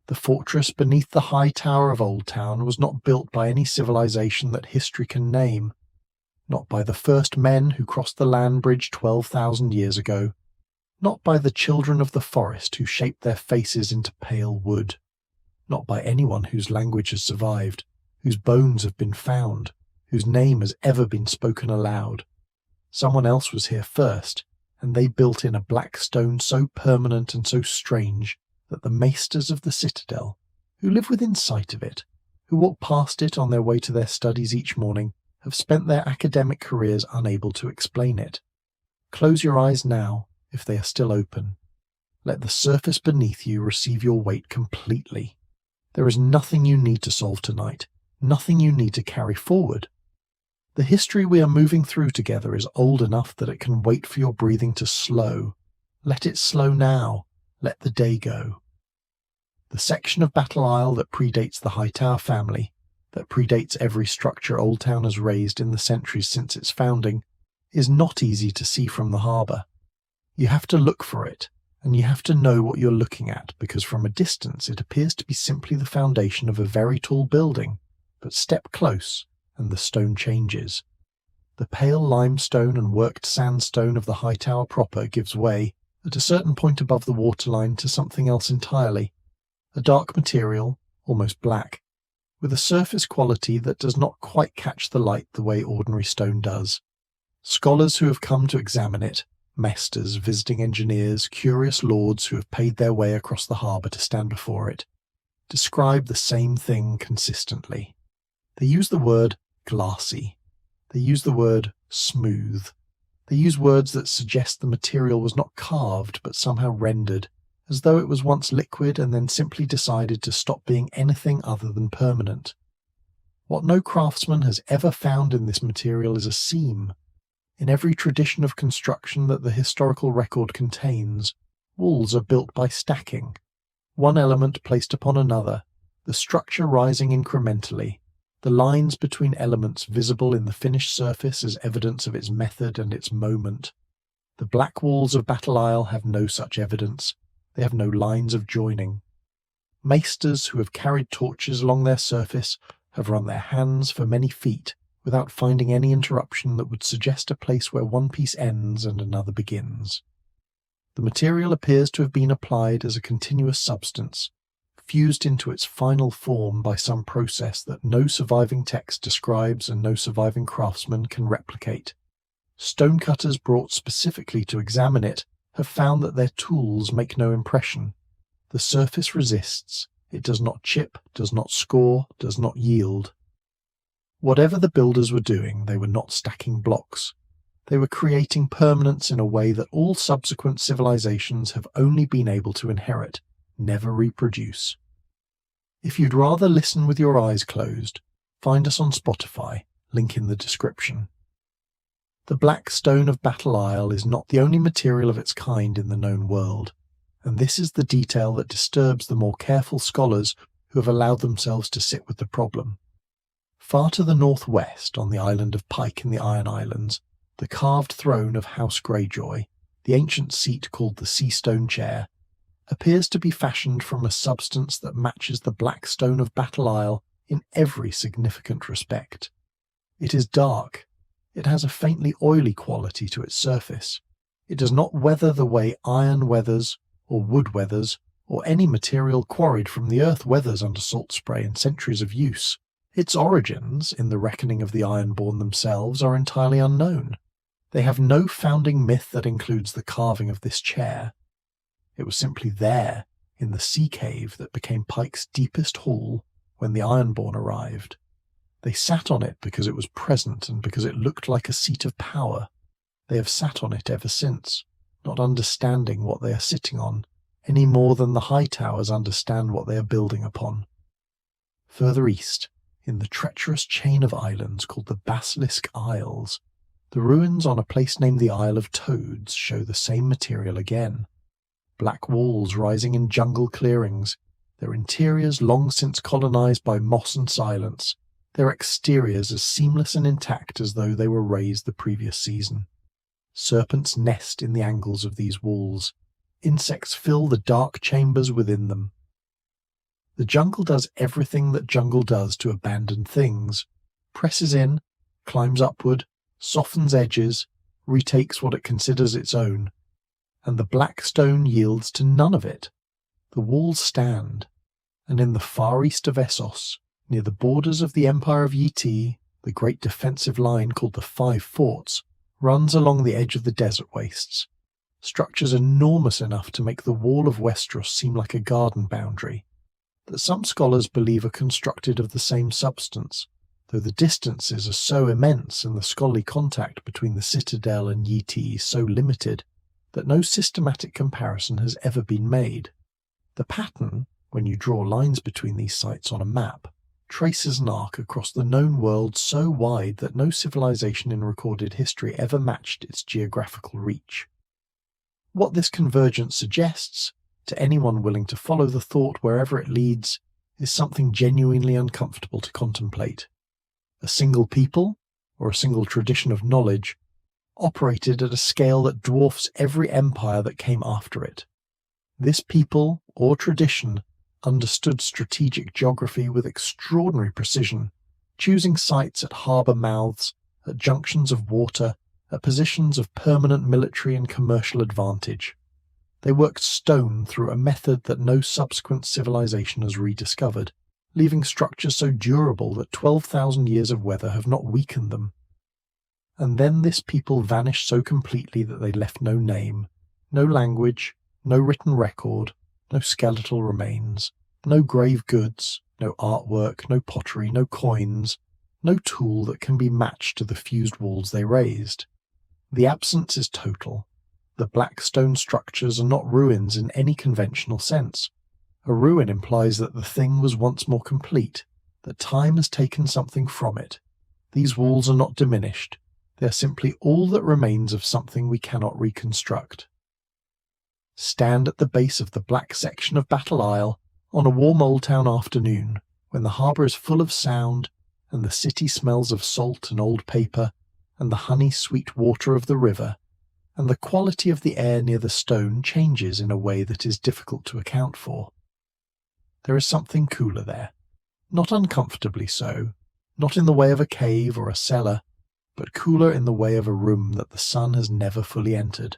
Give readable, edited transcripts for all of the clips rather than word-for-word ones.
The fortress beneath the high tower of Oldtown was not built by any civilization that history can name, not by the first men who crossed the land bridge 12,000 years ago, not by the children of the forest who shaped their faces into pale wood, not by anyone whose language has survived, whose bones have been found, whose name has ever been spoken aloud. Someone else was here first, and they built in a black stone so permanent and so strange that the maesters of the Citadel, who live within sight of it, who walk past it on their way to their studies each morning, have spent their academic careers unable to explain it. Close your eyes now, if they are still open. Let the surface beneath you receive your weight completely. There is nothing you need to solve tonight, nothing you need to carry forward. The history we are moving through together is old enough that it can wait for your breathing to slow. Let it slow now. Let the day go. The section of Battle Isle that predates the Hightower family, that predates every structure Oldtown has raised in the centuries since its founding, is not easy to see from the harbour. You have to look for it, and you have to know what you're looking at, because from a distance it appears to be simply the foundation of a very tall building, but step close and the stone changes. The pale limestone and worked sandstone of the Hightower proper gives way, at a certain point above the waterline, to something else entirely, a dark material, almost black, with a surface quality that does not quite catch the light the way ordinary stone does. Scholars who have come to examine it, maesters, visiting engineers, curious lords who have paid their way across the harbour to stand before it, describe the same thing consistently. They use the word glassy. They use the word smooth. They use words that suggest the material was not carved but somehow rendered, as though it was once liquid and then simply decided to stop being anything other than permanent. What no craftsman has ever found in this material is a seam. In every tradition of construction that the historical record contains, walls are built by stacking, one element placed upon another, the structure rising incrementally, the lines between elements visible in the finished surface as evidence of its method and its moment. The black walls of Battle Isle have no such evidence. They have no lines of joining. Maesters who have carried torches along their surface have run their hands for many feet without finding any interruption that would suggest a place where one piece ends and another begins. The material appears to have been applied as a continuous substance, fused into its final form by some process that no surviving text describes and no surviving craftsman can replicate. Stonecutters brought specifically to examine it have found that their tools make no impression. The surface resists. It does not chip, does not score, does not yield. Whatever the builders were doing, they were not stacking blocks. They were creating permanence in a way that all subsequent civilizations have only been able to inherit, never reproduce. If you'd rather listen with your eyes closed, find us on Spotify, link in the description. The black stone of Battle Isle is not the only material of its kind in the known world, and this is the detail that disturbs the more careful scholars who have allowed themselves to sit with the problem. Far to the northwest, on the island of Pike in the Iron Islands, the carved throne of House Greyjoy, the ancient seat called the Seastone Chair, appears to be fashioned from a substance that matches the black stone of Battle Isle in every significant respect. It is dark. It has a faintly oily quality to its surface. It does not weather the way iron weathers, or wood weathers, or any material quarried from the earth weathers under salt spray and centuries of use. Its origins, in the reckoning of the Ironborn themselves, are entirely unknown. They have no founding myth that includes the carving of this chair. It was simply there, in the sea cave that became Pike's deepest hall, when the Ironborn arrived. They sat on it because it was present and because it looked like a seat of power. They have sat on it ever since, not understanding what they are sitting on, any more than the Hightowers understand what they are building upon. Further east, in the treacherous chain of islands called the Basilisk Isles, the ruins on a place named the Isle of Toads show the same material again. Black walls rising in jungle clearings, their interiors long since colonized by moss and silence, their exteriors as seamless and intact as though they were raised the previous season. Serpents nest in the angles of these walls. Insects fill the dark chambers within them. The jungle does everything that jungle does to abandoned things, presses in, climbs upward, softens edges, retakes what it considers its own, and the black stone yields to none of it. The walls stand, and in the far east of Essos, near the borders of the Empire of Yeti, the great defensive line called the Five Forts runs along the edge of the desert wastes, structures enormous enough to make the wall of Westeros seem like a garden boundary, that some scholars believe are constructed of the same substance, though the distances are so immense and the scholarly contact between the Citadel and Yeti so limited that no systematic comparison has ever been made. The pattern, when you draw lines between these sites on a map, traces an arc across the known world so wide that no civilization in recorded history ever matched its geographical reach. What this convergence suggests, to anyone willing to follow the thought wherever it leads, is something genuinely uncomfortable to contemplate. A single people, or a single tradition of knowledge, operated at a scale that dwarfs every empire that came after it. This people, or tradition, understood strategic geography with extraordinary precision, choosing sites at harbour mouths, at junctions of water, at positions of permanent military and commercial advantage. They worked stone through a method that no subsequent civilization has rediscovered, leaving structures so durable that 12,000 years of weather have not weakened them. And then this people vanished so completely that they left no name, no language, no written record, no skeletal remains, no grave goods, no artwork, no pottery, no coins, no tool that can be matched to the fused walls they raised. The absence is total. The black stone structures are not ruins in any conventional sense. A ruin implies that the thing was once more complete, that time has taken something from it. These walls are not diminished. They are simply all that remains of something we cannot reconstruct. Stand at the base of the black section of Battle Isle on a warm Oldtown afternoon, when the harbour is full of sound, and the city smells of salt and old paper, and the honey-sweet water of the river, and the quality of the air near the stone changes in a way that is difficult to account for. There is something cooler there, not uncomfortably so, not in the way of a cave or a cellar, but cooler in the way of a room that the sun has never fully entered.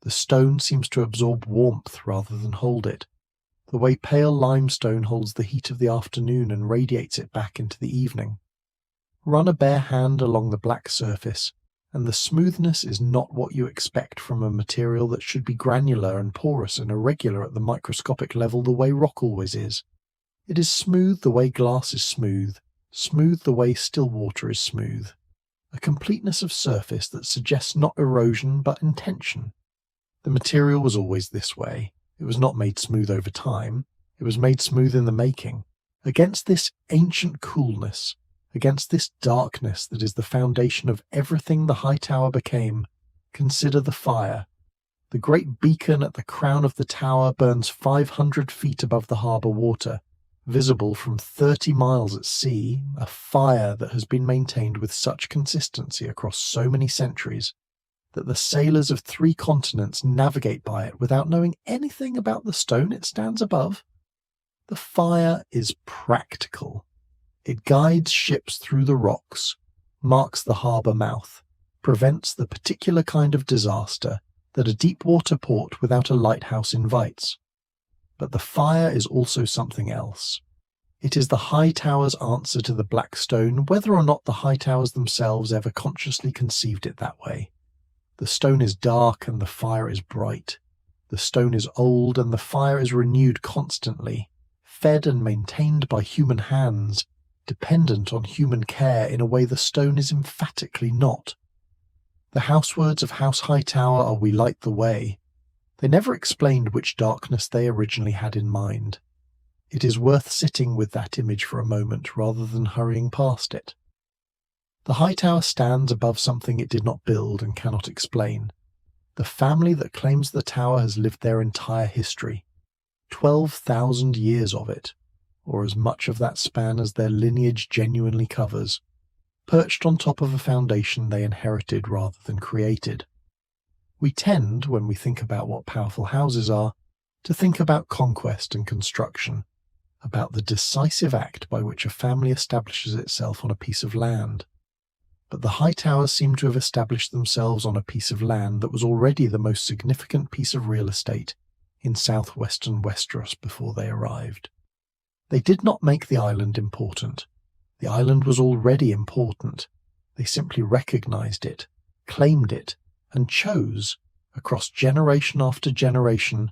The stone seems to absorb warmth rather than hold it, the way pale limestone holds the heat of the afternoon and radiates it back into the evening. Run a bare hand along the black surface, and the smoothness is not what you expect from a material that should be granular and porous and irregular at the microscopic level the way rock always is. It is smooth the way glass is smooth the way still water is smooth. A completeness of surface that suggests not erosion but intention. The material was always this way. It was not made smooth over time. It was made smooth in the making. Against this ancient coolness, against this darkness that is the foundation of everything the Hightower became, consider the fire. The great beacon at the crown of the tower burns 500 feet above the harbour water, visible from 30 miles at sea, a fire that has been maintained with such consistency across so many centuries that the sailors of 3 continents navigate by it without knowing anything about the stone it stands above. The fire is practical. It guides ships through the rocks, marks the harbour mouth, prevents the particular kind of disaster that a deep-water port without a lighthouse invites. But the fire is also something else. It is the Hightower's answer to the black stone, whether or not the Hightowers themselves ever consciously conceived it that way. The stone is dark and the fire is bright. The stone is old and the fire is renewed constantly, fed and maintained by human hands, dependent on human care in a way the stone is emphatically not. The housewords of House Hightower are "We light the way." They never explained which darkness they originally had in mind. It is worth sitting with that image for a moment rather than hurrying past it. The Hightower stands above something it did not build and cannot explain. The family that claims the tower has lived their entire history, 12,000 years of it, or as much of that span as their lineage genuinely covers, perched on top of a foundation they inherited rather than created. We tend, when we think about what powerful houses are, to think about conquest and construction, about the decisive act by which a family establishes itself on a piece of land. But the Hightowers seem to have established themselves on a piece of land that was already the most significant piece of real estate in southwestern Westeros before they arrived. They did not make the island important. The island was already important. They simply recognized it, claimed it, and chose, across generation after generation,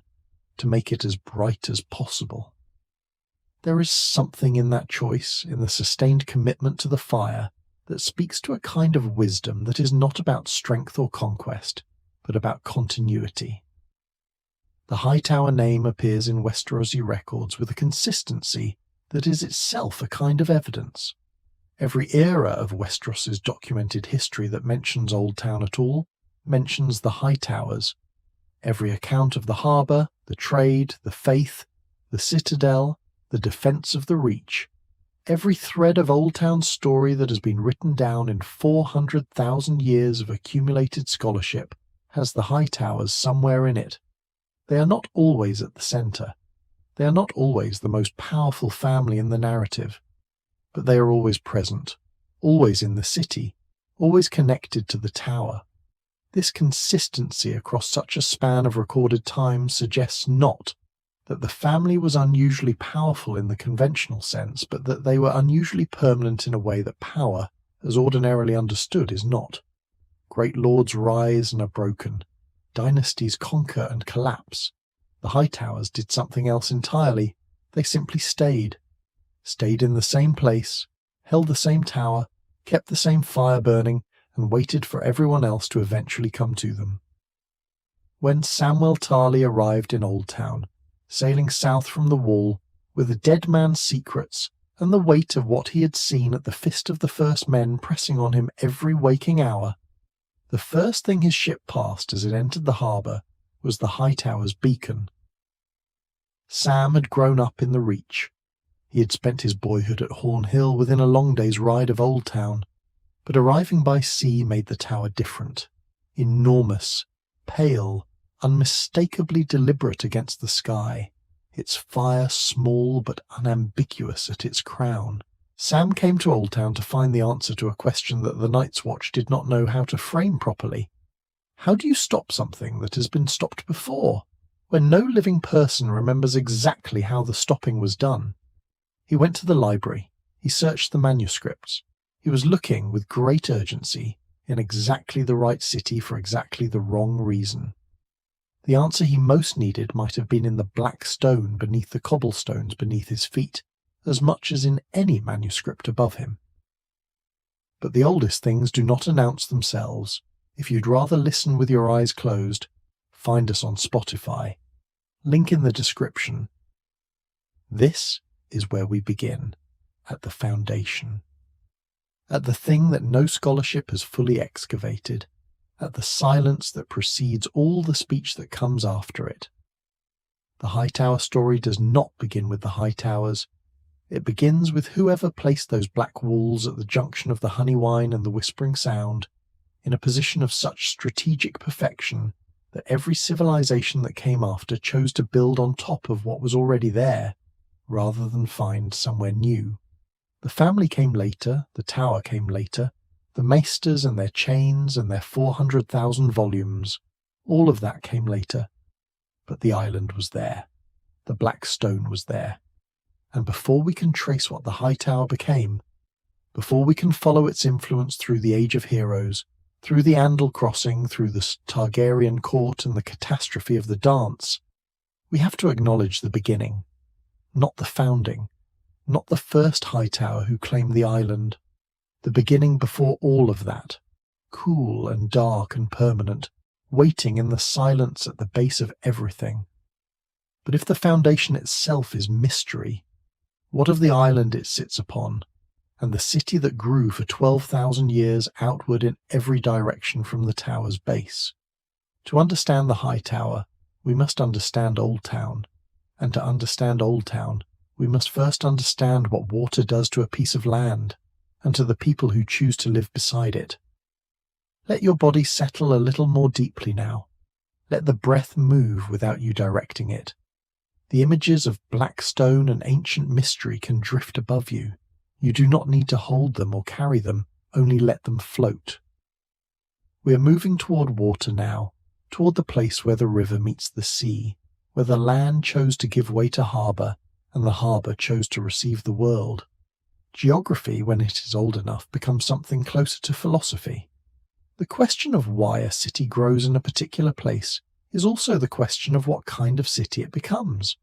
to make it as bright as possible. There is something in that choice, in the sustained commitment to the fire, that speaks to a kind of wisdom that is not about strength or conquest, but about continuity. The Hightower name appears in Westerosi records with a consistency that is itself a kind of evidence. Every era of Westeros's documented history that mentions Oldtown at all mentions the Hightowers. Every account of the harbour, the trade, the faith, the Citadel, the defence of the Reach, every thread of Oldtown's story that has been written down in 400,000 years of accumulated scholarship has the Hightowers somewhere in it. They are not always at the centre. They are not always the most powerful family in the narrative, but they are always present, always in the city, always connected to the tower. This consistency across such a span of recorded time suggests not that the family was unusually powerful in the conventional sense, but that they were unusually permanent in a way that power, as ordinarily understood, is not. Great lords rise and are broken. Dynasties conquer and collapse. The Hightowers did something else entirely. They simply stayed in the same place, held the same tower, kept the same fire burning, and waited for everyone else to eventually come to them. When Samwell Tarly arrived in Oldtown, sailing south from the Wall, with a dead man's secrets and the weight of what he had seen at the fist of the first men pressing on him every waking hour, the first thing his ship passed as it entered the harbour was the Hightower's beacon. Sam had grown up in the Reach. He had spent his boyhood at Horn Hill within a long day's ride of Oldtown, but arriving by sea made the tower different, enormous, pale, unmistakably deliberate against the sky, its fire small but unambiguous at its crown. Sam came to Oldtown to find the answer to a question that the Night's Watch did not know how to frame properly. How do you stop something that has been stopped before, when no living person remembers exactly how the stopping was done? He went to the library. He searched the manuscripts. He was looking with great urgency in exactly the right city for exactly the wrong reason. The answer he most needed might have been in the black stone beneath the cobblestones beneath his feet, as much as in any manuscript above him. But the oldest things do not announce themselves. If you'd rather listen with your eyes closed, find us on Spotify. Link in the description. This is where we begin, at the foundation. At the thing that no scholarship has fully excavated, at the silence that precedes all the speech that comes after it. The Hightower story does not begin with the Hightowers. It begins with whoever placed those black walls at the junction of the Honeywine and the Whispering Sound in a position of such strategic perfection that every civilization that came after chose to build on top of what was already there, rather than find somewhere new. The family came later, the tower came later, the maesters and their chains and their 400,000 volumes, all of that came later. But the island was there. The black stone was there. And before we can trace what the Hightower became, before we can follow its influence through the Age of Heroes, through the Andal crossing, through the Targaryen court and the catastrophe of the dance, we have to acknowledge the beginning, not the founding, not the first Hightower who claimed the island, the beginning before all of that, cool and dark and permanent, waiting in the silence at the base of everything. But if the foundation itself is mystery, what of the island it sits upon, and the city that grew for 12,000 years outward in every direction from the tower's base? To understand the Hightower, we must understand Oldtown, and to understand Oldtown, we must first understand what water does to a piece of land, and to the people who choose to live beside it. Let your body settle a little more deeply now. Let the breath move without you directing it. The images of black stone and ancient mystery can drift above you. You do not need to hold them or carry them, only let them float. We are moving toward water now, toward the place where the river meets the sea, where the land chose to give way to harbour, and the harbour chose to receive the world. Geography, when it is old enough, becomes something closer to philosophy. The question of why a city grows in a particular place is also the question of what kind of city it becomes,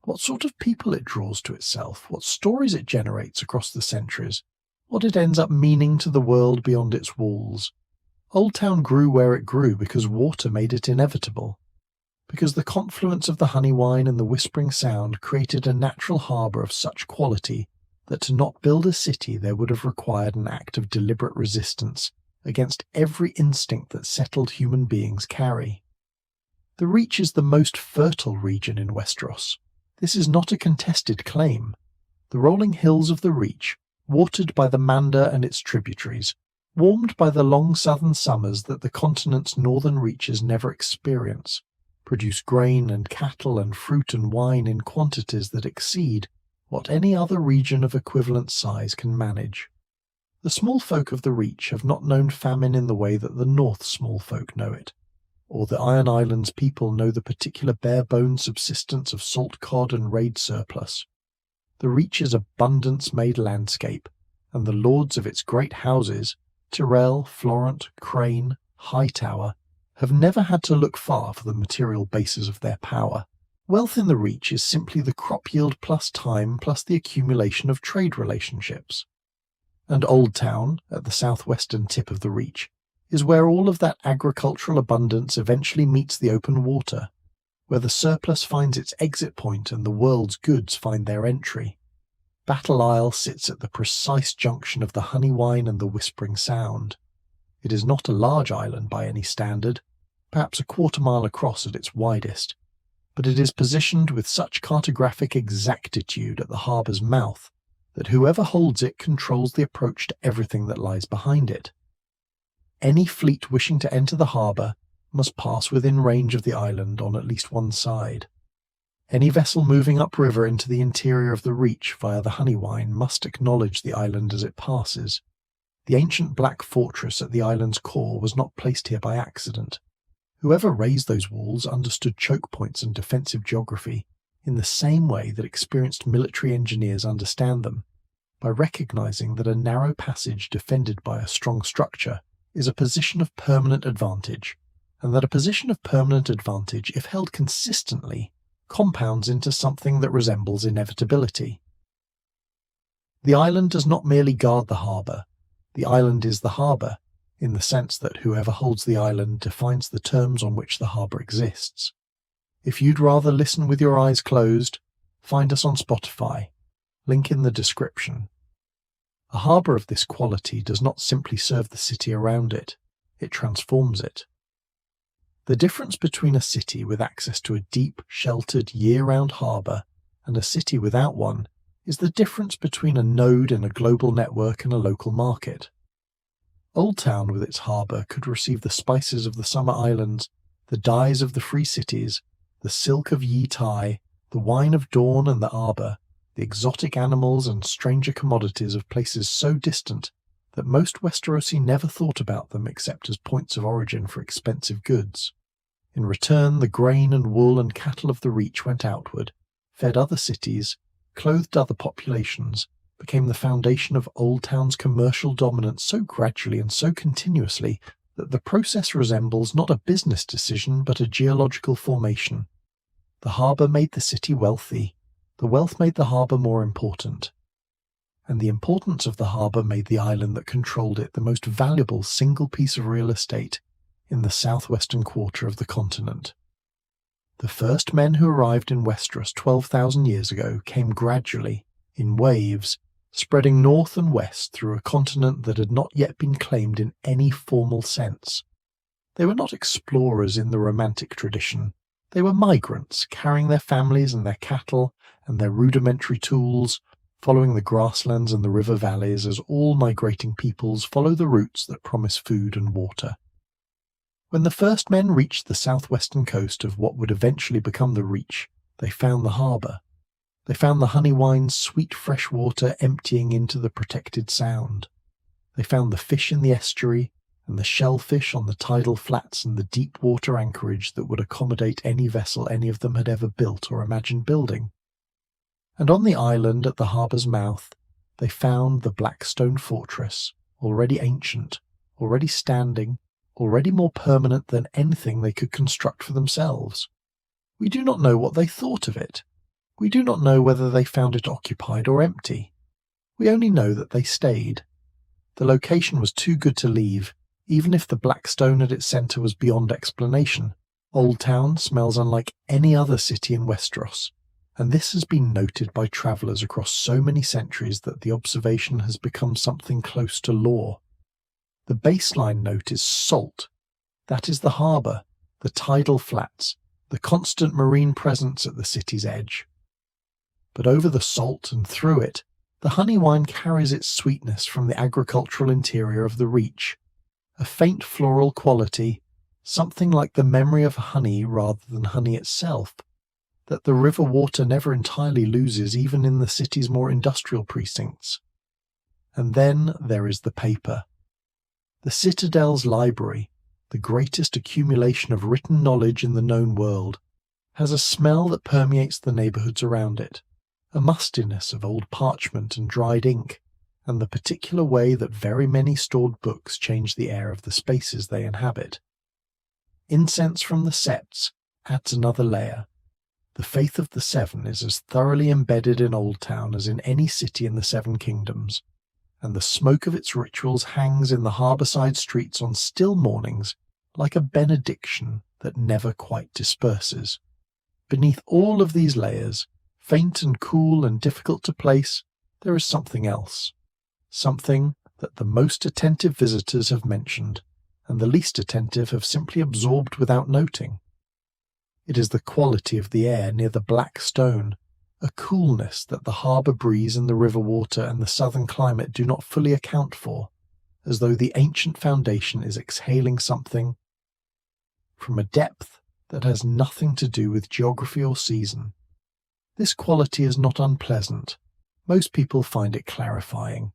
what sort of people it draws to itself, what stories it generates across the centuries, what it ends up meaning to the world beyond its walls. Oldtown grew where it grew because water made it inevitable, because the confluence of the Honeywine and the Whispering Sound created a natural harbour of such quality that to not build a city there would have required an act of deliberate resistance against every instinct that settled human beings carry. The Reach is the most fertile region in Westeros. This is not a contested claim. The rolling hills of the Reach, watered by the Manda and its tributaries, warmed by the long southern summers that the continent's northern reaches never experience, produce grain and cattle and fruit and wine in quantities that exceed what any other region of equivalent size can manage. The small folk of the Reach have not known famine in the way that the North small folk know it, or the Iron Islands people know the particular bare-bones subsistence of salt cod and raid surplus. The Reach's abundance-made landscape, and the lords of its great houses, Tyrell, Florent, Crane, Hightower, have never had to look far for the material basis of their power. Wealth in the Reach is simply the crop yield plus time plus the accumulation of trade relationships. And Oldtown, at the southwestern tip of the Reach, is where all of that agricultural abundance eventually meets the open water, where the surplus finds its exit point and the world's goods find their entry. Battle Isle sits at the precise junction of the Honeywine and the Whispering Sound. It is not a large island by any standard, perhaps a quarter-mile across at its widest, but it is positioned with such cartographic exactitude at the harbour's mouth that whoever holds it controls the approach to everything that lies behind it. Any fleet wishing to enter the harbour must pass within range of the island on at least one side. Any vessel moving upriver into the interior of the Reach via the Honeywine must acknowledge the island as it passes. The ancient black fortress at the island's core was not placed here by accident. Whoever raised those walls understood choke points and defensive geography in the same way that experienced military engineers understand them, by recognizing that a narrow passage defended by a strong structure is a position of permanent advantage, and that a position of permanent advantage, if held consistently, compounds into something that resembles inevitability. The island does not merely guard the harbour. The island is the harbour, in the sense that whoever holds the island defines the terms on which the harbour exists. If you'd rather listen with your eyes closed, find us on Spotify. Link in the description. A harbour of this quality does not simply serve the city around it, it transforms it. The difference between a city with access to a deep, sheltered, year-round harbour and a city without one is the difference between a node in a global network and a local market. Oldtown with its harbour could receive the spices of the summer islands, the dyes of the free cities, the silk of Yi Tai, the wine of Dawn and the Arbor, the exotic animals and stranger commodities of places so distant that most Westerosi never thought about them except as points of origin for expensive goods. In return, the grain and wool and cattle of the Reach went outward, fed other cities, clothed other populations, became the foundation of Oldtown's commercial dominance so gradually and so continuously that the process resembles not a business decision but a geological formation. The harbour made the city wealthy, the wealth made the harbour more important, and the importance of the harbour made the island that controlled it the most valuable single piece of real estate in the southwestern quarter of the continent. The first men who arrived in Westeros 12,000 years ago came gradually, in waves, spreading north and west through a continent that had not yet been claimed in any formal sense. They were not explorers in the romantic tradition. They were migrants, carrying their families and their cattle and their rudimentary tools, following the grasslands and the river valleys as all migrating peoples follow the routes that promise food and water. When the first men reached the southwestern coast of what would eventually become the Reach, They found the harbour. They found the Honeywine's sweet fresh water emptying into the protected sound. They found the fish in the estuary and the shellfish on the tidal flats and the deep water anchorage that would accommodate any vessel any of them had ever built or imagined building. And on the island at the harbour's mouth, they found the black stone fortress, already ancient, already standing, already more permanent than anything they could construct for themselves. We do not know what they thought of it. We do not know whether they found it occupied or empty. We only know that they stayed. The location was too good to leave, even if the black stone at its centre was beyond explanation. Oldtown smells unlike any other city in Westeros, and this has been noted by travellers across so many centuries that the observation has become something close to law. The baseline note is salt. That is the harbour, the tidal flats, the constant marine presence at the city's edge. But over the salt and through it, the Honeywine carries its sweetness from the agricultural interior of the Reach, a faint floral quality, something like the memory of honey rather than honey itself, that the river water never entirely loses even in the city's more industrial precincts. And then there is the paper. The Citadel's library, the greatest accumulation of written knowledge in the known world, has a smell that permeates the neighbourhoods around it, a mustiness of old parchment and dried ink, and the particular way that very many stored books change the air of the spaces they inhabit. Incense from the septs adds another layer. The faith of the Seven is as thoroughly embedded in Oldtown as in any city in the Seven Kingdoms, and the smoke of its rituals hangs in the harbourside streets on still mornings like a benediction that never quite disperses. Beneath all of these layers, faint and cool and difficult to place, there is something else. Something that the most attentive visitors have mentioned, and the least attentive have simply absorbed without noting. It is the quality of the air near the black stone, a coolness that the harbour breeze and the river water and the southern climate do not fully account for, as though the ancient foundation is exhaling something from a depth that has nothing to do with geography or season. This quality is not unpleasant. Most people find it clarifying,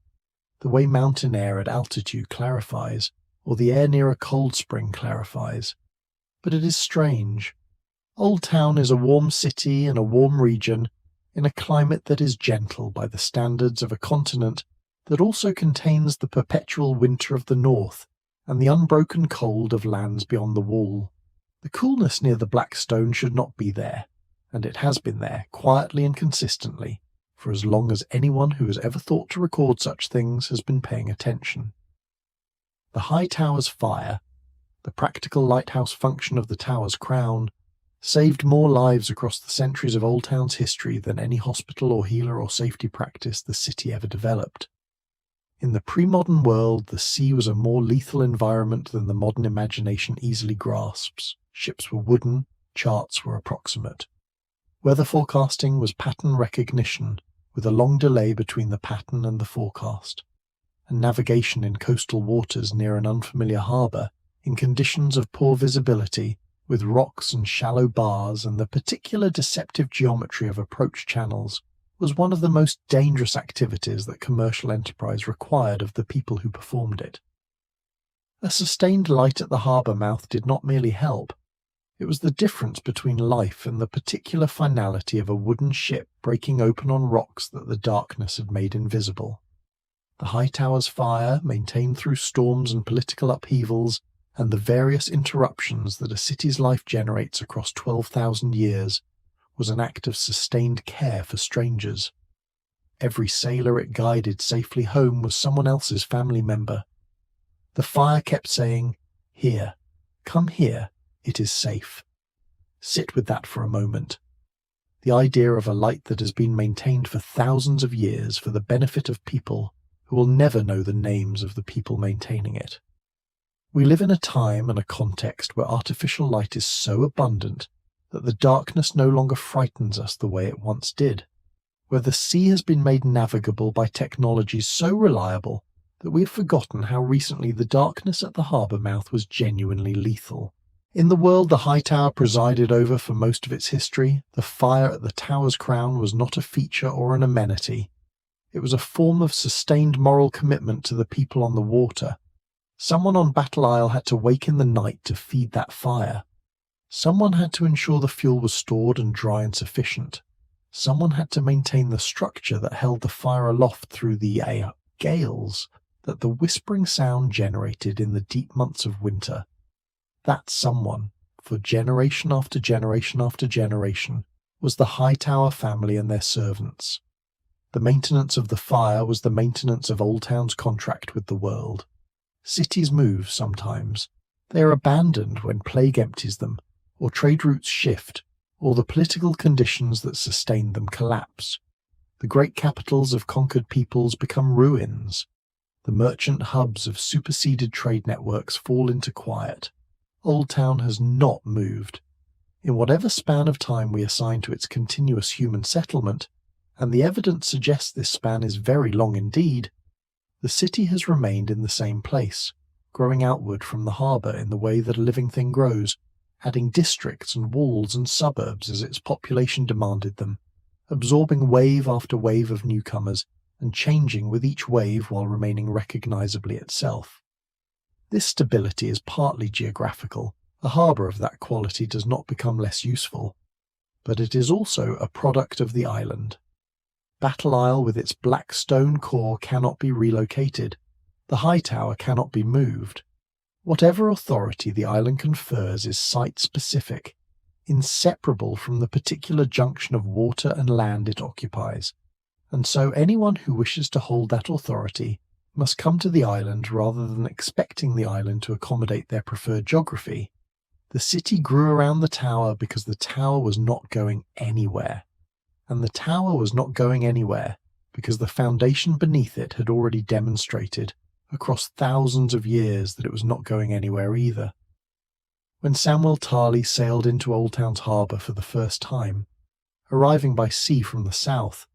the way mountain air at altitude clarifies, or the air near a cold spring clarifies. But it is strange. Oldtown is a warm city in a warm region, in a climate that is gentle by the standards of a continent that also contains the perpetual winter of the north and the unbroken cold of lands beyond the wall. The coolness near the black stone should not be there, and it has been there, quietly and consistently, for as long as anyone who has ever thought to record such things has been paying attention. The high tower's fire, the practical lighthouse function of the tower's crown, saved more lives across the centuries of Oldtown's history than any hospital or healer or safety practice the city ever developed. In the pre-modern world, the sea was a more lethal environment than the modern imagination easily grasps. Ships were wooden, charts were approximate. Weather forecasting was pattern recognition, with a long delay between the pattern and the forecast, and navigation in coastal waters near an unfamiliar harbour, in conditions of poor visibility, with rocks and shallow bars and the particular deceptive geometry of approach channels, was one of the most dangerous activities that commercial enterprise required of the people who performed it. A sustained light at the harbour mouth did not merely help. It was the difference between life and the particular finality of a wooden ship breaking open on rocks that the darkness had made invisible. The high tower's fire, maintained through storms and political upheavals, and the various interruptions that a city's life generates across 12,000 years, was an act of sustained care for strangers. Every sailor it guided safely home was someone else's family member. The fire kept saying, "Here, come here, it is safe." Sit with that for a moment. The idea of a light that has been maintained for thousands of years for the benefit of people who will never know the names of the people maintaining it. We live in a time and a context where artificial light is so abundant that the darkness no longer frightens us the way it once did, where the sea has been made navigable by technologies so reliable that we have forgotten how recently the darkness at the harbour mouth was genuinely lethal. In the world the Hightower presided over for most of its history, the fire at the tower's crown was not a feature or an amenity. It was a form of sustained moral commitment to the people on the water. Someone on Battle Isle had to wake in the night to feed that fire. Someone had to ensure the fuel was stored and dry and sufficient. Someone had to maintain the structure that held the fire aloft through the gales that the whispering sound generated in the deep months of winter. That someone, for generation after generation after generation, was the Hightower family and their servants. The maintenance of the fire was the maintenance of Oldtown's contract with the world. Cities move sometimes. They are abandoned when plague empties them, or trade routes shift, or the political conditions that sustained them collapse. The great capitals of conquered peoples become ruins. The merchant hubs of superseded trade networks fall into quiet. Oldtown has not moved. In whatever span of time we assign to its continuous human settlement, and the evidence suggests this span is very long indeed, the city has remained in the same place, growing outward from the harbour in the way that a living thing grows, adding districts and walls and suburbs as its population demanded them, absorbing wave after wave of newcomers, and changing with each wave while remaining recognisably itself. This stability is partly geographical. A harbour of that quality does not become less useful, but it is also a product of the island. Battle Isle with its black stone core cannot be relocated. The Hightower cannot be moved. Whatever authority the island confers is site-specific, inseparable from the particular junction of water and land it occupies, and so anyone who wishes to hold that authority must come to the island rather than expecting the island to accommodate their preferred geography. The city grew around the tower because the tower was not going anywhere, and the tower was not going anywhere because the foundation beneath it had already demonstrated across thousands of years that it was not going anywhere either. When Samwell Tarly sailed into Oldtown's harbour for the first time, arriving by sea from the south,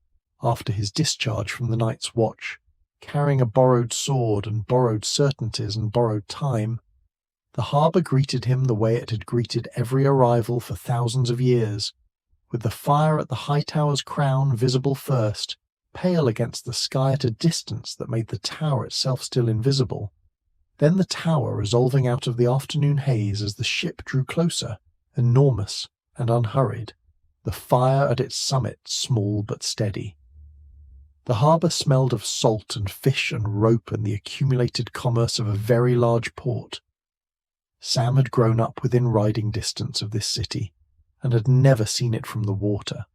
after his discharge from the night's watch, carrying a borrowed sword and borrowed certainties and borrowed time, the harbour greeted him the way it had greeted every arrival for thousands of years, with the fire at the Hightower's crown visible first, pale against the sky at a distance that made the tower itself still invisible, then the tower resolving out of the afternoon haze as the ship drew closer, enormous and unhurried, the fire at its summit small but steady. The harbour smelled of salt and fish and rope and the accumulated commerce of a very large port. Sam had grown up within riding distance of this city, and had never seen it from the water.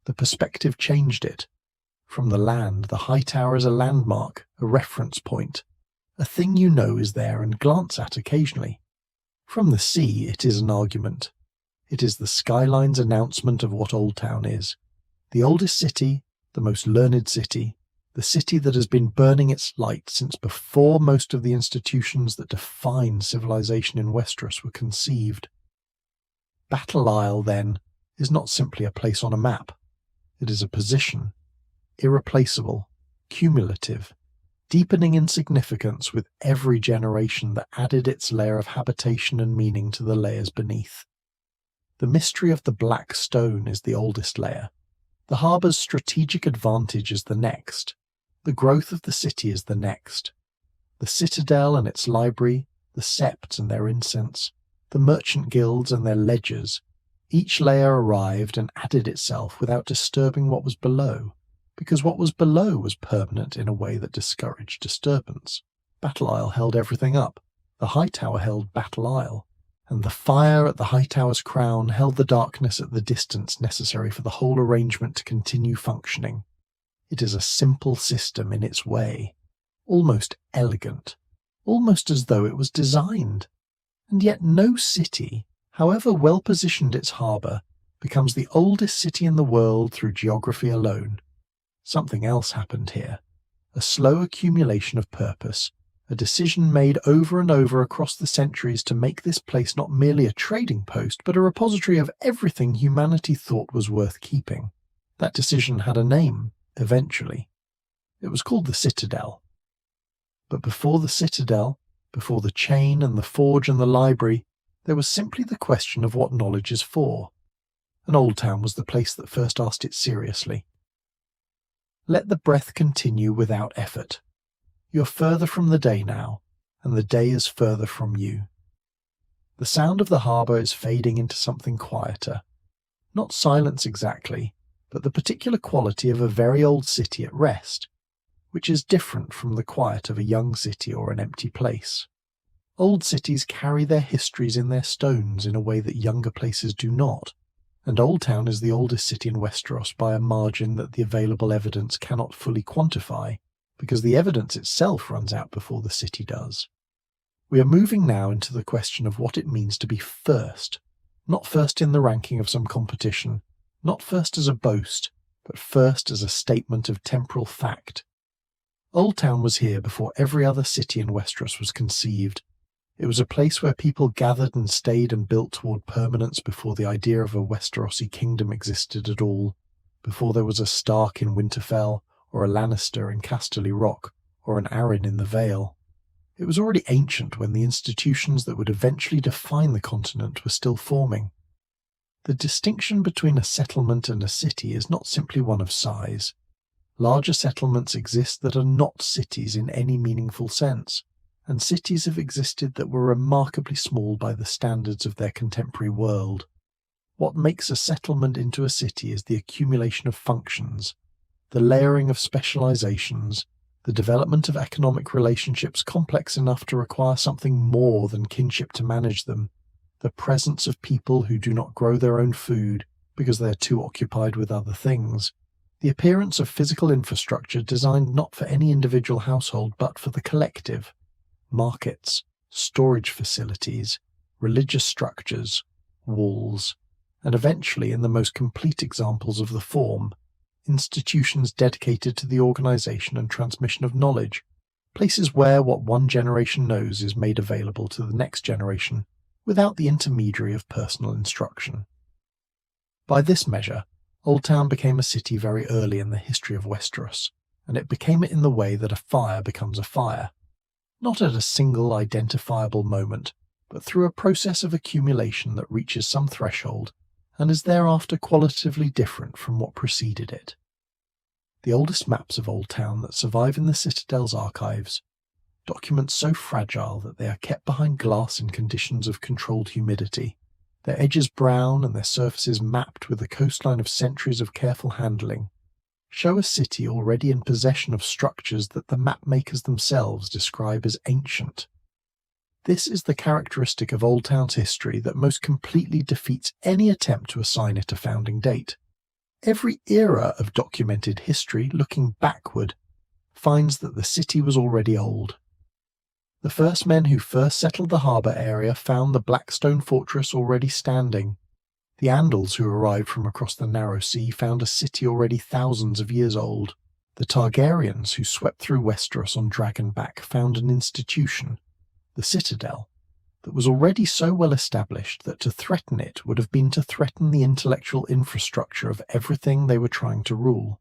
The perspective changed it. From the land, the Hightower is a landmark, a reference point, a thing you know is there and glance at occasionally. From the sea, it is an argument. It is the skyline's announcement of what Oldtown is. The oldest city, the most learned city, the city that has been burning its light since before most of the institutions that define civilization in Westeros were conceived. Battle Isle, then, is not simply a place on a map. It is a position, irreplaceable, cumulative, deepening in significance with every generation that added its layer of habitation and meaning to the layers beneath. The mystery of the black stone is the oldest layer. The harbour's strategic advantage is the next. The growth of the city is the next. The Citadel and its library, the septs and their incense, the merchant guilds and their ledgers, each layer arrived and added itself without disturbing what was below, because what was below was permanent in a way that discouraged disturbance. Battle Isle held everything up. The Hightower held Battle Isle, and the fire at the Hightower's crown held the darkness at the distance necessary for the whole arrangement to continue functioning. It is a simple system in its way, almost elegant, almost as though it was designed. And yet no city, however well positioned its harbour, becomes the oldest city in the world through geography alone. Something else happened here, a slow accumulation of purpose, a decision made over and over across the centuries to make this place not merely a trading post, but a repository of everything humanity thought was worth keeping. That decision had a name, eventually. It was called the Citadel. But before the Citadel, before the chain and the forge and the library, There was simply the question of what knowledge is for, and Oldtown was the place that first asked it seriously. Let the breath continue without effort. You are further from the day now, and the day is further from you. The sound of the harbour is fading into something quieter. Not silence exactly, but the particular quality of a very old city at rest, which is different from the quiet of a young city or an empty place. Old cities carry their histories in their stones in a way that younger places do not, and Oldtown is the oldest city in Westeros by a margin that the available evidence cannot fully quantify, because the evidence itself runs out before the city does. We are moving now into the question of what it means to be first, not first in the ranking of some competition, not first as a boast, but first as a statement of temporal fact. Oldtown was here before every other city in Westeros was conceived. It was a place where people gathered and stayed and built toward permanence before the idea of a Westerosi kingdom existed at all, before there was a Stark in Winterfell, or a Lannister in Casterly Rock, or an Arryn in the Vale. It was already ancient when the institutions that would eventually define the continent were still forming. The distinction between a settlement and a city is not simply one of size. Larger settlements exist that are not cities in any meaningful sense, and cities have existed that were remarkably small by the standards of their contemporary world. What makes a settlement into a city is the accumulation of functions, the layering of specializations, the development of economic relationships complex enough to require something more than kinship to manage them, the presence of people who do not grow their own food because they are too occupied with other things, the appearance of physical infrastructure designed not for any individual household but for the collective, markets, storage facilities, religious structures, walls, and eventually, in the most complete examples of the form, institutions dedicated to the organization and transmission of knowledge, places where what one generation knows is made available to the next generation without the intermediary of personal instruction. By this measure, Oldtown became a city very early in the history of Westeros, and it became it in the way that a fire becomes a fire, not at a single identifiable moment, but through a process of accumulation that reaches some threshold and is thereafter qualitatively different from what preceded it. The oldest maps of Oldtown that survive in the Citadel's archives, documents so fragile that they are kept behind glass in conditions of controlled humidity, their edges brown and their surfaces mapped with a coastline of centuries of careful handling, show a city already in possession of structures that the map-makers themselves describe as ancient. This is the characteristic of Oldtown's history that most completely defeats any attempt to assign it a founding date. Every era of documented history, looking backward, finds that the city was already old. The first men who first settled the harbour area found the Blackstone fortress already standing. The Andals who arrived from across the narrow sea found a city already thousands of years old. The Targaryens who swept through Westeros on Dragonback found an institution, the Citadel, that was already so well established that to threaten it would have been to threaten the intellectual infrastructure of everything they were trying to rule.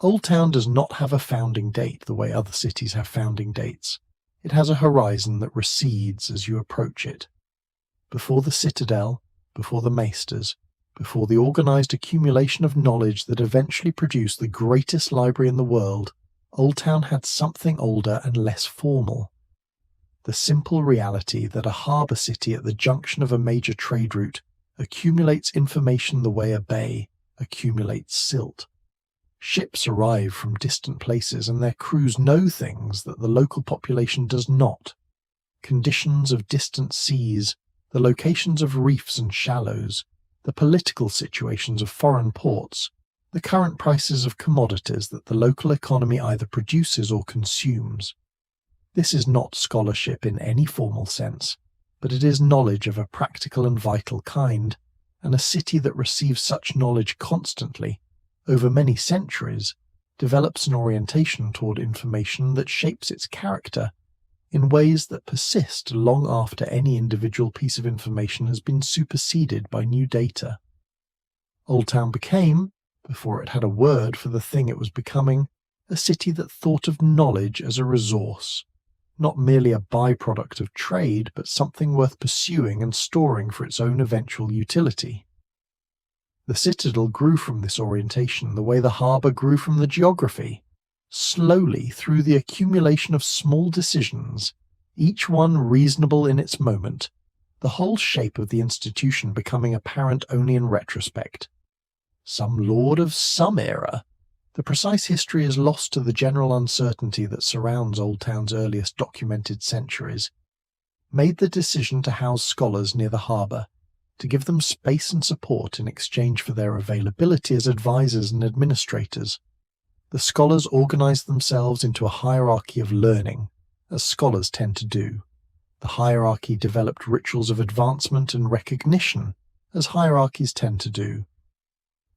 Oldtown does not have a founding date the way other cities have founding dates. It has a horizon that recedes as you approach it. Before the Citadel, before the Maesters, before the organized accumulation of knowledge that eventually produced the greatest library in the world, Oldtown had something older and less formal. The simple reality that a harbour city at the junction of a major trade route accumulates information the way a bay accumulates silt. Ships arrive from distant places and their crews know things that the local population does not. Conditions of distant seas, the locations of reefs and shallows, the political situations of foreign ports, the current prices of commodities that the local economy either produces or consumes. This is not scholarship in any formal sense, but it is knowledge of a practical and vital kind, and a city that receives such knowledge constantly, over many centuries, develops an orientation toward information that shapes its character in ways that persist long after any individual piece of information has been superseded by new data. Oldtown became, before it had a word for the thing it was becoming, a city that thought of knowledge as a resource, not merely a byproduct of trade, but something worth pursuing and storing for its own eventual utility. The Citadel grew from this orientation the way the harbour grew from the geography, slowly through the accumulation of small decisions, each one reasonable in its moment, the whole shape of the institution becoming apparent only in retrospect. Some lord of some era, the precise history is lost to the general uncertainty that surrounds Oldtown's earliest documented centuries, made the decision to house scholars near the harbour, to give them space and support in exchange for their availability as advisors and administrators. The scholars organised themselves into a hierarchy of learning, as scholars tend to do. The hierarchy developed rituals of advancement and recognition, as hierarchies tend to do.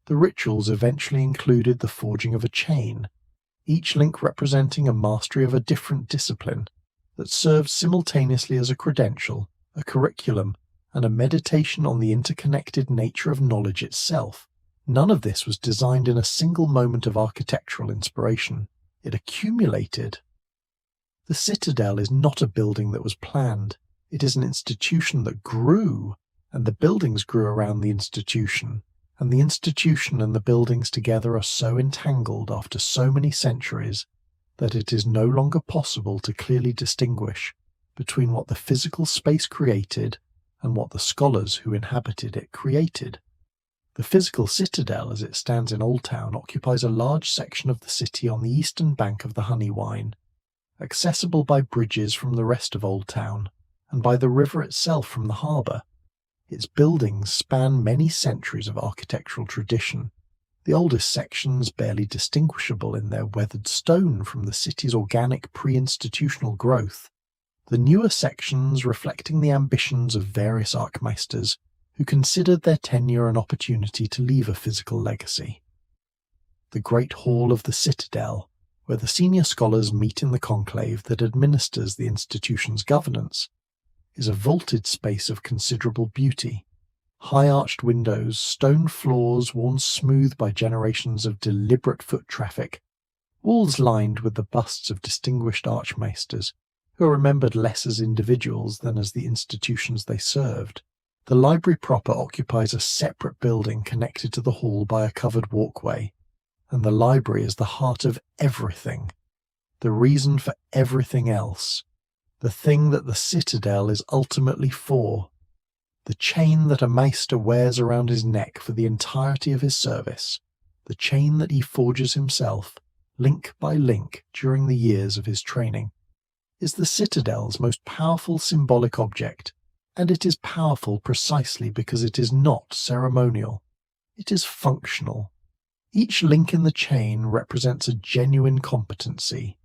The rituals eventually included the forging of a chain, each link representing a mastery of a different discipline that served simultaneously as a credential, a curriculum, and a meditation on the interconnected nature of knowledge itself. None of this was designed in a single moment of architectural inspiration. It accumulated. The Citadel is not a building that was planned. It is an institution that grew, and the buildings grew around the institution, and the institution and the buildings together are so entangled after so many centuries that it is no longer possible to clearly distinguish between what the physical space created and what the scholars who inhabited it created. The physical citadel as it stands in Oldtown occupies a large section of the city on the eastern bank of the Honeywine, accessible by bridges from the rest of Oldtown and by the river itself from the harbour. Its buildings span many centuries of architectural tradition, the oldest sections barely distinguishable in their weathered stone from the city's organic pre-institutional growth, the newer sections reflecting the ambitions of various archmaesters who considered their tenure an opportunity to leave a physical legacy. The great hall of the Citadel, where the senior scholars meet in the conclave that administers the institution's governance, is a vaulted space of considerable beauty. High-arched windows, stone floors worn smooth by generations of deliberate foot traffic, walls lined with the busts of distinguished archmaesters, who are remembered less as individuals than as the institutions they served. The library proper occupies a separate building connected to the hall by a covered walkway, and the library is the heart of everything, the reason for everything else, the thing that the Citadel is ultimately for, the chain that a maester wears around his neck for the entirety of his service, the chain that he forges himself, link by link, during the years of his training, is the Citadel's most powerful symbolic object, and it is powerful precisely because it is not ceremonial. It is functional. Each link in the chain represents a genuine competency.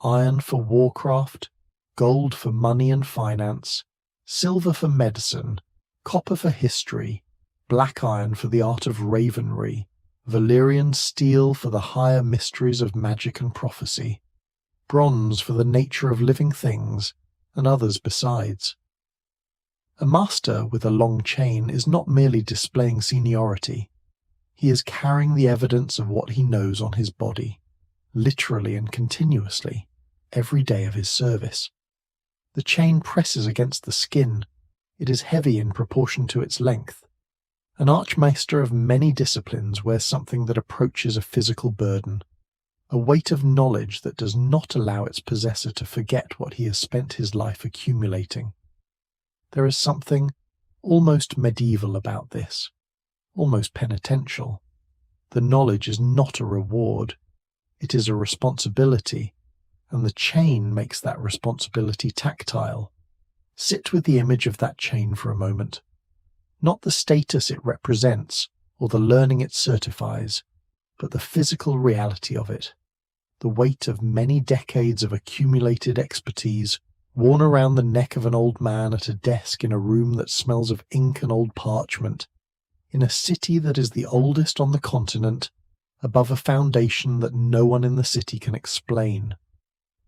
Iron for warcraft, gold for money and finance, silver for medicine, copper for history, black iron for the art of ravenry, Valyrian steel for the higher mysteries of magic and prophecy, bronze for the nature of living things, and others besides. A master with a long chain is not merely displaying seniority. He is carrying the evidence of what he knows on his body, literally and continuously, every day of his service. The chain presses against the skin. It is heavy in proportion to its length. An archmaester of many disciplines wears something that approaches a physical burden, a weight of knowledge that does not allow its possessor to forget what he has spent his life accumulating. There is something almost medieval about this, almost penitential. The knowledge is not a reward, it is a responsibility, and the chain makes that responsibility tactile. Sit with the image of that chain for a moment. Not the status it represents or the learning it certifies, but the physical reality of it, the weight of many decades of accumulated expertise worn around the neck of an old man at a desk in a room that smells of ink and old parchment, in a city that is the oldest on the continent, above a foundation that no one in the city can explain.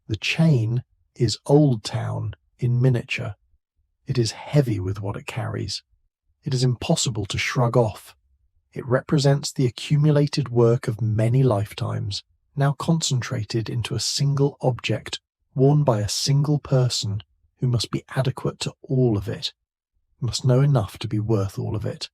The chain is Oldtown in miniature. It is heavy with what it carries. It is impossible to shrug off. It represents the accumulated work of many lifetimes, now concentrated into a single object, worn by a single person who must be adequate to all of it, must know enough to be worth all of it,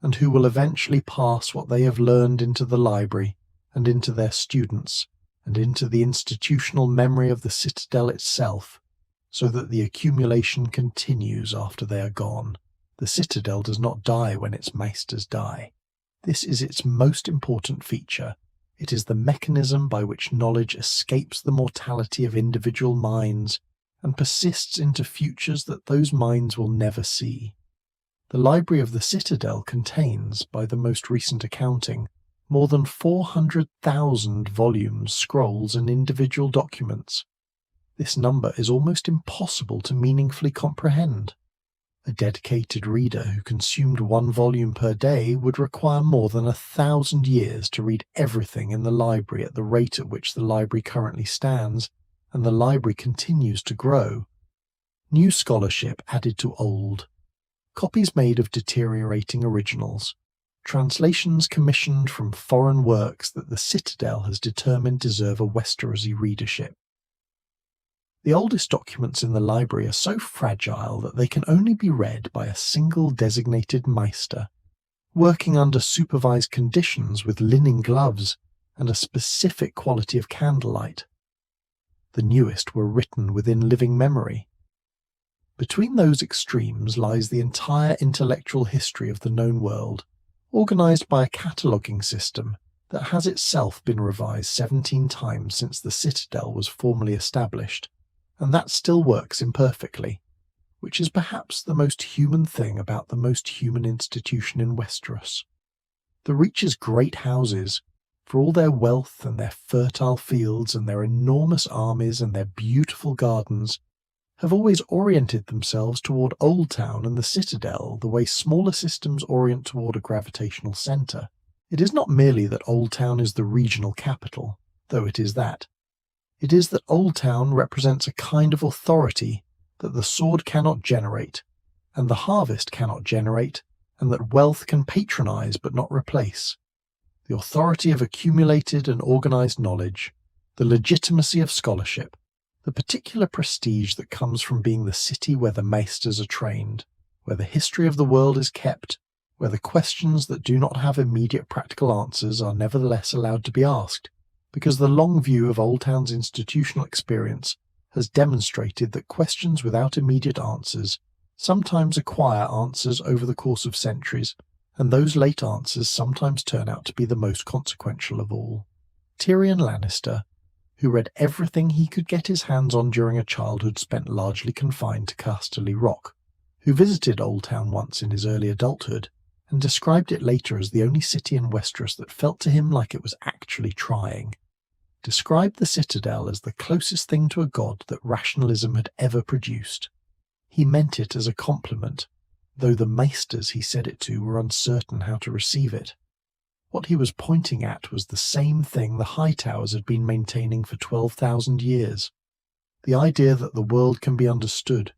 and who will eventually pass what they have learned into the library and into their students and into the institutional memory of the Citadel itself, so that the accumulation continues after they are gone. The Citadel does not die when its maesters die. This is its most important feature. It is the mechanism by which knowledge escapes the mortality of individual minds and persists into futures that those minds will never see. The library of the Citadel contains, by the most recent accounting, more than 400,000 volumes, scrolls, and individual documents. This number is almost impossible to meaningfully comprehend. A dedicated reader who consumed one volume per day would require more than 1,000 years to read everything in the library at the rate at which the library currently stands, and the library continues to grow. New scholarship added to old. Copies made of deteriorating originals. Translations commissioned from foreign works that the Citadel has determined deserve a Westerosi readership. The oldest documents in the library are so fragile that they can only be read by a single designated maester, working under supervised conditions with linen gloves and a specific quality of candlelight. The newest were written within living memory. Between those extremes lies the entire intellectual history of the known world, organized by a cataloguing system that has itself been revised 17 times since the Citadel was formally established, and that still works imperfectly, which is perhaps the most human thing about the most human institution in Westeros. The Reacher's great houses, for all their wealth and their fertile fields and their enormous armies and their beautiful gardens, have always oriented themselves toward Oldtown and the Citadel the way smaller systems orient toward a gravitational centre. It is not merely that Oldtown is the regional capital, though it is that. It is that Oldtown represents a kind of authority that the sword cannot generate, and the harvest cannot generate, and that wealth can patronize but not replace. The authority of accumulated and organized knowledge, the legitimacy of scholarship, the particular prestige that comes from being the city where the maesters are trained, where the history of the world is kept, where the questions that do not have immediate practical answers are nevertheless allowed to be asked, because the long view of Oldtown's institutional experience has demonstrated that questions without immediate answers sometimes acquire answers over the course of centuries, and those late answers sometimes turn out to be the most consequential of all. Tyrion Lannister, who read everything he could get his hands on during a childhood spent largely confined to Casterly Rock, who visited Oldtown once in his early adulthood, and described it later as the only city in Westeros that felt to him like it was actually trying, described the Citadel as the closest thing to a god that rationalism had ever produced. He meant it as a compliment, though the maesters he said it to were uncertain how to receive it. What he was pointing at was the same thing the Hightowers had been maintaining for 12,000 years, the idea that the world can be understood,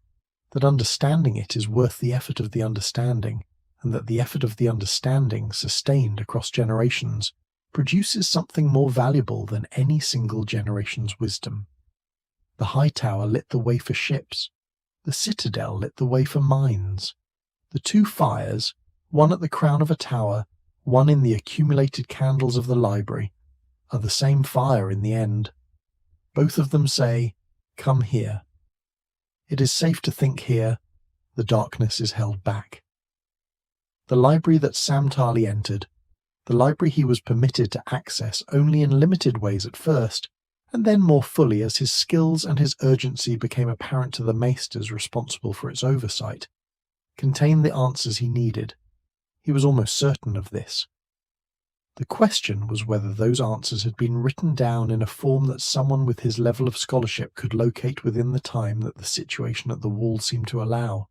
that understanding it is worth the effort of the understanding, and that the effort of the understanding, sustained across generations, produces something more valuable than any single generation's wisdom. The Hightower lit the way for ships. The Citadel lit the way for minds. The two fires, one at the crown of a tower, one in the accumulated candles of the library, are the same fire in the end. Both of them say, "Come here." It is safe to think here. The darkness is held back. The library that Sam Tarly entered, the library he was permitted to access only in limited ways at first, and then more fully as his skills and his urgency became apparent to the maesters responsible for its oversight, contained the answers he needed. He was almost certain of this. The question was whether those answers had been written down in a form that someone with his level of scholarship could locate within the time that the situation at the wall seemed to allow.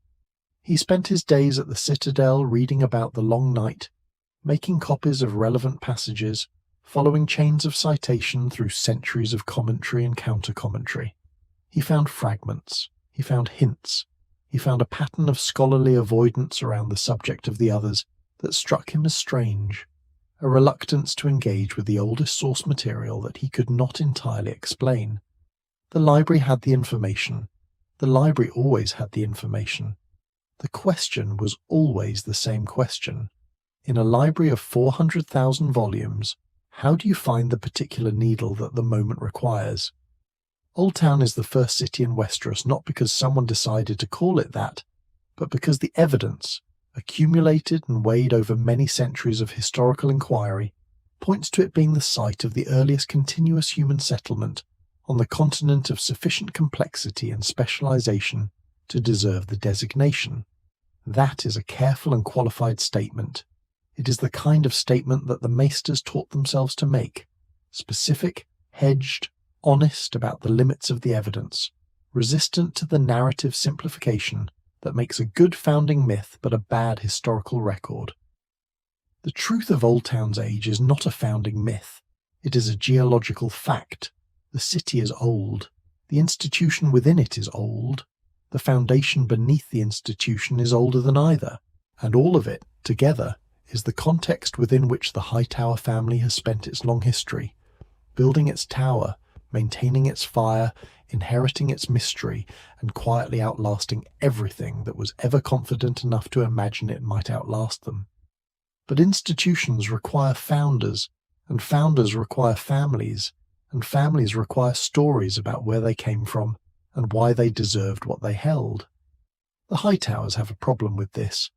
He spent his days at the Citadel reading about the long night, making copies of relevant passages, following chains of citation through centuries of commentary and counter-commentary. He found fragments, he found hints, he found a pattern of scholarly avoidance around the subject of the others that struck him as strange, a reluctance to engage with the oldest source material that he could not entirely explain. The library had the information. The library always had the information. The question was always the same question. In a library of 400,000 volumes, how do you find the particular needle that the moment requires? Oldtown is the first city in Westeros not because someone decided to call it that, but because the evidence, accumulated and weighed over many centuries of historical inquiry, points to it being the site of the earliest continuous human settlement on the continent of sufficient complexity and specialization to deserve the designation. That is a careful and qualified statement. It is the kind of statement that the maesters taught themselves to make, specific, hedged, honest about the limits of the evidence, resistant to the narrative simplification that makes a good founding myth but a bad historical record. The truth of Oldtown's age is not a founding myth. It is a geological fact. The city is old. The institution within it is old. The foundation beneath the institution is older than either, and all of it, together, is the context within which the Hightower family has spent its long history, building its tower, maintaining its fire, inheriting its mystery, and quietly outlasting everything that was ever confident enough to imagine it might outlast them. But institutions require founders, and founders require families, and families require stories about where they came from and why they deserved what they held. The Hightowers have a problem with this,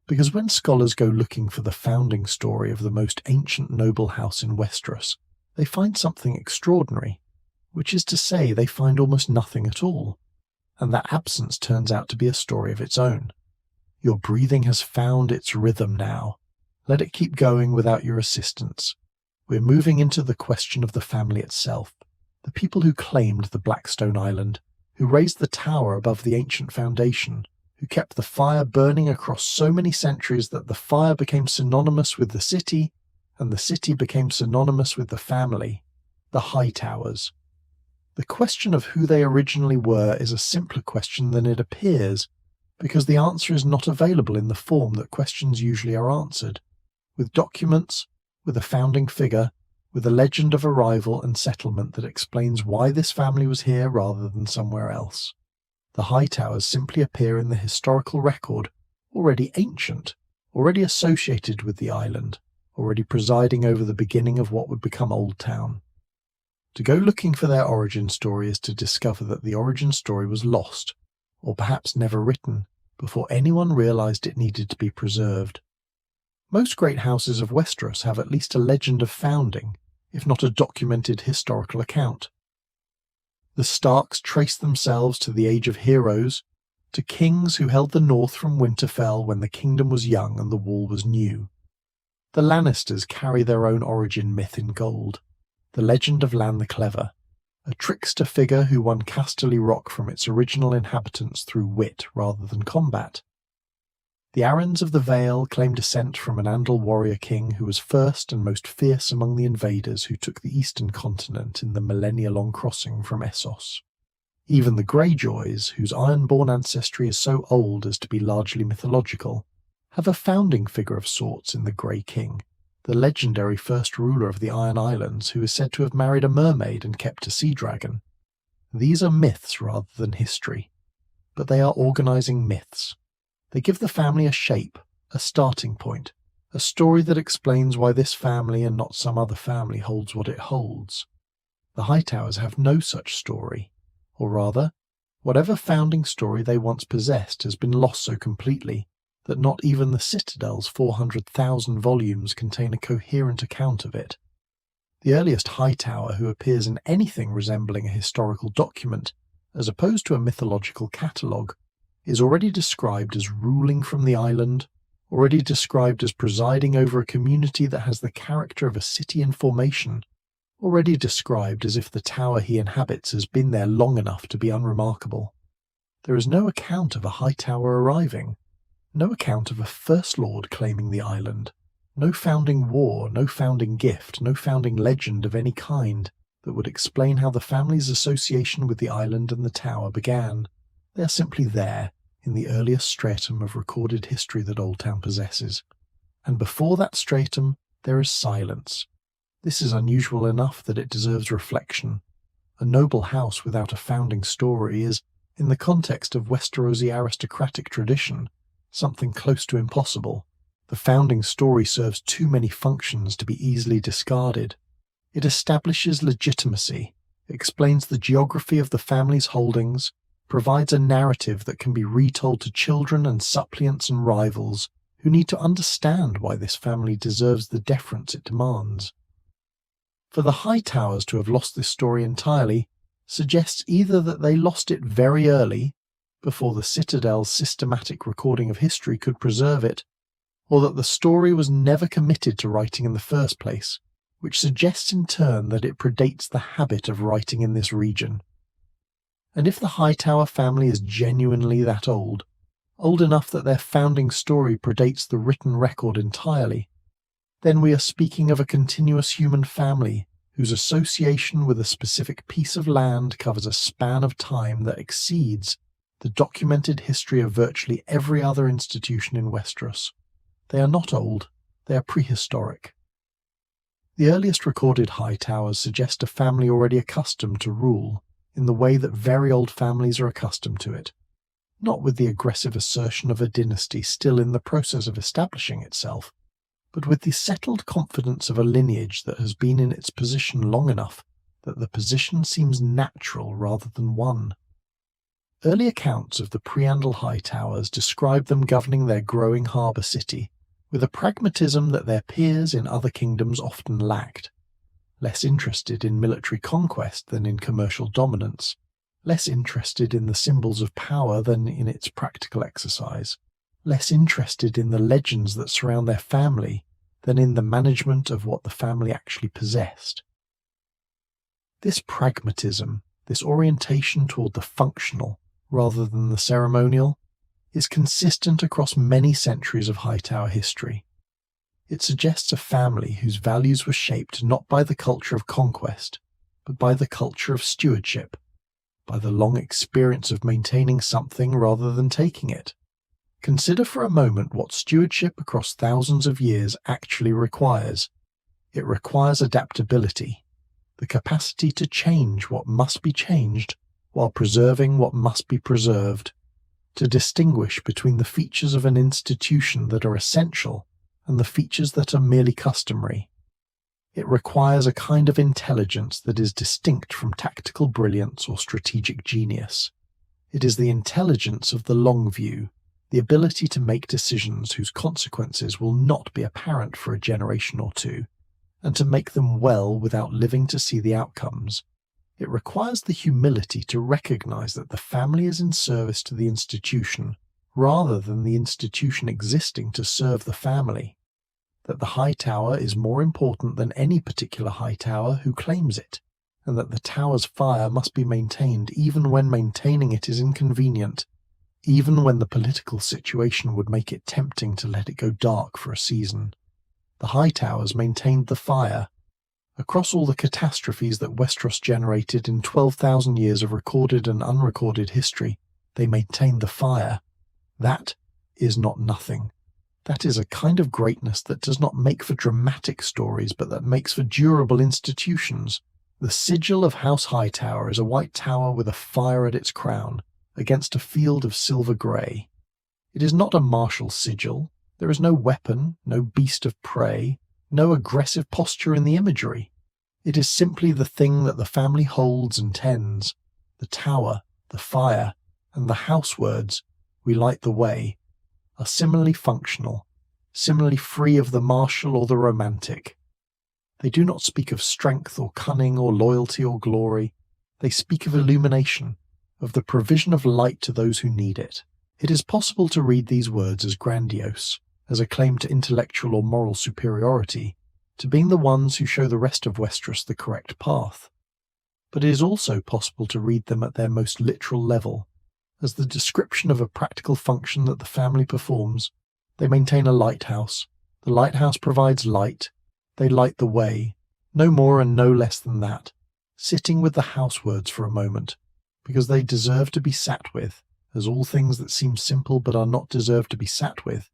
because when scholars go looking for the founding story of the most ancient noble house in Westeros, they find something extraordinary, which is to say they find almost nothing at all, and that absence turns out to be a story of its own. Your breathing has found its rhythm now. Let it keep going without your assistance. We're moving into the question of the family itself, the people who claimed the Blackstone Island, who raised the tower above the ancient foundation, who kept the fire burning across so many centuries that the fire became synonymous with the city, and the city became synonymous with the family, the Hightowers. The question of who they originally were is a simpler question than it appears, because the answer is not available in the form that questions usually are answered, with documents, with a founding figure, with a legend of arrival and settlement that explains why this family was here rather than somewhere else. The Hightowers simply appear in the historical record, already ancient, already associated with the island, already presiding over the beginning of what would become Oldtown. To go looking for their origin story is to discover that the origin story was lost, or perhaps never written, before anyone realized it needed to be preserved. Most great houses of Westeros have at least a legend of founding, if not a documented historical account. The Starks trace themselves to the Age of Heroes, to kings who held the north from Winterfell when the kingdom was young and the wall was new. The Lannisters carry their own origin myth in gold, the legend of Lan the Clever, a trickster figure who won Casterly Rock from its original inhabitants through wit rather than combat. The Arryns of the Vale claim descent from an Andal warrior king who was first and most fierce among the invaders who took the eastern continent in the millennia-long crossing from Essos. Even the Greyjoys, whose iron-born ancestry is so old as to be largely mythological, have a founding figure of sorts in the Grey King, the legendary first ruler of the Iron Islands who is said to have married a mermaid and kept a sea dragon. These are myths rather than history, but they are organizing myths. They give the family a shape, a starting point, a story that explains why this family and not some other family holds what it holds. The Hightowers have no such story, or rather, whatever founding story they once possessed has been lost so completely that not even the Citadel's 400,000 volumes contain a coherent account of it. The earliest Hightower who appears in anything resembling a historical document, as opposed to a mythological catalogue, is already described as ruling from the island, already described as presiding over a community that has the character of a city in formation, already described as if the tower he inhabits has been there long enough to be unremarkable. There is no account of a Hightower arriving, no account of a First Lord claiming the island, no founding war, no founding gift, no founding legend of any kind that would explain how the family's association with the island and the tower began. They are simply there, in the earliest stratum of recorded history that Oldtown possesses. And before that stratum, there is silence. This is unusual enough that it deserves reflection. A noble house without a founding story is, in the context of Westerosi aristocratic tradition, something close to impossible. The founding story serves too many functions to be easily discarded. It establishes legitimacy, explains the geography of the family's holdings, provides a narrative that can be retold to children and suppliants and rivals who need to understand why this family deserves the deference it demands. For the Hightowers to have lost this story entirely suggests either that they lost it very early, before the Citadel's systematic recording of history could preserve it, or that the story was never committed to writing in the first place, which suggests in turn that it predates the habit of writing in this region. And if the Hightower family is genuinely that old enough that their founding story predates the written record entirely, then we are speaking of a continuous human family whose association with a specific piece of land covers a span of time that exceeds the documented history of virtually every other institution in Westeros. They are not old, they are prehistoric. The earliest recorded Hightowers suggest a family already accustomed to rule in the way that very old families are accustomed to it, not with the aggressive assertion of a dynasty still in the process of establishing itself, but with the settled confidence of a lineage that has been in its position long enough that the position seems natural rather than won. Early accounts of the pre-Andal Hightowers describe them governing their growing harbour city with a pragmatism that their peers in other kingdoms often lacked, less interested in military conquest than in commercial dominance, less interested in the symbols of power than in its practical exercise, less interested in the legends that surround their family than in the management of what the family actually possessed. This pragmatism, this orientation toward the functional rather than the ceremonial, is consistent across many centuries of Hightower history. It suggests a family whose values were shaped not by the culture of conquest, but by the culture of stewardship, by the long experience of maintaining something rather than taking it. Consider for a moment what stewardship across thousands of years actually requires. It requires adaptability, the capacity to change what must be changed while preserving what must be preserved, to distinguish between the features of an institution that are essential and the features that are merely customary. It requires a kind of intelligence that is distinct from tactical brilliance or strategic genius. It is the intelligence of the long view, the ability to make decisions whose consequences will not be apparent for a generation or two, and to make them well without living to see the outcomes. It requires the humility to recognize that the family is in service to the institution rather than the institution existing to serve the family, that the Hightower is more important than any particular Hightower who claims it, and that the tower's fire must be maintained even when maintaining it is inconvenient, even when the political situation would make it tempting to let it go dark for a season. The Hightowers maintained the fire. Across all the catastrophes that Westeros generated in 12,000 years of recorded and unrecorded history, they maintained the fire. That is not nothing. That is a kind of greatness that does not make for dramatic stories, but that makes for durable institutions. The sigil of House Hightower is a white tower with a fire at its crown, against a field of silver grey. It is not a martial sigil. There is no weapon, no beast of prey, no aggressive posture in the imagery. It is simply the thing that the family holds and tends, the tower, the fire, and the house words, "We light the way," are similarly functional, similarly free of the martial or the romantic. They do not speak of strength or cunning or loyalty or glory. They speak of illumination, of the provision of light to those who need it. It is possible to read these words as grandiose, as a claim to intellectual or moral superiority, to being the ones who show the rest of Westeros the correct path. But it is also possible to read them at their most literal level, as the description of a practical function that the family performs. They maintain a lighthouse. The lighthouse provides light. They light the way, no more and no less than that, sitting with the house words for a moment, because they deserve to be sat with, as all things that seem simple but are not deserve to be sat with.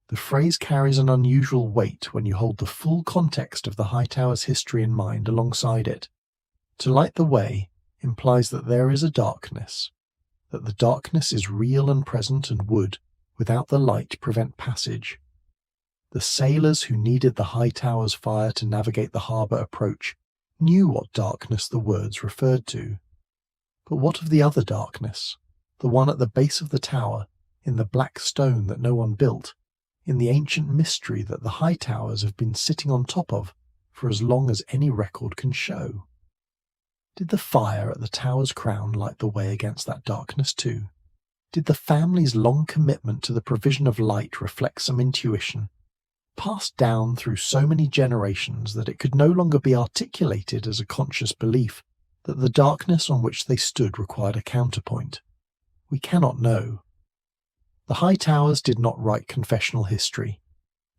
The phrase carries an unusual weight when you hold the full context of the Hightower's history in mind alongside it. To light the way implies that there is a darkness, that the darkness is real and present and would, without the light, prevent passage. The sailors who needed the Hightower's fire to navigate the harbour approach knew what darkness the words referred to. But what of the other darkness, the one at the base of the tower, in the black stone that no one built, in the ancient mystery that the Hightowers have been sitting on top of for as long as any record can show? Did the fire at the tower's crown light the way against that darkness too? Did the family's long commitment to the provision of light reflect some intuition, passed down through so many generations that it could no longer be articulated as a conscious belief that the darkness on which they stood required a counterpoint? We cannot know. The Hightowers did not write confessional history.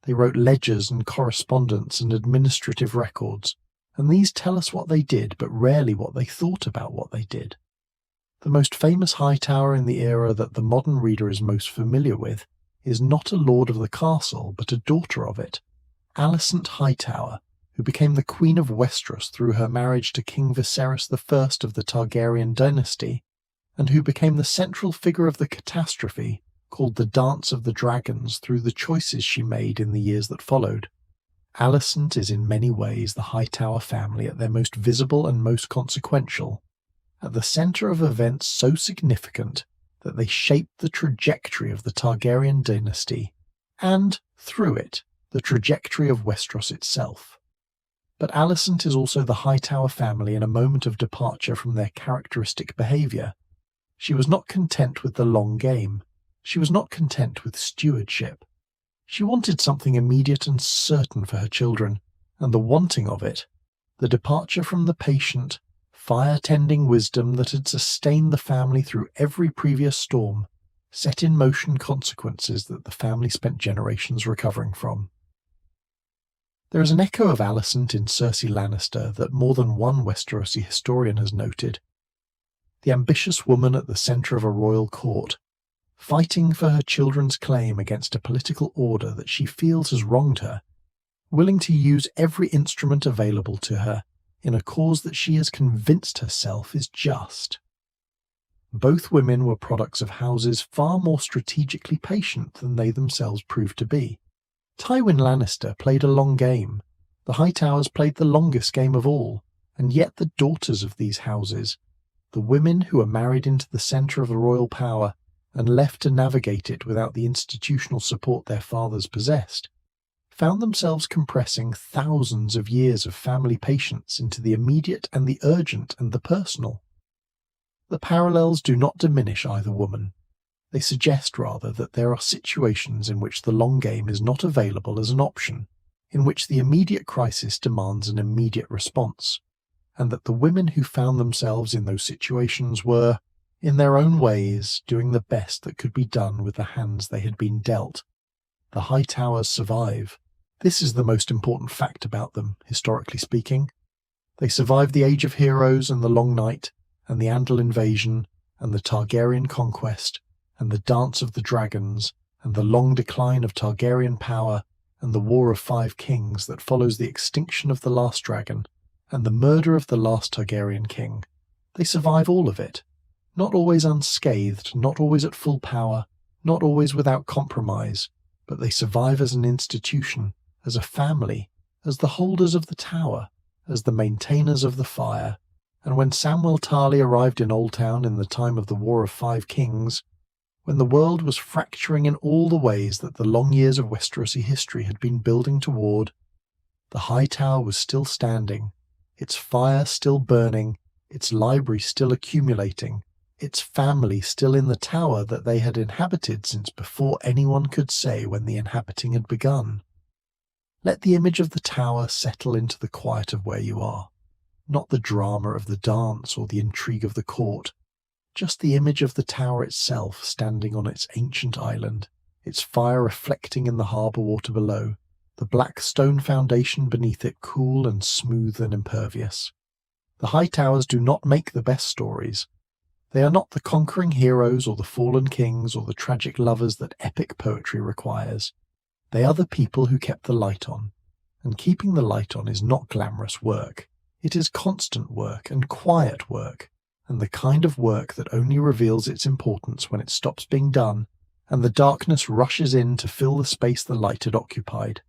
They wrote ledgers and correspondence and administrative records, and these tell us what they did, but rarely what they thought about what they did. The most famous Hightower in the era that the modern reader is most familiar with is not a lord of the castle, but a daughter of it, Alicent Hightower, who became the Queen of Westeros through her marriage to King Viserys I of the Targaryen dynasty, and who became the central figure of the catastrophe called the Dance of the Dragons through the choices she made in the years that followed. Alicent is in many ways the Hightower family at their most visible and most consequential, at the centre of events so significant that they shaped the trajectory of the Targaryen dynasty, and, through it, the trajectory of Westeros itself. But Alicent is also the Hightower family in a moment of departure from their characteristic behaviour. She was not content with the long game. She was not content with stewardship. She wanted something immediate and certain for her children, and the wanting of it, the departure from the patient, fire-tending wisdom that had sustained the family through every previous storm, set in motion consequences that the family spent generations recovering from. There is an echo of Alicent in Cersei Lannister that more than one Westerosi historian has noted. The ambitious woman at the centre of a royal court, fighting for her children's claim against a political order that she feels has wronged her, willing to use every instrument available to her in a cause that she has convinced herself is just. Both women were products of houses far more strategically patient than they themselves proved to be. Tywin Lannister played a long game. The Hightowers played the longest game of all, and yet the daughters of these houses, the women who were married into the centre of the royal power and left to navigate it without the institutional support their fathers possessed, found themselves compressing thousands of years of family patience into the immediate and the urgent and the personal. The parallels do not diminish either woman. They suggest rather that there are situations in which the long game is not available as an option, in which the immediate crisis demands an immediate response, and that the women who found themselves in those situations were, in their own ways, doing the best that could be done with the hands they had been dealt. The Hightowers survive. This is the most important fact about them, historically speaking. They survived the Age of Heroes and the Long Night, and the Andal Invasion, and the Targaryen conquest, and the Dance of the Dragons, and the long decline of Targaryen power, and the War of Five Kings that follows the extinction of the last dragon, and the murder of the last Targaryen king. They survive all of it. Not always unscathed, not always at full power, not always without compromise, but they survive as an institution, as a family, as the holders of the tower, as the maintainers of the fire. And when Samwell Tarly arrived in Oldtown in the time of the War of Five Kings, when the world was fracturing in all the ways that the long years of Westerosi history had been building toward, the high tower was still standing, its fire still burning, its library still accumulating, its family still in the tower that they had inhabited since before anyone could say when the inhabiting had begun. Let the image of the tower settle into the quiet of where you are, not the drama of the dance or the intrigue of the court, just the image of the tower itself standing on its ancient island, its fire reflecting in the harbour water below, the black stone foundation beneath it cool and smooth and impervious. The high towers do not make the best stories. They are not the conquering heroes or the fallen kings or the tragic lovers that epic poetry requires. They are the people who kept the light on, and keeping the light on is not glamorous work. It is constant work and quiet work, and the kind of work that only reveals its importance when it stops being done, and the darkness rushes in to fill the space the light had occupied.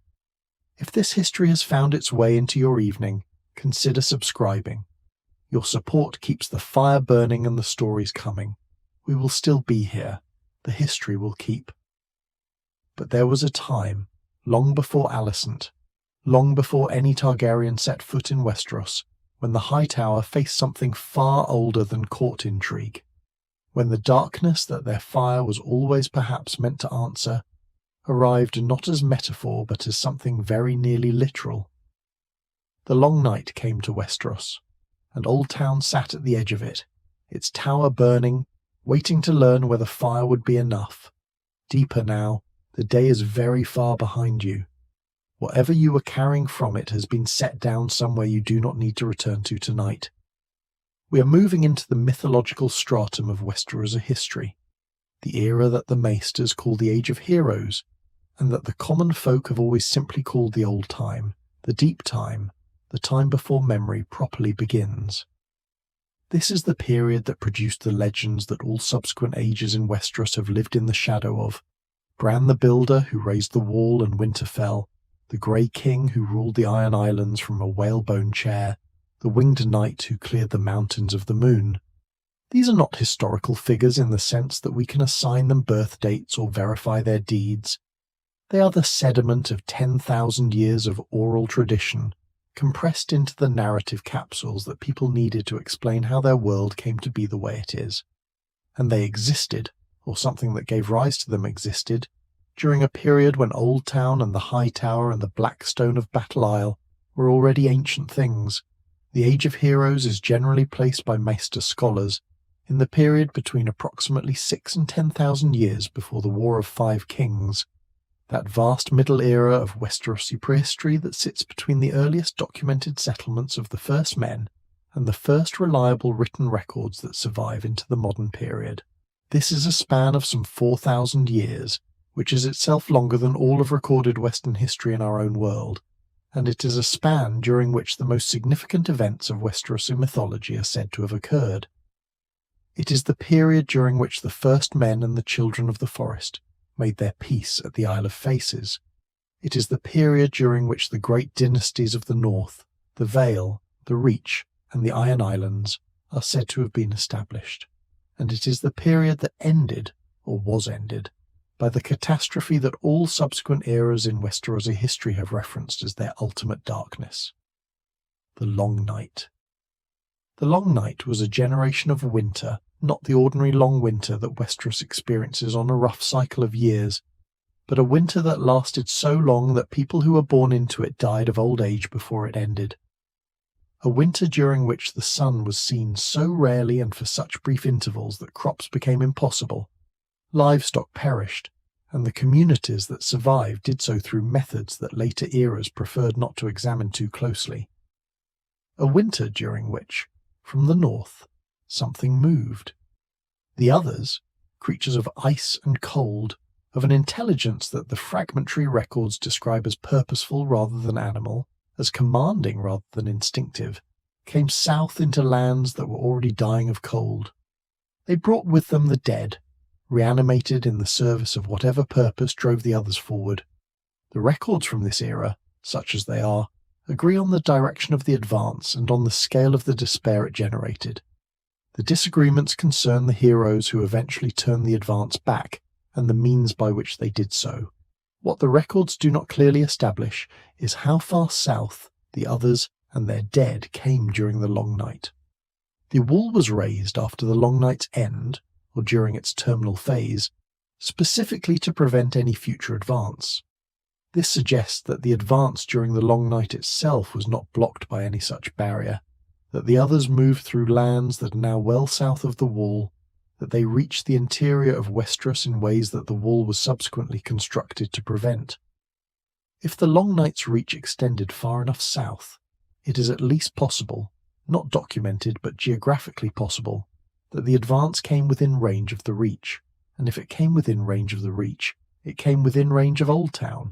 If this history has found its way into your evening, consider subscribing. Your support keeps the fire burning and the stories coming. We will still be here. The history will keep. But there was a time, long before Alicent, long before any Targaryen set foot in Westeros, when the Hightower faced something far older than court intrigue, when the darkness that their fire was always perhaps meant to answer arrived not as metaphor but as something very nearly literal. The long night came to Westeros, and Oldtown sat at the edge of it, its tower burning, waiting to learn whether fire would be enough. Deeper now, the day is very far behind you. Whatever you were carrying from it has been set down somewhere you do not need to return to tonight. We are moving into the mythological stratum of Westerosi history, the era that the maesters call the Age of Heroes, and that the common folk have always simply called the old time, the deep time, the time before memory properly begins. This is the period that produced the legends that all subsequent ages in Westeros have lived in the shadow of. Bran the Builder, who raised the wall and Winterfell, the Grey King who ruled the Iron Islands from a whalebone chair, the Winged Knight who cleared the mountains of the moon. These are not historical figures in the sense that we can assign them birth dates or verify their deeds. They are the sediment of 10,000 years of oral tradition, compressed into the narrative capsules that people needed to explain how their world came to be the way it is. And they existed, or something that gave rise to them existed, during a period when Oldtown and the Hightower and the Blackstone of Battle Isle were already ancient things. The Age of Heroes is generally placed by Maester scholars in the period between approximately 6,000 and 10,000 years before the War of Five Kings, that vast middle era of Westerosi prehistory that sits between the earliest documented settlements of the first men and the first reliable written records that survive into the modern period. This is a span of some 4,000 years, which is itself longer than all of recorded Western history in our own world, and it is a span during which the most significant events of Westerosi mythology are said to have occurred. It is the period during which the first men and the children of the forest made their peace at the Isle of Faces. It is the period during which the great dynasties of the North, the Vale, the Reach, and the Iron Islands are said to have been established. And it is the period that ended, or was ended, by the catastrophe that all subsequent eras in Westerosi history have referenced as their ultimate darkness. The Long Night. The Long Night was a generation of winter, not the ordinary long winter that Westeros experiences on a rough cycle of years, but a winter that lasted so long that people who were born into it died of old age before it ended. A winter during which the sun was seen so rarely and for such brief intervals that crops became impossible, livestock perished, and the communities that survived did so through methods that later eras preferred not to examine too closely. A winter during which, from the north, something moved. The others, creatures of ice and cold, of an intelligence that the fragmentary records describe as purposeful rather than animal, as commanding rather than instinctive, came south into lands that were already dying of cold. They brought with them the dead, reanimated in the service of whatever purpose drove the others forward. The records from this era, such as they are, agree on the direction of the advance and on the scale of the despair it generated. The disagreements concern the heroes who eventually turned the advance back and the means by which they did so. What the records do not clearly establish is how far south the others and their dead came during the Long Night. The wall was raised after the Long Night's end, or during its terminal phase, specifically to prevent any future advance. This suggests that the advance during the Long Night itself was not blocked by any such barrier, that the others moved through lands that are now well south of the wall, that they reached the interior of Westeros in ways that the wall was subsequently constructed to prevent. If the Long Night's reach extended far enough south, it is at least possible, not documented but geographically possible, that the advance came within range of the Reach, and if it came within range of the Reach, it came within range of Oldtown,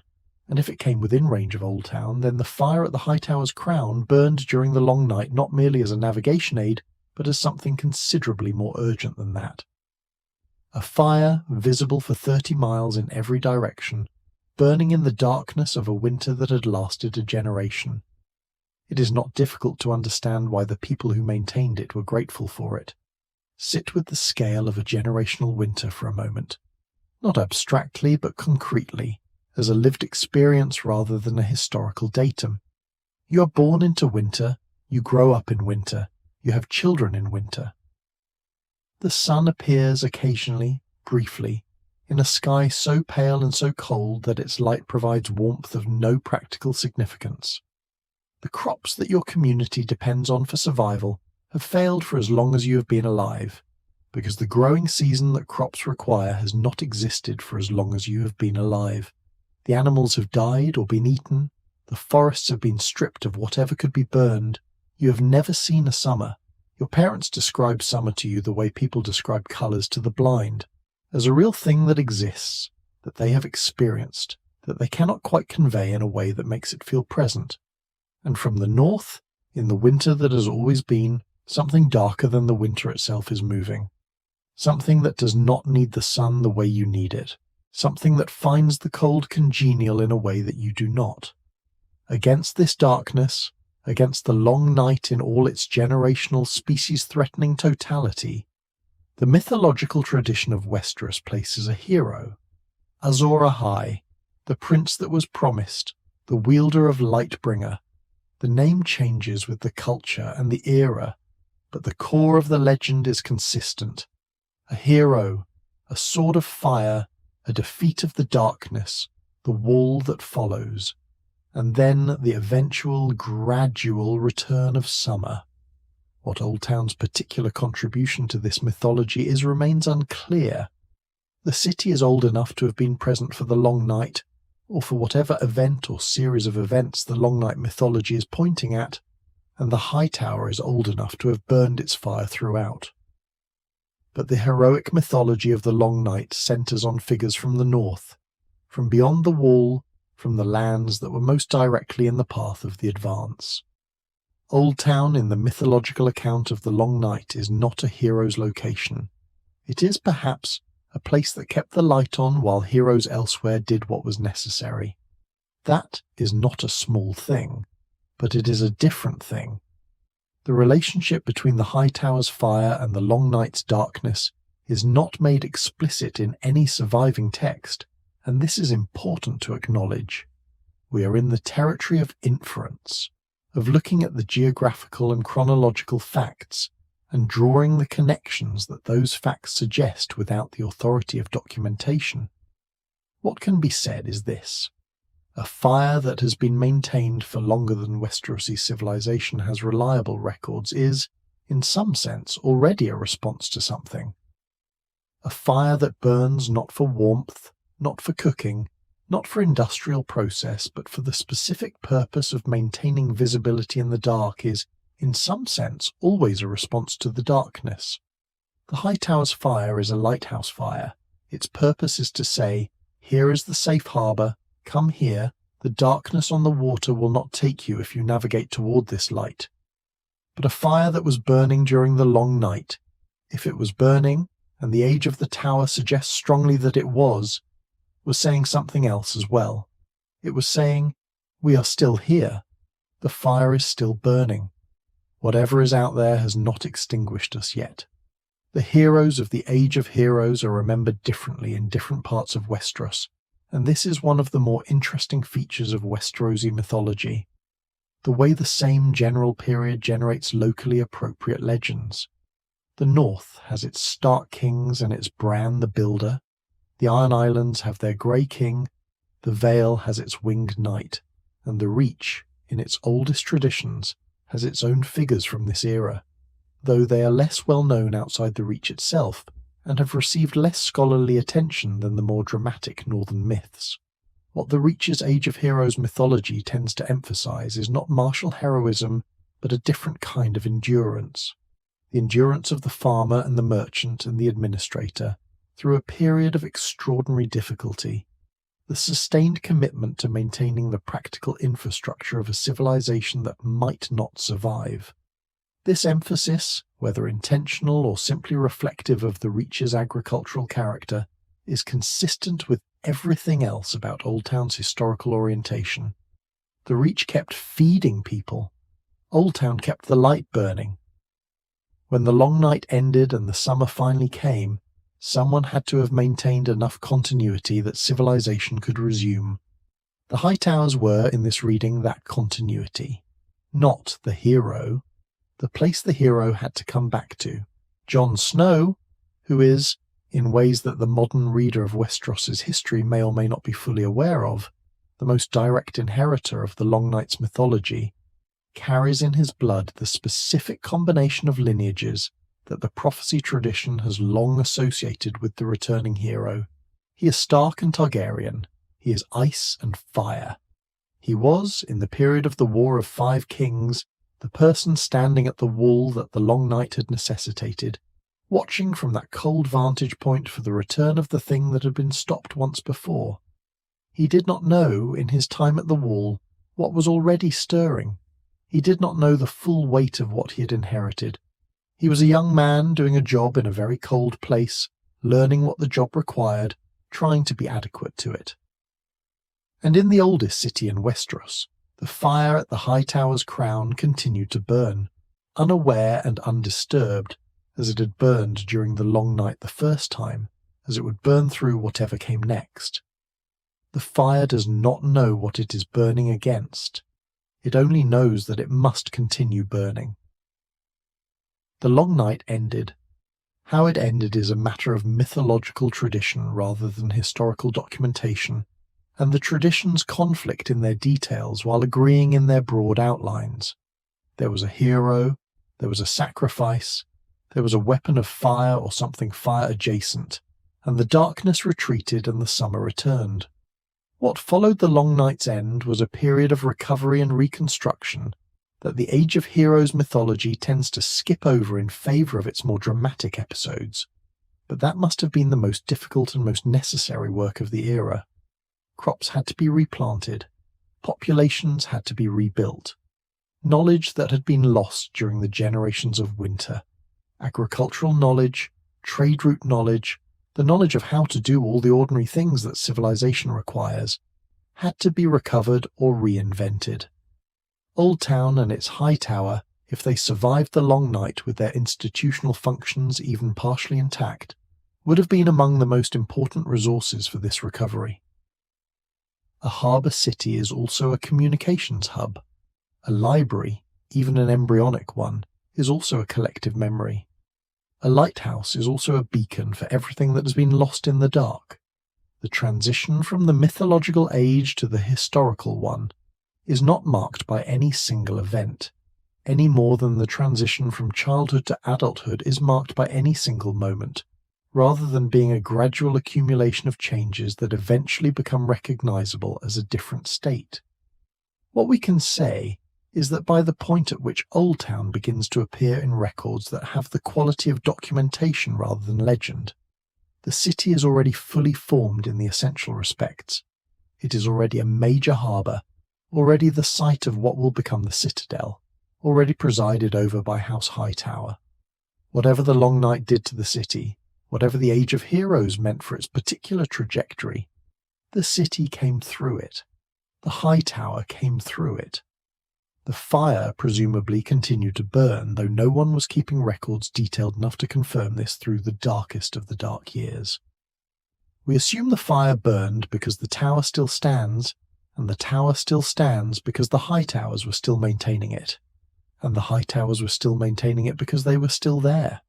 and if it came within range of Oldtown, then the fire at the Hightower's crown burned during the Long Night not merely as a navigation aid, but as something considerably more urgent than that. A fire visible for 30 miles in every direction, burning in the darkness of a winter that had lasted a generation. It is not difficult to understand why the people who maintained it were grateful for it. Sit with the scale of a generational winter for a moment, not abstractly but concretely, as a lived experience rather than a historical datum. You are born into winter, you grow up in winter, you have children in winter. The sun appears occasionally, briefly, in a sky so pale and so cold that its light provides warmth of no practical significance. The crops that your community depends on for survival have failed for as long as you have been alive, because the growing season that crops require has not existed for as long as you have been alive. The animals have died or been eaten, the forests have been stripped of whatever could be burned. You have never seen a summer. Your parents describe summer to you the way people describe colours to the blind, as a real thing that exists, that they have experienced, that they cannot quite convey in a way that makes it feel present. And from the north, in the winter that has always been, something darker than the winter itself is moving. Something that does not need the sun the way you need it. Something that finds the cold congenial in a way that you do not. Against this darkness, against the long night in all its generational species-threatening totality, the mythological tradition of Westeros places a hero. Azor Ahai, the prince that was promised, the wielder of Lightbringer. The name changes with the culture and the era, but the core of the legend is consistent. A hero, a sword of fire, a defeat of the darkness, the wall that follows, and then the eventual, gradual return of summer. What Oldtown's particular contribution to this mythology is remains unclear. The city is old enough to have been present for the Long Night, or for whatever event or series of events the Long Night mythology is pointing at, and the Hightower is old enough to have burned its fire throughout. But the heroic mythology of the Long Night centres on figures from the north, from beyond the wall, from the lands that were most directly in the path of the advance. Oldtown in the mythological account of the Long Night is not a hero's location. It is, perhaps, a place that kept the light on while heroes elsewhere did what was necessary. That is not a small thing, but it is a different thing. The relationship between the Hightower's fire and the Long Night's darkness is not made explicit in any surviving text, and this is important to acknowledge. We are in the territory of inference, of looking at the geographical and chronological facts and drawing the connections that those facts suggest without the authority of documentation. What can be said is this. A fire that has been maintained for longer than Westerosi civilization has reliable records is, in some sense, already a response to something. A fire that burns not for warmth, not for cooking, not for industrial process, but for the specific purpose of maintaining visibility in the dark is, in some sense, always a response to the darkness. The Hightower's fire is a lighthouse fire. Its purpose is to say, here is the safe harbour, come here, the darkness on the water will not take you if you navigate toward this light. But a fire that was burning during the Long Night, if it was burning, and the age of the tower suggests strongly that it was saying something else as well. It was saying, we are still here. The fire is still burning. Whatever is out there has not extinguished us yet. The heroes of the Age of Heroes are remembered differently in different parts of Westeros, and this is one of the more interesting features of Westerosi mythology. The way the same general period generates locally appropriate legends. The North has its Stark kings and its Bran the Builder. The Iron Islands have their Grey King, the Vale has its Winged Knight, and the Reach, in its oldest traditions, has its own figures from this era, though they are less well known outside the Reach itself, and have received less scholarly attention than the more dramatic northern myths. What the Reach's Age of Heroes mythology tends to emphasize is not martial heroism, but a different kind of endurance. The endurance of the farmer and the merchant and the administrator, through a period of extraordinary difficulty, the sustained commitment to maintaining the practical infrastructure of a civilization that might not survive. This emphasis, whether intentional or simply reflective of the Reach's agricultural character, is consistent with everything else about Oldtown's historical orientation. The Reach kept feeding people. Oldtown kept the light burning. When the long night ended and the summer finally came, someone had to have maintained enough continuity that civilization could resume. The Hightowers were, in this reading, that continuity. Not the hero. The place the hero had to come back to. Jon Snow, who is, in ways that the modern reader of Westeros's history may or may not be fully aware of, the most direct inheritor of the Long Night's mythology, carries in his blood the specific combination of lineages that the prophecy tradition has long associated with the returning hero. He is Stark and Targaryen. He is ice and fire. He was, in the period of the War of Five Kings, the person standing at the wall that the Long Night had necessitated, watching from that cold vantage point for the return of the thing that had been stopped once before. He did not know, in his time at the wall, what was already stirring. He did not know the full weight of what he had inherited. He was a young man doing a job in a very cold place, learning what the job required, trying to be adequate to it. And in the oldest city in Westeros, the fire at the Hightower's crown continued to burn, unaware and undisturbed, as it had burned during the long night the first time, as it would burn through whatever came next. The fire does not know what it is burning against. It only knows that it must continue burning. The long night ended. How it ended is a matter of mythological tradition rather than historical documentation, and the traditions conflict in their details while agreeing in their broad outlines. There was a hero, there was a sacrifice, there was a weapon of fire or something fire-adjacent, and the darkness retreated and the summer returned. What followed the long night's end was a period of recovery and reconstruction that the Age of Heroes mythology tends to skip over in favour of its more dramatic episodes, but that must have been the most difficult and most necessary work of the era. Crops had to be replanted, populations had to be rebuilt, knowledge that had been lost during the generations of winter, agricultural knowledge, trade route knowledge, the knowledge of how to do all the ordinary things that civilization requires, had to be recovered or reinvented. Oldtown and its Hightower, if they survived the long night with their institutional functions even partially intact, would have been among the most important resources for this recovery. A harbour city is also a communications hub. A library, even an embryonic one, is also a collective memory. A lighthouse is also a beacon for everything that has been lost in the dark. The transition from the mythological age to the historical one is not marked by any single event, any more than the transition from childhood to adulthood is marked by any single moment, rather than being a gradual accumulation of changes that eventually become recognizable as a different state. What we can say is that by the point at which Oldtown begins to appear in records that have the quality of documentation rather than legend, the city is already fully formed in the essential respects. It is already a major harbour, already the site of what will become the Citadel, already presided over by House Hightower. Whatever the long night did to the city, whatever the Age of Heroes meant for its particular trajectory, the city came through it. The Hightower came through it. The fire presumably continued to burn, though no one was keeping records detailed enough to confirm this through the darkest of the dark years. We assume the fire burned because the tower still stands, and the tower still stands because the Hightowers were still maintaining it, and the Hightowers were still maintaining it because they were still there.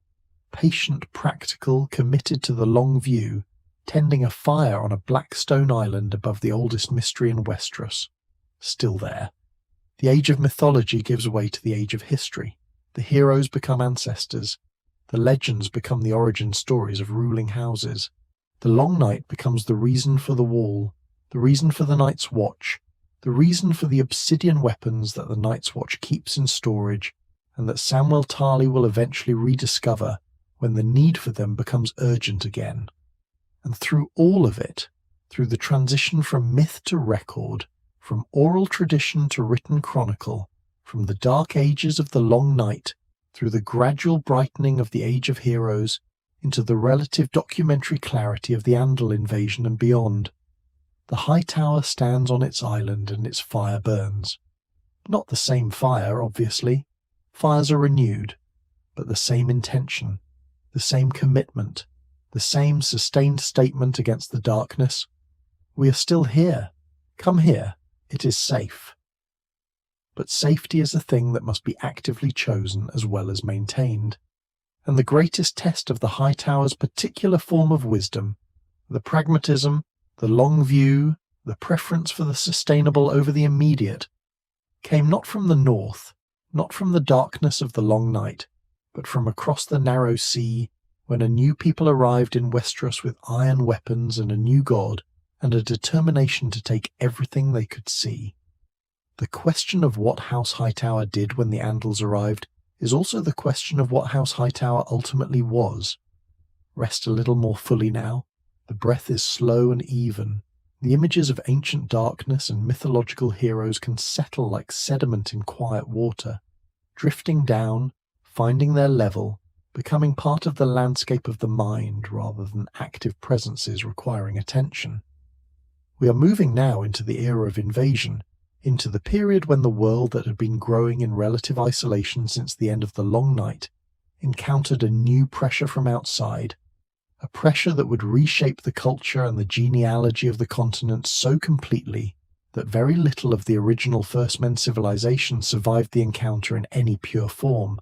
Patient, practical, committed to the long view, tending a fire on a black stone island above the oldest mystery in Westeros. Still there. The age of mythology gives way to the age of history. The heroes become ancestors. The legends become the origin stories of ruling houses. The long night becomes the reason for the wall, the reason for the Night's Watch, the reason for the obsidian weapons that the Night's Watch keeps in storage, and that Samwell Tarly will eventually rediscover when the need for them becomes urgent again. And through all of it, through the transition from myth to record, from oral tradition to written chronicle, from the dark ages of the long night through the gradual brightening of the Age of Heroes into the relative documentary clarity of the Andal Invasion and beyond. The Hightower stands on its island and its fire burns. Not the same fire, obviously. Fires are renewed, but the same intention, the same commitment, the same sustained statement against the darkness. We are still here. Come here. It is safe. But safety is a thing that must be actively chosen as well as maintained. And the greatest test of the Hightower's particular form of wisdom, the pragmatism, the long view, the preference for the sustainable over the immediate, came not from the north, not from the darkness of the long night, but from across the narrow sea, when a new people arrived in Westeros with iron weapons and a new god, and a determination to take everything they could see. The question of what House Hightower did when the Andals arrived is also the question of what House Hightower ultimately was. Rest a little more fully now. The breath is slow and even. The images of ancient darkness and mythological heroes can settle like sediment in quiet water, drifting down, finding their level, becoming part of the landscape of the mind rather than active presences requiring attention. We are moving now into the era of invasion, into the period when the world that had been growing in relative isolation since the end of the Long Night encountered a new pressure from outside, a pressure that would reshape the culture and the genealogy of the continent so completely that very little of the original First Men civilization survived the encounter in any pure form.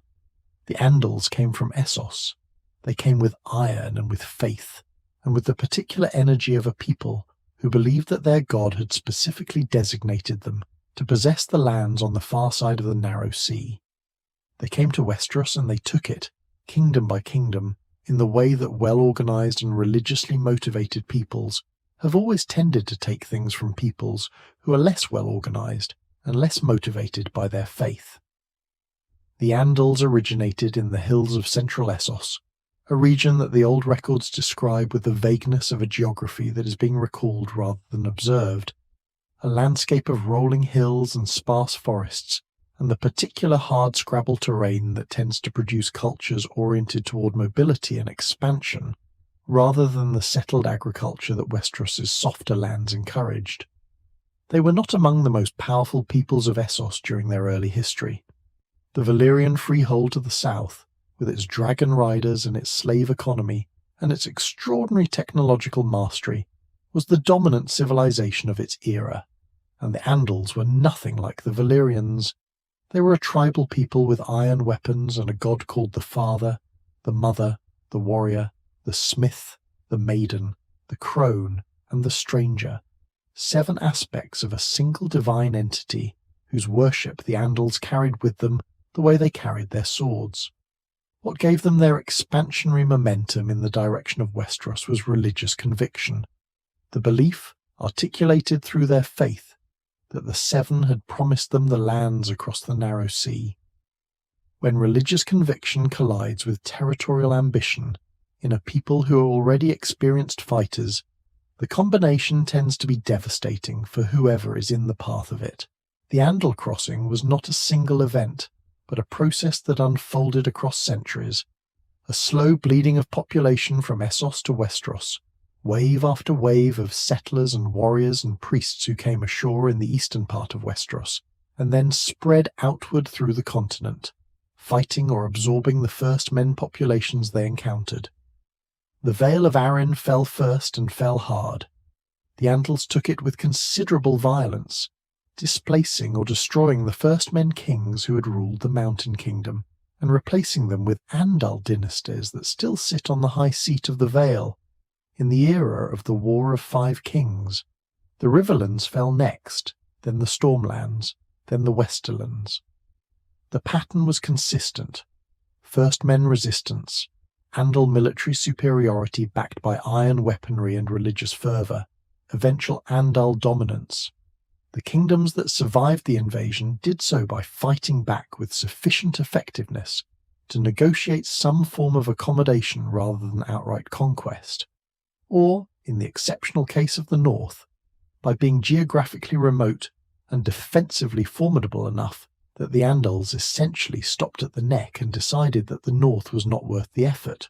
The Andals came from Essos. They came with iron and with faith, and with the particular energy of a people who believed that their god had specifically designated them to possess the lands on the far side of the narrow sea. They came to Westeros and they took it, kingdom by kingdom, in the way that well-organized and religiously motivated peoples have always tended to take things from peoples who are less well-organized and less motivated by their faith. The Andals originated in the hills of central Essos, a region that the old records describe with the vagueness of a geography that is being recalled rather than observed, a landscape of rolling hills and sparse forests, and the particular hard-scrabble terrain that tends to produce cultures oriented toward mobility and expansion, rather than the settled agriculture that Westeros's softer lands encouraged. They were not among the most powerful peoples of Essos during their early history. The Valyrian freehold to the south, with its dragon riders and its slave economy and its extraordinary technological mastery, was the dominant civilization of its era, and the Andals were nothing like the Valyrians. They were a tribal people with iron weapons and a god called the Father, the Mother, the Warrior, the Smith, the Maiden, the Crone, and the Stranger, 7 aspects of a single divine entity whose worship the Andals carried with them the way they carried their swords. What gave them their expansionary momentum in the direction of Westeros was religious conviction, the belief, articulated through their faith, that the Seven had promised them the lands across the narrow sea. When religious conviction collides with territorial ambition in a people who are already experienced fighters, the combination tends to be devastating for whoever is in the path of it. The Andal crossing was not a single event, but a process that unfolded across centuries, a slow bleeding of population from Essos to Westeros, wave after wave of settlers and warriors and priests who came ashore in the eastern part of Westeros, and then spread outward through the continent, fighting or absorbing the first men populations they encountered. The Vale of Arryn fell first and fell hard. The Andals took it with considerable violence, displacing or destroying the first men kings who had ruled the Mountain Kingdom, and replacing them with Andal dynasties that still sit on the high seat of the Vale. In the era of the War of 5 Kings, the Riverlands fell next, then the Stormlands, then the Westerlands. The pattern was consistent. First men resistance, Andal military superiority backed by iron weaponry and religious fervour, eventual Andal dominance. The kingdoms that survived the invasion did so by fighting back with sufficient effectiveness to negotiate some form of accommodation rather than outright conquest, or, in the exceptional case of the North, by being geographically remote and defensively formidable enough that the Andals essentially stopped at the neck and decided that the north was not worth the effort.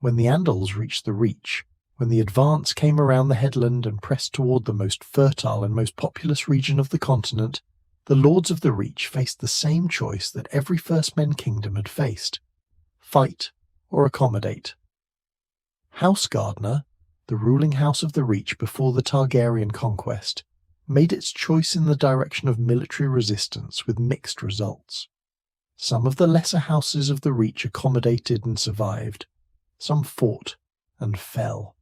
When the Andals reached the Reach, when the advance came around the headland and pressed toward the most fertile and most populous region of the continent, the Lords of the Reach faced the same choice that every First Men kingdom had faced: fight or accommodate. House Gardner, the ruling house of the Reach before the Targaryen conquest, made its choice in the direction of military resistance with mixed results. Some of the lesser houses of the Reach accommodated and survived. Some fought and fell.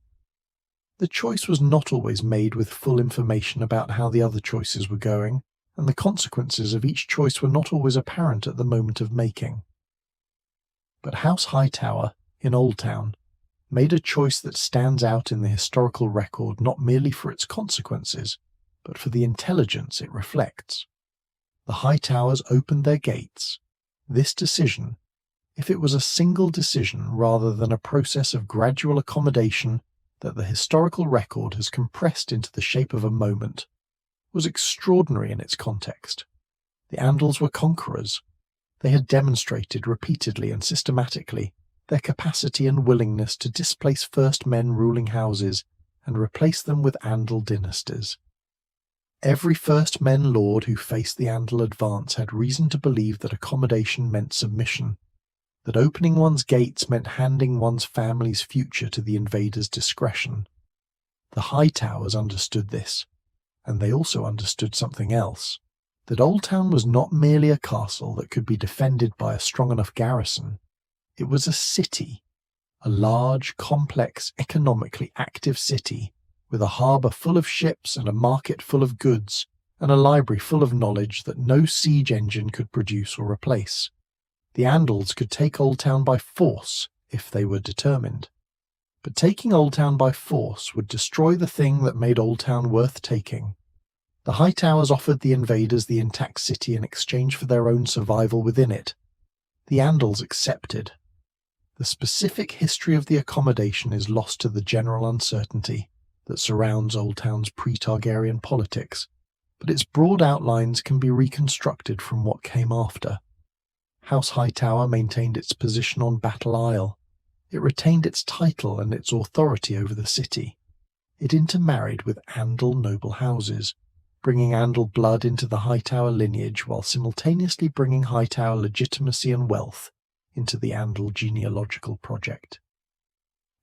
The choice was not always made with full information about how the other choices were going, and the consequences of each choice were not always apparent at the moment of making. But House Hightower, in Oldtown, made a choice that stands out in the historical record not merely for its consequences, but for the intelligence it reflects. The Hightowers opened their gates. This decision, if it was a single decision rather than a process of gradual accommodation that the historical record has compressed into the shape of a moment, was extraordinary in its context. The Andals were conquerors. They had demonstrated repeatedly and systematically their capacity and willingness to displace First Men ruling houses and replace them with Andal dynasties. Every First Men lord who faced the Andal advance had reason to believe that accommodation meant submission, that opening one's gates meant handing one's family's future to the invader's discretion. The Hightowers understood this, and they also understood something else, that Oldtown was not merely a castle that could be defended by a strong enough garrison. It was a city, a large, complex, economically active city, with a harbour full of ships and a market full of goods, and a library full of knowledge that no siege engine could produce or replace. The Andals could take Oldtown by force if they were determined. But taking Oldtown by force would destroy the thing that made Oldtown worth taking. The Hightowers offered the invaders the intact city in exchange for their own survival within it. The Andals accepted. The specific history of the accommodation is lost to the general uncertainty that surrounds Oldtown's pre-Targaryen politics, but its broad outlines can be reconstructed from what came after. House Hightower maintained its position on Battle Isle. It retained its title and its authority over the city. It intermarried with Andal noble houses, bringing Andal blood into the Hightower lineage while simultaneously bringing Hightower legitimacy and wealth into the Andal genealogical project.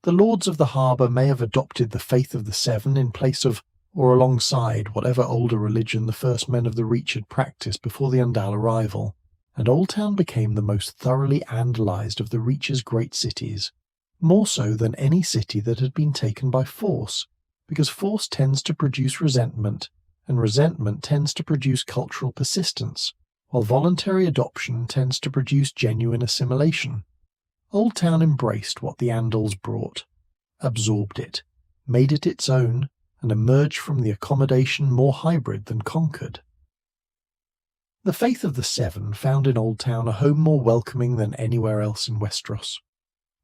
The Lords of the Harbour may have adopted the faith of the Seven in place of or alongside whatever older religion the First Men of the Reach had practiced before the Andal arrival, and Oldtown became the most thoroughly Andalized of the Reach's great cities, more so than any city that had been taken by force, because force tends to produce resentment, and resentment tends to produce cultural persistence, while voluntary adoption tends to produce genuine assimilation. Oldtown embraced what the Andals brought, absorbed it, made it its own, and emerged from the accommodation more hybrid than conquered. The faith of the Seven found in Oldtown a home more welcoming than anywhere else in Westeros.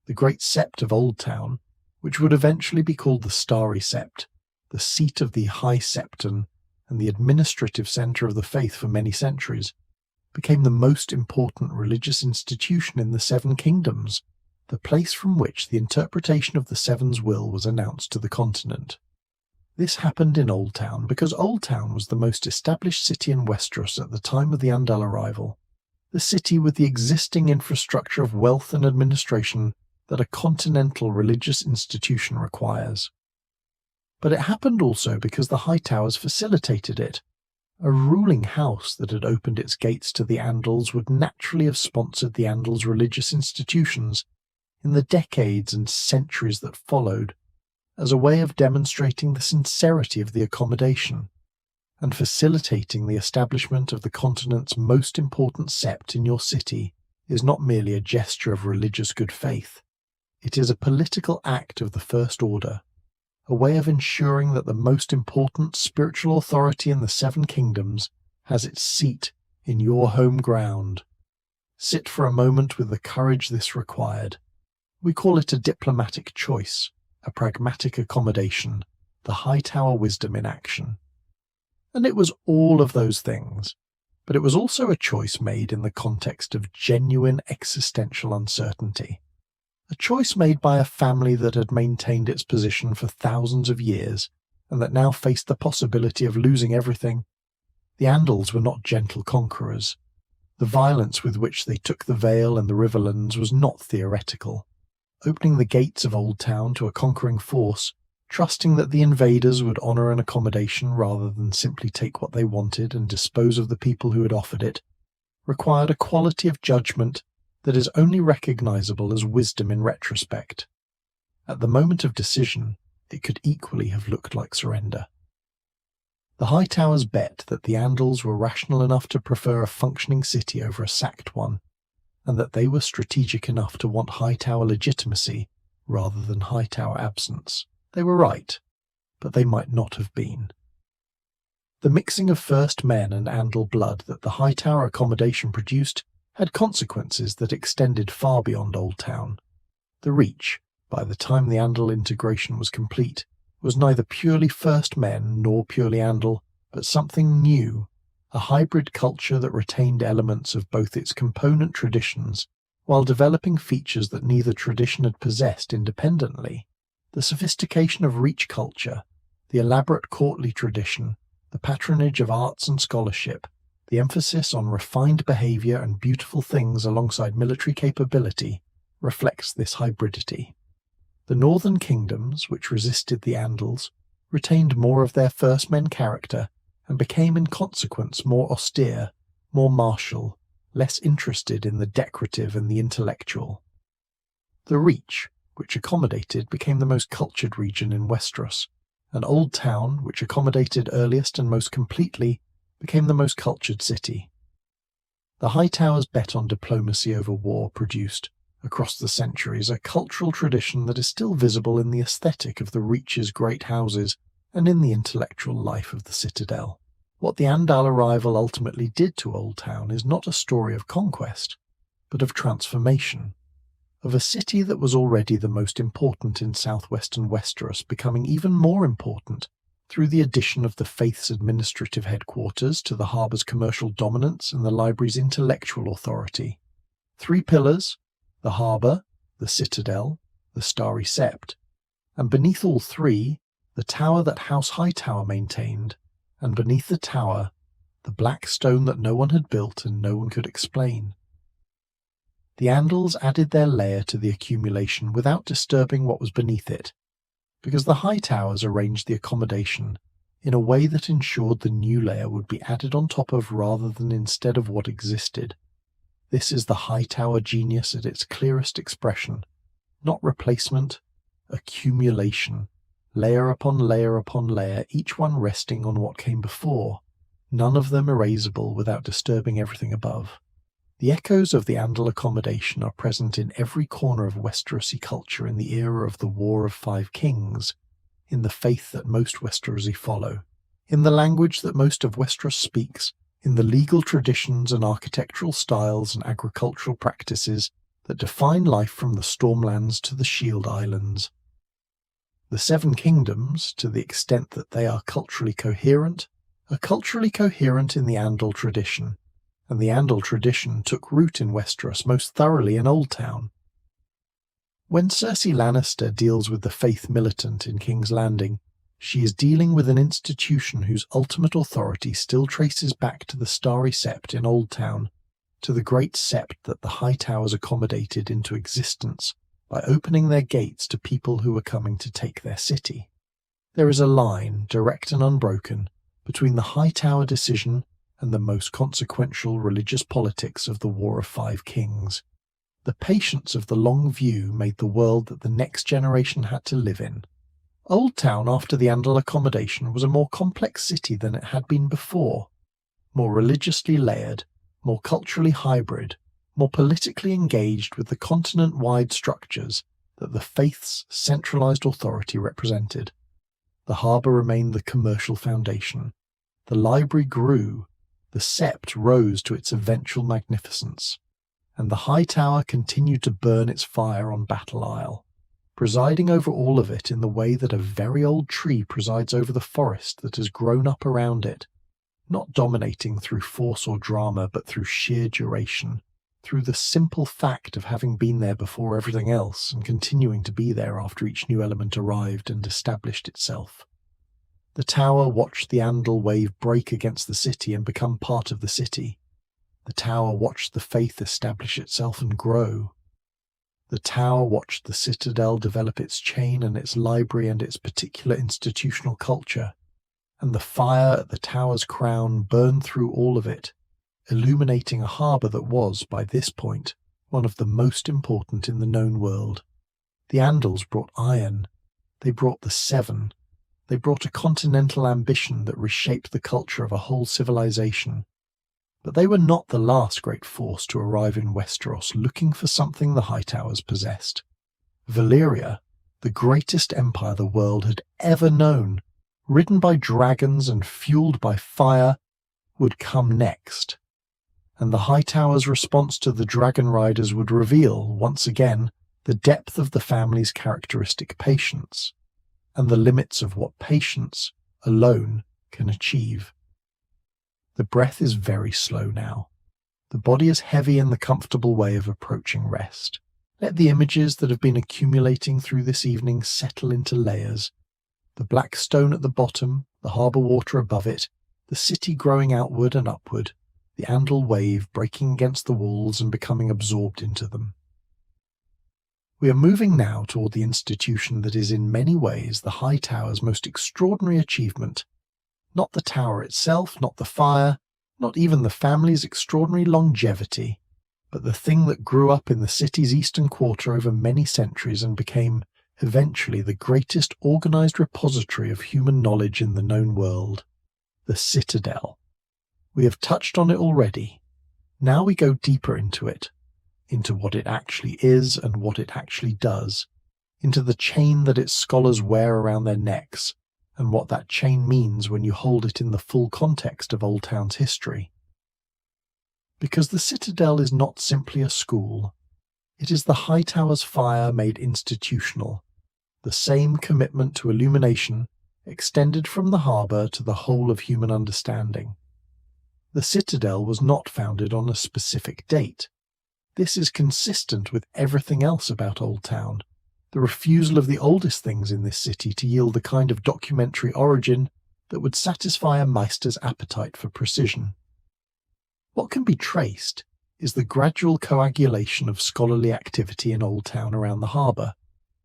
The great sept of Oldtown, which would eventually be called the Starry Sept, the seat of the High Septon and the administrative centre of the faith for many centuries, became the most important religious institution in the Seven Kingdoms, the place from which the interpretation of the Seven's will was announced to the continent. This happened in Oldtown because Oldtown was the most established city in Westeros at the time of the Andal arrival, the city with the existing infrastructure of wealth and administration that a continental religious institution requires. But it happened also because the Hightowers facilitated it. A ruling house that had opened its gates to the Andals would naturally have sponsored the Andals' religious institutions in the decades and centuries that followed, as a way of demonstrating the sincerity of the accommodation, and facilitating the establishment of the continent's most important sept in your city is not merely a gesture of religious good faith. It is a political act of the First Order, a way of ensuring that the most important spiritual authority in the Seven Kingdoms has its seat in your home ground. Sit for a moment with the courage this required. We call it a diplomatic choice, a pragmatic accommodation, the Hightower wisdom in action. And it was all of those things, But it was also a choice made in the context of genuine existential uncertainty. A choice made by a family that had maintained its position for thousands of years and that now faced the possibility of losing everything. The Andals were not gentle conquerors. The violence with which they took the Vale and the Riverlands was not theoretical. Opening the gates of Oldtown to a conquering force, trusting that the invaders would honour an accommodation rather than simply take what they wanted and dispose of the people who had offered it, required a quality of judgment that is only recognisable as wisdom in retrospect. At the moment of decision, it could equally have looked like surrender. The Hightowers bet that the Andals were rational enough to prefer a functioning city over a sacked one, and that they were strategic enough to want Hightower legitimacy rather than Hightower absence. They were right, but they might not have been. The mixing of First Men and Andal blood that the Hightower accommodation produced had consequences that extended far beyond Oldtown. The Reach, by the time the Andal integration was complete, was neither purely First Men nor purely Andal, but something new, a hybrid culture that retained elements of both its component traditions while developing features that neither tradition had possessed independently. The sophistication of Reach culture, the elaborate courtly tradition, the patronage of arts and scholarship, the emphasis on refined behaviour and beautiful things alongside military capability, reflects this hybridity. The northern kingdoms, which resisted the Andals, retained more of their First Men character and became in consequence more austere, more martial, less interested in the decorative and the intellectual. The Reach, which accommodated, became the most cultured region in Westeros, and Oldtown, which accommodated earliest and most completely, became the most cultured city. The Hightowers' bet on diplomacy over war produced, across the centuries, a cultural tradition that is still visible in the aesthetic of the Reach's great houses and in the intellectual life of the Citadel. What the Andal arrival ultimately did to Oldtown is not a story of conquest, but of transformation, of a city that was already the most important in southwestern Westeros becoming even more important through the addition of the Faith's administrative headquarters to the harbour's commercial dominance and the library's intellectual authority. 3 pillars, the harbour, the Citadel, the Starry Sept, and beneath all 3, the tower that House Hightower maintained, and beneath the tower, the black stone that no one had built and no one could explain. The Andals added their layer to the accumulation without disturbing what was beneath it, because the Hightowers arranged the accommodation in a way that ensured the new layer would be added on top of rather than instead of what existed. This is the Hightower genius at its clearest expression, not replacement, accumulation, layer upon layer upon layer, each one resting on what came before, none of them erasable without disturbing everything above. The echoes of the Andal accommodation are present in every corner of Westerosi culture in the era of the War of 5 Kings, in the faith that most Westerosi follow, in the language that most of Westeros speaks, in the legal traditions and architectural styles and agricultural practices that define life from the Stormlands to the Shield Islands. The 7 Kingdoms, to the extent that they are culturally coherent in the Andal tradition, and the Andal tradition took root in Westeros most thoroughly in Oldtown. When Cersei Lannister deals with the Faith militant in King's Landing, she is dealing with an institution whose ultimate authority still traces back to the Starry Sept in Oldtown, to the great sept that the Hightowers accommodated into existence by opening their gates to people who were coming to take their city. There is a line, direct and unbroken, between the Hightower decision and the most consequential religious politics of the War of 5 Kings. The patience of the long view made the world that the next generation had to live in. Oldtown after the Andal accommodation was a more complex city than it had been before, more religiously layered, more culturally hybrid, more politically engaged with the continent-wide structures that the Faith's centralized authority represented. The harbour remained the commercial foundation. The library grew. The sept rose to its eventual magnificence, and the Hightower continued to burn its fire on Battle Isle, presiding over all of it in the way that a very old tree presides over the forest that has grown up around it, not dominating through force or drama, but through sheer duration, through the simple fact of having been there before everything else and continuing to be there after each new element arrived and established itself. The tower watched the Andal wave break against the city and become part of the city. The tower watched the faith establish itself and grow. The tower watched the Citadel develop its chain and its library and its particular institutional culture, and the fire at the tower's crown burned through all of it, illuminating a harbour that was, by this point, one of the most important in the known world. The Andals brought iron. They brought the Seven. They brought a continental ambition that reshaped the culture of a whole civilization. But they were not the last great force to arrive in Westeros looking for something the Hightowers possessed. Valyria, the greatest empire the world had ever known, ridden by dragons and fueled by fire, would come next. And the Hightowers' response to the dragon riders would reveal, once again, the depth of the family's characteristic patience, and the limits of what patience alone can achieve. The breath is very slow now. The body is heavy in the comfortable way of approaching rest. Let the images that have been accumulating through this evening settle into layers. The black stone at the bottom, the harbour water above it, the city growing outward and upward, the Andal wave breaking against the walls and becoming absorbed into them. We are moving now toward the institution that is in many ways the Hightower's most extraordinary achievement. Not the tower itself, not the fire, not even the family's extraordinary longevity, but the thing that grew up in the city's eastern quarter over many centuries and became, eventually, the greatest organized repository of human knowledge in the known world, the Citadel. We have touched on it already. Now we go deeper into it, into what it actually is and what it actually does, into the chain that its scholars wear around their necks, and what that chain means when you hold it in the full context of Oldtown's history. Because the Citadel is not simply a school. It is the Hightower's fire made institutional, the same commitment to illumination extended from the harbour to the whole of human understanding. The Citadel was not founded on a specific date. This is consistent with everything else about Oldtown. The refusal of the oldest things in this city to yield the kind of documentary origin that would satisfy a Meister's appetite for precision. What can be traced is the gradual coagulation of scholarly activity in Oldtown around the harbour,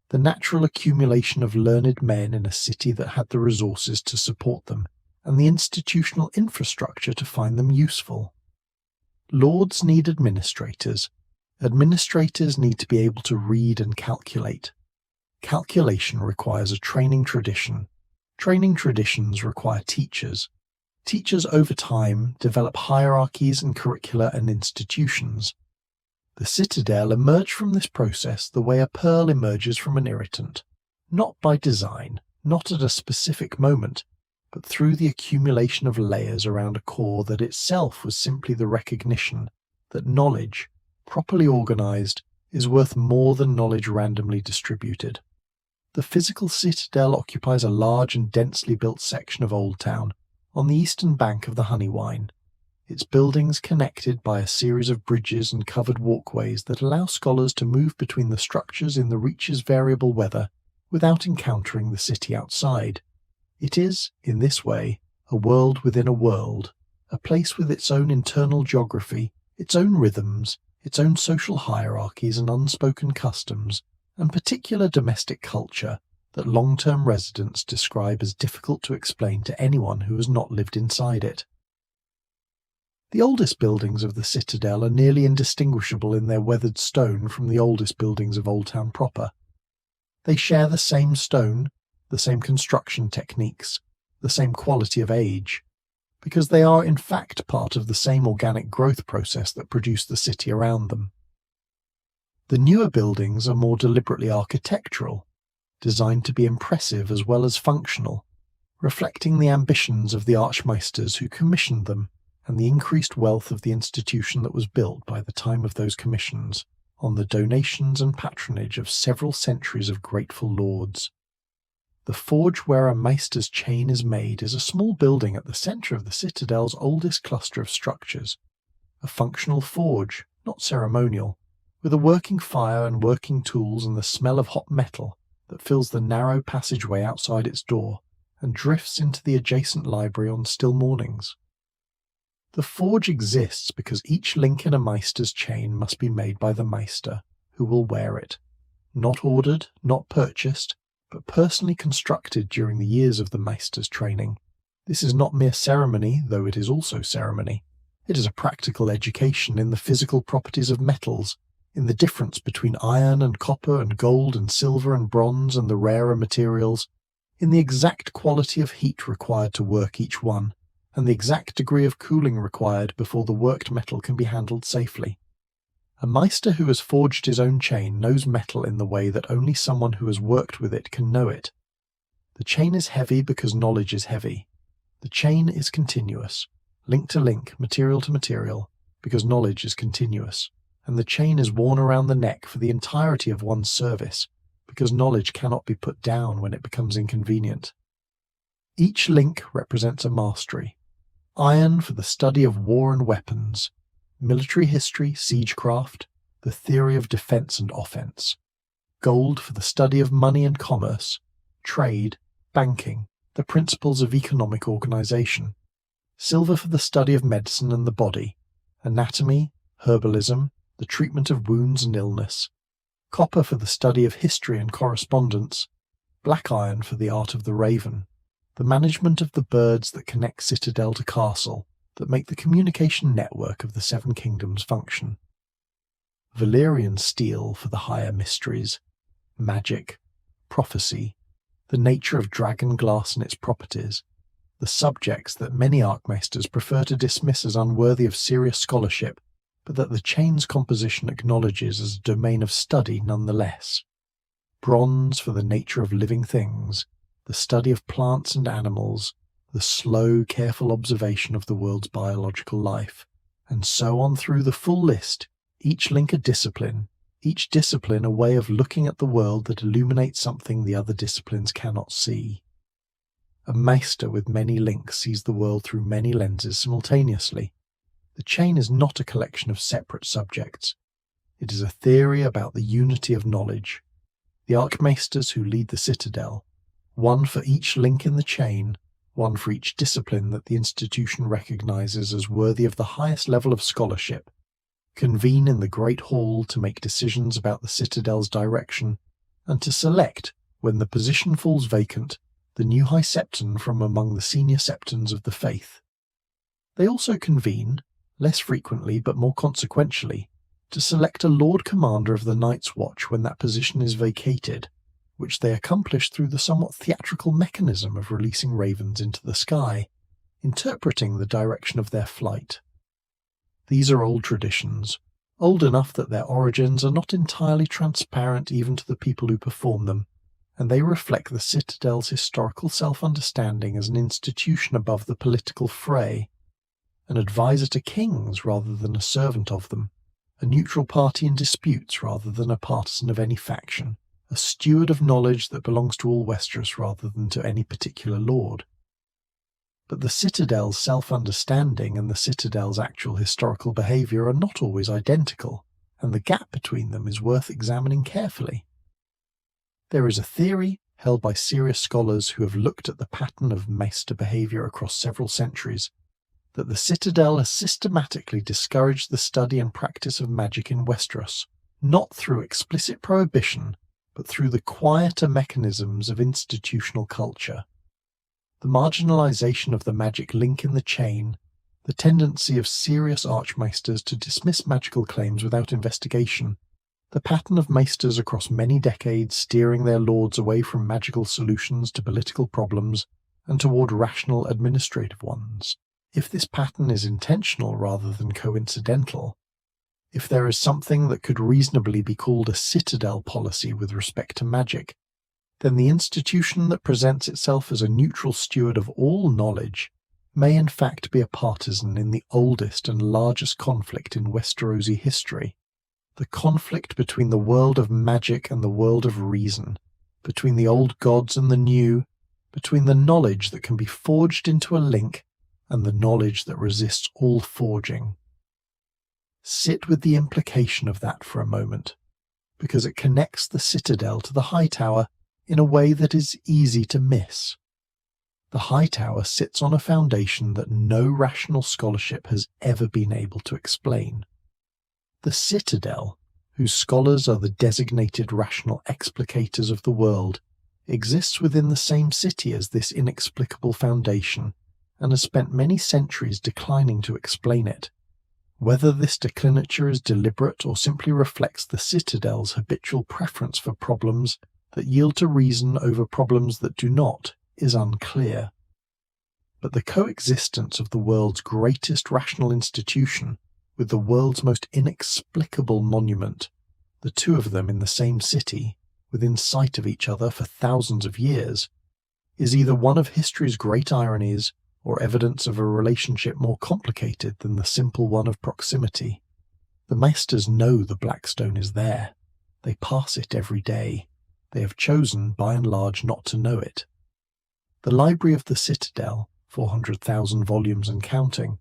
the natural accumulation of learned men in a city that had the resources to support them, and the institutional infrastructure to find them useful. Lords need administrators. Administrators need to be able to read and calculate. Calculation requires a training tradition. Training traditions require teachers. Teachers over time develop hierarchies and curricula and institutions. The Citadel emerged from this process the way a pearl emerges from an irritant, not by design, not at a specific moment, but through the accumulation of layers around a core that itself was simply the recognition that knowledge, properly organized, is worth more than knowledge randomly distributed. The physical Citadel occupies a large and densely built section of Oldtown, on the eastern bank of the Honeywine, its buildings connected by a series of bridges and covered walkways that allow scholars to move between the structures in the Reach's variable weather without encountering the city outside. It is, in this way, a world within a world, a place with its own internal geography, its own rhythms, its own social hierarchies and unspoken customs, and particular domestic culture that long-term residents describe as difficult to explain to anyone who has not lived inside it. The oldest buildings of the Citadel are nearly indistinguishable in their weathered stone from the oldest buildings of Oldtown proper. They share the same stone, the same construction techniques, the same quality of age, because they are in fact part of the same organic growth process that produced the city around them. The newer buildings are more deliberately architectural, designed to be impressive as well as functional, reflecting the ambitions of the archmeisters who commissioned them and the increased wealth of the institution that was built by the time of those commissions on the donations and patronage of several centuries of grateful lords. The forge where a maester's chain is made is a small building at the centre of the Citadel's oldest cluster of structures. A functional forge, not ceremonial, with a working fire and working tools and the smell of hot metal that fills the narrow passageway outside its door and drifts into the adjacent library on still mornings. The forge exists because each link in a maester's chain must be made by the maester, who will wear it. Not ordered, not purchased, but personally constructed during the years of the maester's training. This is not mere ceremony, though it is also ceremony. It is a practical education in the physical properties of metals, in the difference between iron and copper and gold and silver and bronze and the rarer materials, in the exact quality of heat required to work each one, and the exact degree of cooling required before the worked metal can be handled safely. A maester who has forged his own chain knows metal in the way that only someone who has worked with it can know it. The chain is heavy because knowledge is heavy. The chain is continuous, link to link, material to material, because knowledge is continuous, and the chain is worn around the neck for the entirety of one's service, because knowledge cannot be put down when it becomes inconvenient. Each link represents a mastery. Iron for the study of war and weapons, military history, siegecraft, the theory of defense and offense. Gold for the study of money and commerce, trade, banking, the principles of economic organization. Silver for the study of medicine and the body, anatomy, herbalism, the treatment of wounds and illness. Copper for the study of history and correspondence. Black iron for the art of the raven, the management of the birds that connect citadel to castle, that make the communication network of the Seven Kingdoms function. Valyrian steel for the higher mysteries, magic, prophecy, the nature of dragon glass and its properties, the subjects that many archmaesters prefer to dismiss as unworthy of serious scholarship, but that the chain's composition acknowledges as a domain of study nonetheless. Bronze for the nature of living things, the study of plants and animals, the slow, careful observation of the world's biological life, and so on through the full list, each link a discipline, each discipline a way of looking at the world that illuminates something the other disciplines cannot see. A maester with many links sees the world through many lenses simultaneously. The chain is not a collection of separate subjects. It is a theory about the unity of knowledge. The archmaesters who lead the citadel, one for each link in the chain, one for each discipline that the institution recognizes as worthy of the highest level of scholarship, convene in the great hall to make decisions about the citadel's direction, and to select, when the position falls vacant, the new high septon from among the senior septons of the faith. They also convene, less frequently but more consequentially, to select a Lord Commander of the Night's Watch when that position is vacated, which they accomplish through the somewhat theatrical mechanism of releasing ravens into the sky, interpreting the direction of their flight. These are old traditions, old enough that their origins are not entirely transparent even to the people who perform them, and they reflect the Citadel's historical self-understanding as an institution above the political fray, an advisor to kings rather than a servant of them, a neutral party in disputes rather than a partisan of any faction, a steward of knowledge that belongs to all Westeros rather than to any particular lord. But the Citadel's self-understanding and the Citadel's actual historical behaviour are not always identical, and the gap between them is worth examining carefully. There is a theory, held by serious scholars who have looked at the pattern of maester behaviour across several centuries, that the Citadel has systematically discouraged the study and practice of magic in Westeros, not through explicit prohibition, but through the quieter mechanisms of institutional culture. The marginalization of the magic link in the chain, the tendency of serious archmaesters to dismiss magical claims without investigation, the pattern of maesters across many decades steering their lords away from magical solutions to political problems and toward rational administrative ones. If this pattern is intentional rather than coincidental, if there is something that could reasonably be called a citadel policy with respect to magic, then the institution that presents itself as a neutral steward of all knowledge may in fact be a partisan in the oldest and largest conflict in Westerosi history, the conflict between the world of magic and the world of reason, between the old gods and the new, between the knowledge that can be forged into a link and the knowledge that resists all forging. Sit with the implication of that for a moment, because it connects the Citadel to the Hightower in a way that is easy to miss. The Hightower sits on a foundation that no rational scholarship has ever been able to explain. The Citadel, whose scholars are the designated rational explicators of the world, exists within the same city as this inexplicable foundation and has spent many centuries declining to explain it. Whether this declinature is deliberate or simply reflects the Citadel's habitual preference for problems that yield to reason over problems that do not is unclear. But the coexistence of the world's greatest rational institution with the world's most inexplicable monument, the two of them in the same city, within sight of each other for thousands of years, is either one of history's great ironies or evidence of a relationship more complicated than the simple one of proximity. The Maesters know the Blackstone is there. They pass it every day. They have chosen, by and large, not to know it. The library of the Citadel, 400,000 volumes and counting,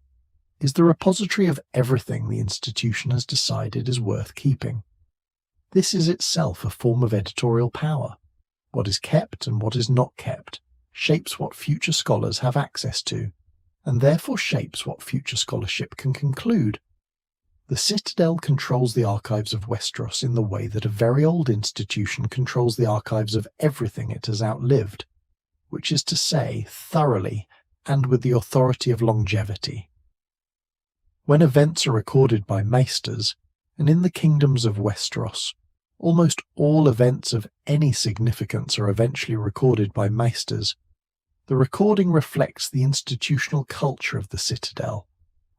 is the repository of everything the institution has decided is worth keeping. This is itself a form of editorial power. What is kept and what is not kept shapes what future scholars have access to, and therefore shapes what future scholarship can conclude. The Citadel controls the archives of Westeros in the way that a very old institution controls the archives of everything it has outlived, which is to say, thoroughly and with the authority of longevity. When events are recorded by Maesters, and in the kingdoms of Westeros, almost all events of any significance are eventually recorded by Maesters, the recording reflects the institutional culture of the Citadel,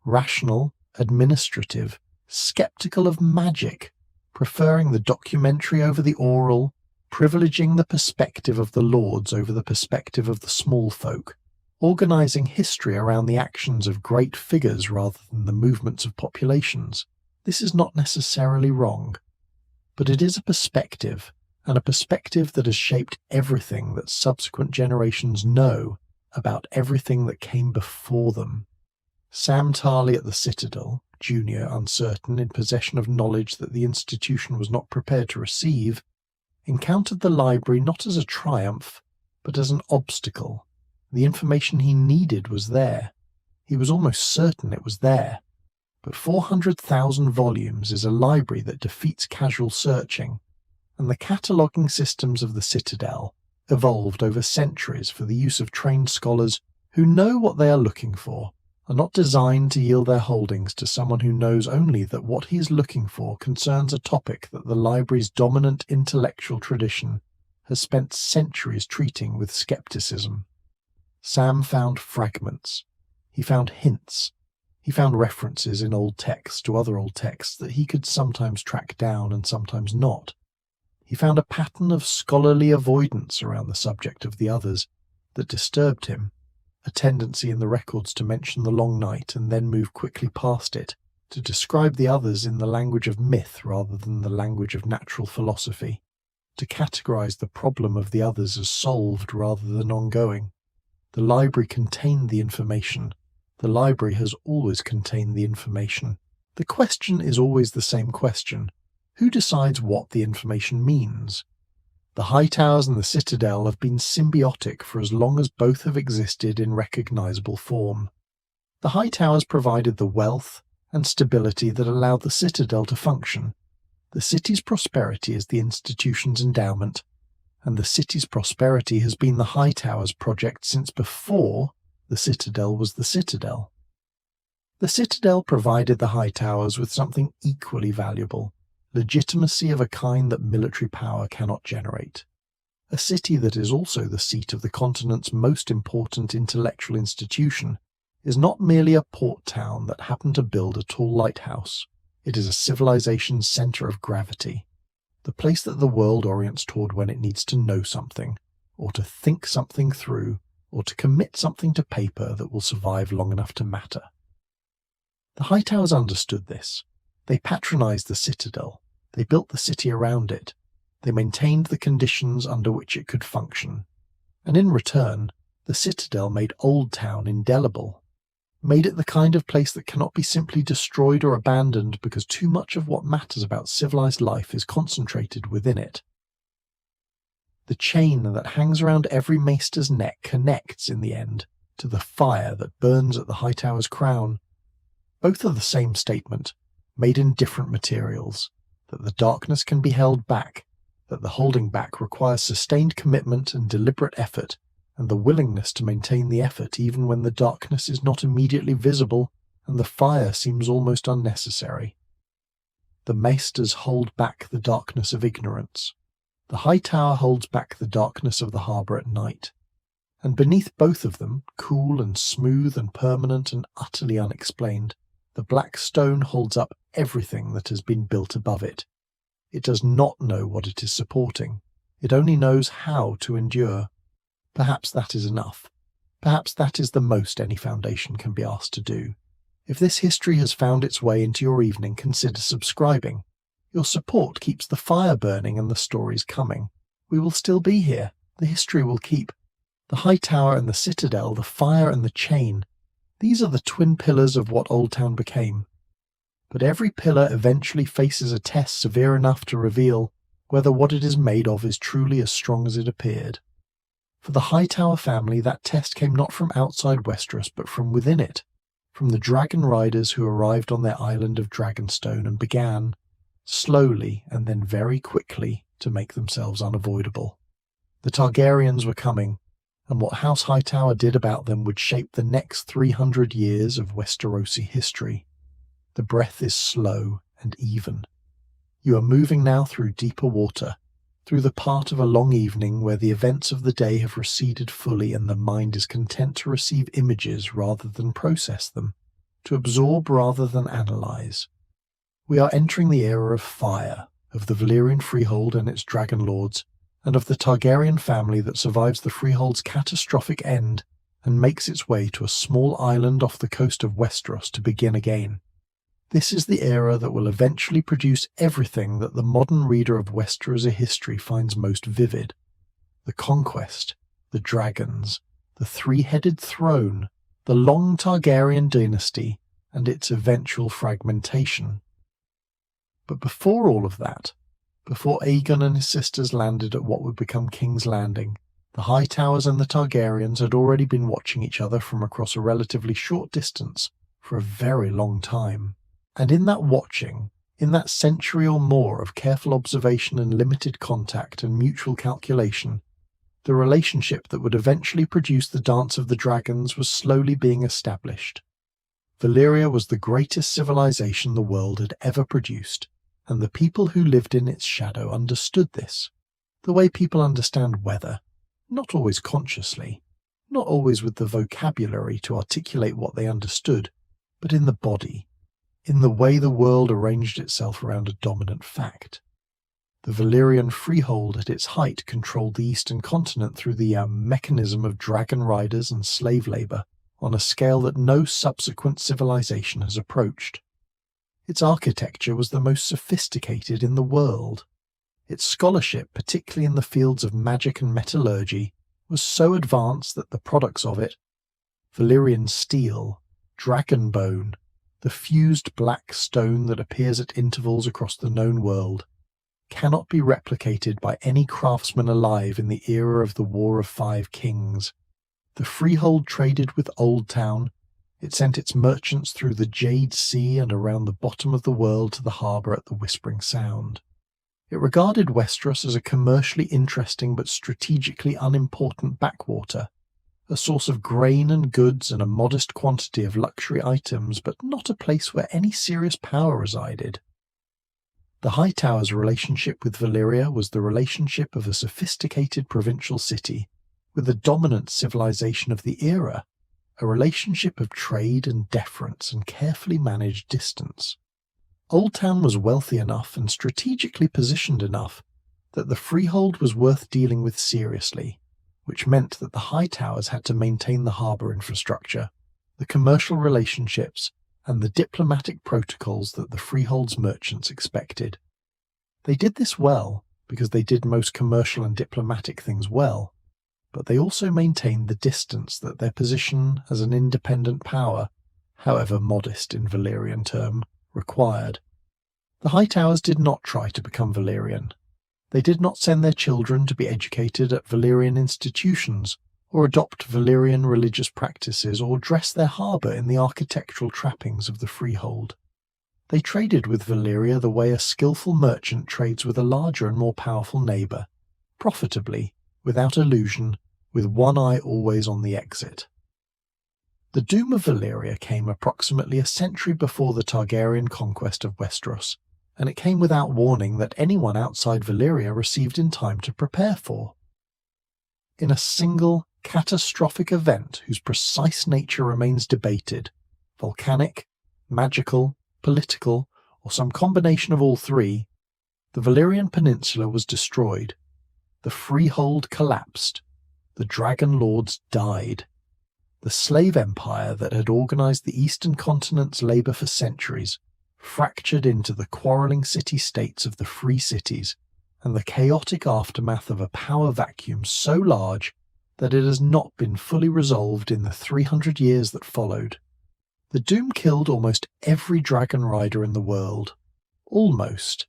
rational, administrative, skeptical of magic, preferring the documentary over the oral, privileging the perspective of the lords over the perspective of the small folk, organizing history around the actions of great figures rather than the movements of populations. This is not necessarily wrong, but it is a perspective, and a perspective that has shaped everything that subsequent generations know about everything that came before them. Sam Tarly at the Citadel, junior, uncertain, in possession of knowledge that the institution was not prepared to receive, encountered the library not as a triumph, but as an obstacle. The information he needed was there. He was almost certain it was there. But 400,000 volumes is a library that defeats casual searching, and the cataloguing systems of the Citadel evolved over centuries for the use of trained scholars who know what they are looking for, are not designed to yield their holdings to someone who knows only that what he is looking for concerns a topic that the library's dominant intellectual tradition has spent centuries treating with skepticism. Sam found fragments. He found hints. He found references in old texts to other old texts that he could sometimes track down and sometimes not. He found a pattern of scholarly avoidance around the subject of the others that disturbed him, a tendency in the records to mention the long night and then move quickly past it, to describe the others in the language of myth rather than the language of natural philosophy, to categorize the problem of the others as solved rather than ongoing. The library contained the information. The library has always contained the information. The question is always the same question. Who decides what the information means? The Hightowers and the Citadel have been symbiotic for as long as both have existed in recognizable form. The Hightowers provided the wealth and stability that allowed the Citadel to function. The city's prosperity is the institution's endowment, and the city's prosperity has been the Hightowers' project since before the Citadel was the Citadel. The Citadel provided the Hightowers with something equally valuable, legitimacy of a kind that military power cannot generate. A city that is also the seat of the continent's most important intellectual institution is not merely a port town that happened to build a tall lighthouse. It is a civilization's center of gravity, the place that the world orients toward when it needs to know something, or to think something through, or to commit something to paper that will survive long enough to matter. The Hightowers understood this. They patronized the Citadel. They built the city around it. They maintained the conditions under which it could function, and in return, the Citadel made Oldtown indelible, made it the kind of place that cannot be simply destroyed or abandoned because too much of what matters about civilized life is concentrated within it. The chain that hangs around every maester's neck connects, in the end, to the fire that burns at the Hightower's crown. Both are the same statement, made in different materials, that the darkness can be held back, that the holding back requires sustained commitment and deliberate effort, and the willingness to maintain the effort even when the darkness is not immediately visible and the fire seems almost unnecessary. The maesters hold back the darkness of ignorance. The Hightower holds back the darkness of the harbour at night. And beneath both of them, cool and smooth and permanent and utterly unexplained, the black stone holds up everything that has been built above it. It does not know what it is supporting. It only knows how to endure. Perhaps that is enough. Perhaps that is the most any foundation can be asked to do. If this history has found its way into your evening, consider subscribing. Your support keeps the fire burning and the stories coming. We will still be here. The history will keep. The Hightower and the Citadel, the fire and the chain. These are the twin pillars of what Oldtown became. But every pillar eventually faces a test severe enough to reveal whether what it is made of is truly as strong as it appeared. For the Hightower family, that test came not from outside Westeros, but from within it, from the dragon riders who arrived on their island of Dragonstone and began, slowly and then very quickly, to make themselves unavoidable. The Targaryens were coming, and what House Hightower did about them would shape the next 300 years of Westerosi history. The breath is slow and even. You are moving now through deeper water, through the part of a long evening where the events of the day have receded fully and the mind is content to receive images rather than process them, to absorb rather than analyze. We are entering the era of fire, of the Valyrian freehold and its dragon lords, and of the Targaryen family that survives the freehold's catastrophic end and makes its way to a small island off the coast of Westeros to begin again. This is the era that will eventually produce everything that the modern reader of Westerosi history finds most vivid. The conquest, the dragons, the three-headed throne, the long Targaryen dynasty, and its eventual fragmentation. But before all of that, before Aegon and his sisters landed at what would become King's Landing, the Hightowers and the Targaryens had already been watching each other from across a relatively short distance for a very long time. And in that watching, in that century or more of careful observation and limited contact and mutual calculation, the relationship that would eventually produce the Dance of the Dragons was slowly being established. Valyria was the greatest civilization the world had ever produced, and the people who lived in its shadow understood this, the way people understand weather, not always consciously, not always with the vocabulary to articulate what they understood, but in the body, in the way the world arranged itself around a dominant fact. The Valyrian freehold at its height controlled the eastern continent through the mechanism of dragon riders and slave labour on a scale that no subsequent civilization has approached. Its architecture was the most sophisticated in the world. Its scholarship, particularly in the fields of magic and metallurgy, was so advanced that the products of it, Valyrian steel, dragon bone, the fused black stone that appears at intervals across the known world, cannot be replicated by any craftsman alive in the era of the War of Five Kings. The freehold traded with Oldtown. It sent its merchants through the Jade Sea and around the bottom of the world to the harbour at the Whispering Sound. It regarded Westeros as a commercially interesting but strategically unimportant backwater, a source of grain and goods and a modest quantity of luxury items, but not a place where any serious power resided. The Hightower's relationship with Valyria was the relationship of a sophisticated provincial city with the dominant civilization of the era, a relationship of trade and deference and carefully managed distance. Oldtown was wealthy enough and strategically positioned enough that the freehold was worth dealing with seriously, which meant that the Hightowers had to maintain the harbour infrastructure, the commercial relationships, and the diplomatic protocols that the freehold's merchants expected. They did this well, because they did most commercial and diplomatic things well, but they also maintained the distance that their position as an independent power, however modest in Valyrian term, required. The Hightowers did not try to become Valyrian. They did not send their children to be educated at Valyrian institutions, or adopt Valyrian religious practices, or dress their harbour in the architectural trappings of the freehold. They traded with Valyria the way a skillful merchant trades with a larger and more powerful neighbour, profitably, without illusion, with one eye always on the exit. The doom of Valyria came approximately a century before the Targaryen conquest of Westeros, and it came without warning that anyone outside Valyria received in time to prepare for. In a single, catastrophic event whose precise nature remains debated, volcanic, magical, political, or some combination of all three, the Valyrian peninsula was destroyed, the freehold collapsed, the dragon lords died. The slave empire that had organized the eastern continent's labor for centuries fractured into the quarreling city-states of the free cities, and the chaotic aftermath of a power vacuum so large that it has not been fully resolved in the 300 years that followed. The doom killed almost every dragon rider in the world. Almost.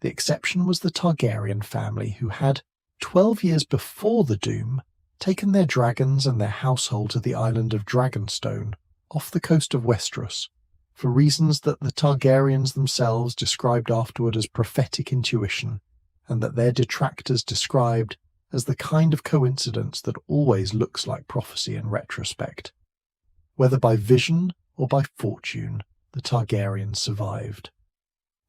The exception was the Targaryen family, who had, 12 years before the doom, taken their dragons and their household to the island of Dragonstone, off the coast of Westeros, for reasons that the Targaryens themselves described afterward as prophetic intuition, and that their detractors described as the kind of coincidence that always looks like prophecy in retrospect. Whether by vision or by fortune, the Targaryens survived.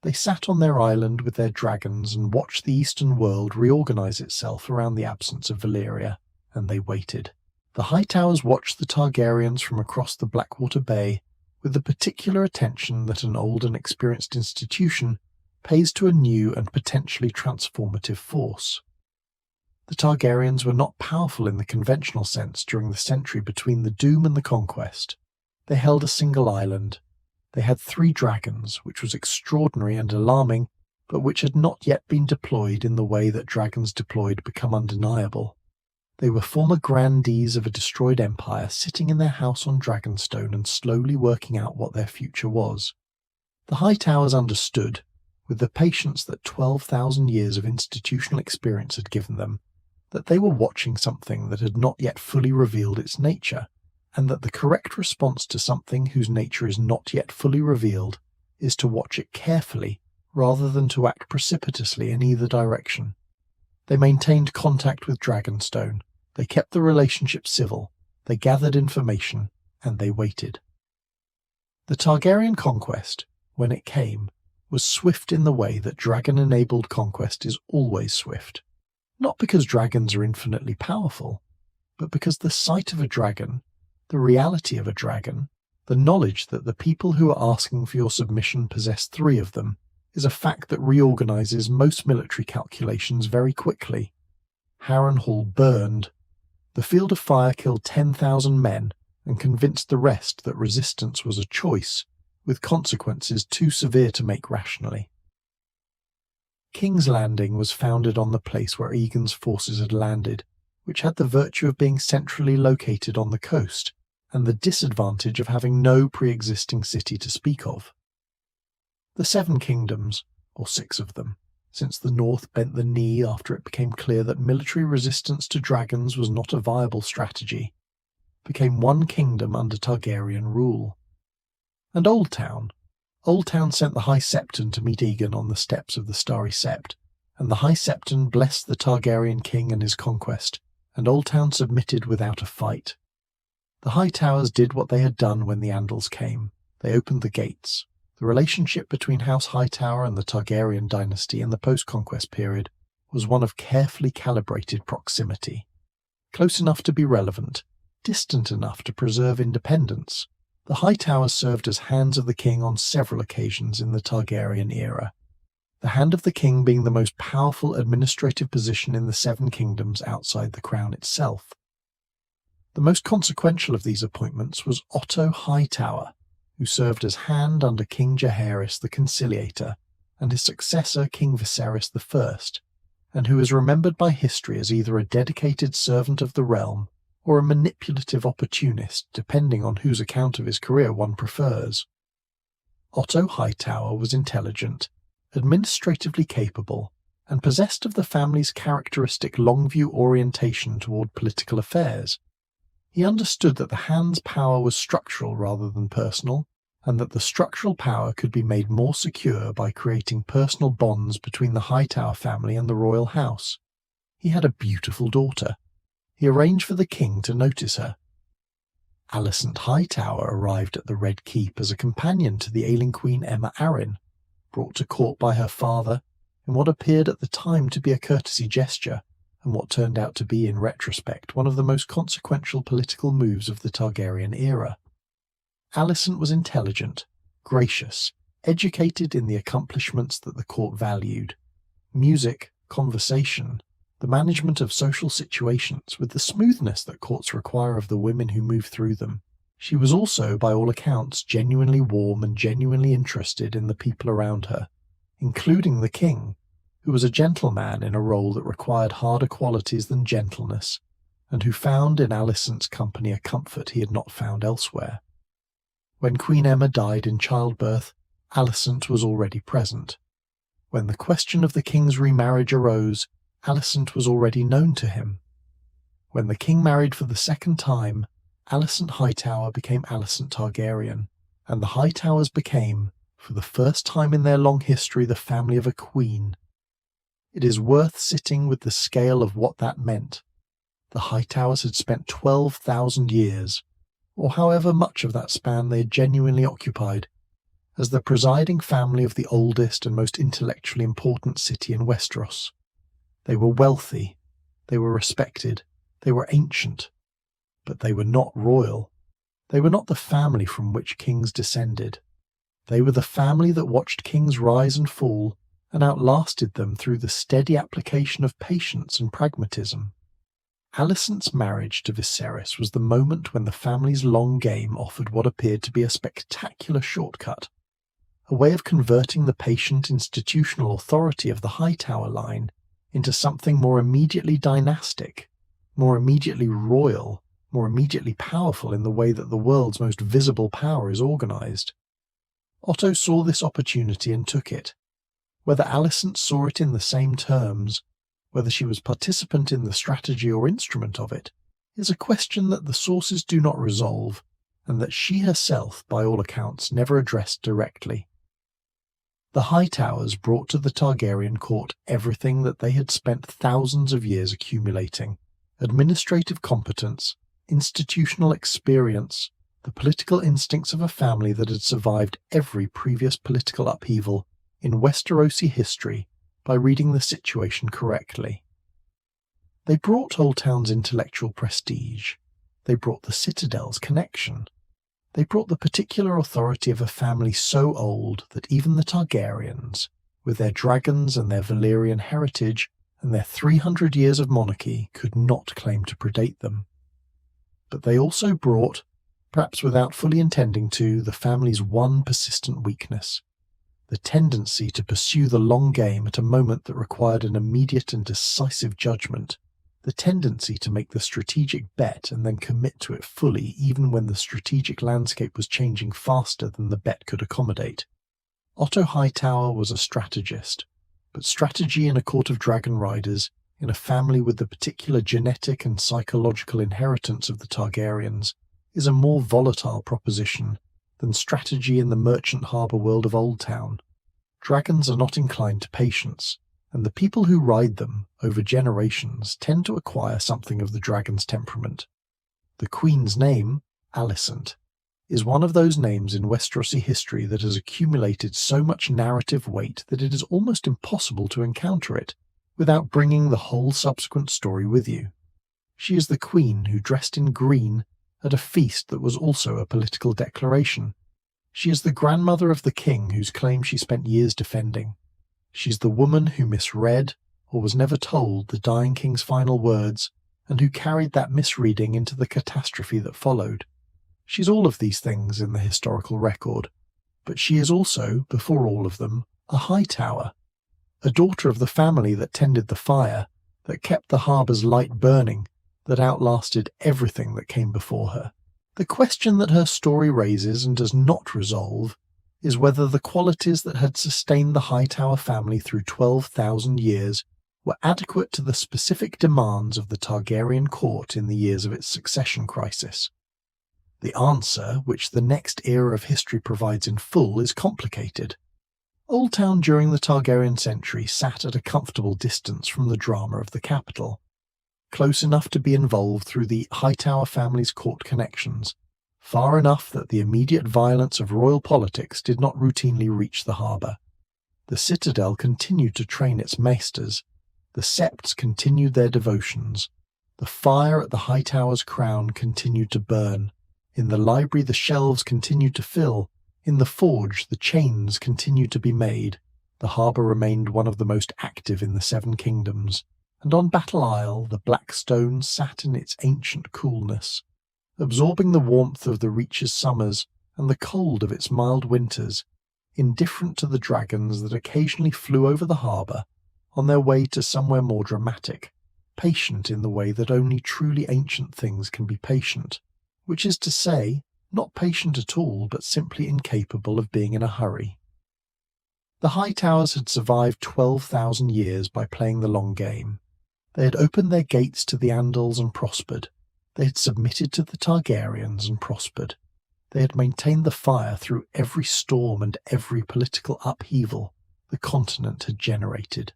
They sat on their island with their dragons and watched the eastern world reorganize itself around the absence of Valyria, and they waited. The Hightowers watched the Targaryens from across the Blackwater Bay with the particular attention that an old and experienced institution pays to a new and potentially transformative force. The Targaryens were not powerful in the conventional sense during the century between the doom and the conquest. They held a single island. They had 3 dragons, which was extraordinary and alarming, but which had not yet been deployed in the way that dragons deployed become undeniable. They were former grandees of a destroyed empire sitting in their house on Dragonstone and slowly working out what their future was. The Hightowers understood, with the patience that 12,000 years of institutional experience had given them, that they were watching something that had not yet fully revealed its nature, and that the correct response to something whose nature is not yet fully revealed is to watch it carefully rather than to act precipitously in either direction. They maintained contact with Dragonstone. They kept the relationship civil, they gathered information, and they waited. The Targaryen conquest, when it came, was swift in the way that dragon-enabled conquest is always swift. Not because dragons are infinitely powerful, but because the sight of a dragon, the reality of a dragon, the knowledge that the people who are asking for your submission possess 3 of them, is a fact that reorganizes most military calculations very quickly. Harrenhal burned. The field of fire killed 10,000 men and convinced the rest that resistance was a choice, with consequences too severe to make rationally. King's Landing was founded on the place where Aegon's forces had landed, which had the virtue of being centrally located on the coast, and the disadvantage of having no pre-existing city to speak of. The 7 kingdoms, or 6 of them, since the north bent the knee after it became clear that military resistance to dragons was not a viable strategy, became one kingdom under Targaryen rule. And Oldtown sent the High Septon to meet Aegon on the steps of the Starry Sept, and the High Septon blessed the Targaryen king and his conquest, and Oldtown submitted without a fight. The Hightowers did what they had done when the Andals came. They opened the gates. The relationship between House Hightower and the Targaryen dynasty in the post-conquest period was one of carefully calibrated proximity. Close enough to be relevant, distant enough to preserve independence, the Hightowers served as hands of the king on several occasions in the Targaryen era, the hand of the king being the most powerful administrative position in the 7 kingdoms outside the crown itself. The most consequential of these appointments was Otto Hightower, who served as hand under King Jaehaerys the Conciliator and his successor King Viserys I, and who is remembered by history as either a dedicated servant of the realm or a manipulative opportunist, depending on whose account of his career one prefers. Otto Hightower was intelligent, administratively capable, and possessed of the family's characteristic long-view orientation toward political affairs. He understood that the hand's power was structural rather than personal, and that the structural power could be made more secure by creating personal bonds between the Hightower family and the royal house. He had a beautiful daughter. He arranged for the king to notice her. Alicent Hightower arrived at the Red Keep as a companion to the ailing Queen Emma Arryn, brought to court by her father in what appeared at the time to be a courtesy gesture, and what turned out to be, in retrospect, one of the most consequential political moves of the Targaryen era. Alicent was intelligent, gracious, educated in the accomplishments that the court valued: music, conversation, the management of social situations with the smoothness that courts require of the women who move through them. She was also, by all accounts, genuinely warm and genuinely interested in the people around her, including the king, who was a gentleman in a role that required harder qualities than gentleness, and who found in Alicent's company a comfort he had not found elsewhere. When Queen Emma died in childbirth, Alicent was already present. When the question of the king's remarriage arose, Alicent was already known to him. When the king married for the second time, Alicent Hightower became Alicent Targaryen, and the Hightowers became, for the first time in their long history, the family of a queen. It is worth sitting with the scale of what that meant. The Hightowers had spent 12,000 years, or however much of that span they had genuinely occupied, as the presiding family of the oldest and most intellectually important city in Westeros. They were wealthy, they were respected, they were ancient, but they were not royal. They were not the family from which kings descended. They were the family that watched kings rise and fall and outlasted them through the steady application of patience and pragmatism. Alicent's marriage to Viserys was the moment when the family's long game offered what appeared to be a spectacular shortcut, a way of converting the patient institutional authority of the Hightower line into something more immediately dynastic, more immediately royal, more immediately powerful in the way that the world's most visible power is organized. Otto saw this opportunity and took it. Whether Alicent saw it in the same terms, whether she was participant in the strategy or instrument of it, is a question that the sources do not resolve, and that she herself, by all accounts, never addressed directly. The Hightowers brought to the Targaryen court everything that they had spent thousands of years accumulating: administrative competence, institutional experience, the political instincts of a family that had survived every previous political upheaval in Westerosi history by reading the situation correctly. They brought Oldtown's intellectual prestige. They brought the Citadel's connection. They brought the particular authority of a family so old that even the Targaryens, with their dragons and their Valyrian heritage and their 300 years of monarchy, could not claim to predate them. But they also brought, perhaps without fully intending to, the family's one persistent weakness: the tendency to pursue the long game at a moment that required an immediate and decisive judgment, the tendency to make the strategic bet and then commit to it fully even when the strategic landscape was changing faster than the bet could accommodate. Otto Hightower was a strategist, but strategy in a court of dragon riders, in a family with the particular genetic and psychological inheritance of the Targaryens, is a more volatile proposition than strategy in the merchant harbour world of Oldtown. Dragons are not inclined to patience, and the people who ride them over generations tend to acquire something of the dragon's temperament. The Queen's name, Alicent, is one of those names in Westerosi history that has accumulated so much narrative weight that it is almost impossible to encounter it without bringing the whole subsequent story with you. She is the Queen who dressed in green at a feast that was also a political declaration. She is the grandmother of the king whose claim she spent years defending. She's the woman who misread, or was never told, the dying king's final words, and who carried that misreading into the catastrophe that followed. She's all of these things in the historical record, but she is also, before all of them, a Hightower. a daughter of the family that tended the fire, that kept the harbour's light burning, that outlasted everything that came before her. The question that her story raises and does not resolve is whether the qualities that had sustained the Hightower family through 12,000 years were adequate to the specific demands of the Targaryen court in the years of its succession crisis. The answer, which the next era of history provides in full, is complicated. Oldtown during the Targaryen century sat at a comfortable distance from the drama of the capital, close enough to be involved through the Hightower family's court connections, far enough that the immediate violence of royal politics did not routinely reach the harbour. The Citadel continued to train its maesters, the septs continued their devotions, the fire at the Hightower's crown continued to burn, in the library the shelves continued to fill, in the forge the chains continued to be made, the harbour remained one of the most active in the Seven Kingdoms, and on Battle Isle the black stone sat in its ancient coolness, absorbing the warmth of the Reach's summers and the cold of its mild winters, indifferent to the dragons that occasionally flew over the harbour on their way to somewhere more dramatic, patient in the way that only truly ancient things can be patient, which is to say, not patient at all, but simply incapable of being in a hurry. The Hightowers had survived 12,000 years by playing the long game. They had opened their gates to the Andals and prospered. They had submitted to the Targaryens and prospered. They had maintained the fire through every storm and every political upheaval the continent had generated.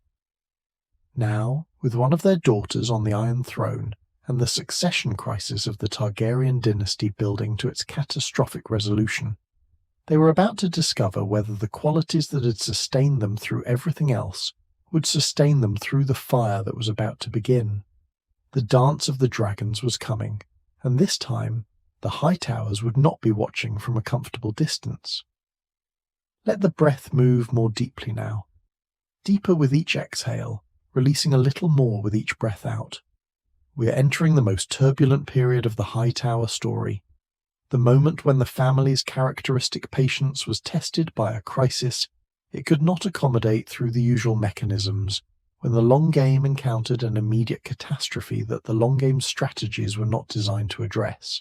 Now, with one of their daughters on the Iron Throne, and the succession crisis of the Targaryen dynasty building to its catastrophic resolution, they were about to discover whether the qualities that had sustained them through everything else would sustain them through the fire that was about to begin. The dance of the dragons was coming, and this time the Hightowers would not be watching from a comfortable distance. Let the breath move more deeply now, deeper with each exhale, releasing a little more with each breath out. We are entering the most turbulent period of the Hightower story, the moment when the family's characteristic patience was tested by a crisis it could not accommodate through the usual mechanisms, when the long game encountered an immediate catastrophe that the long game's strategies were not designed to address.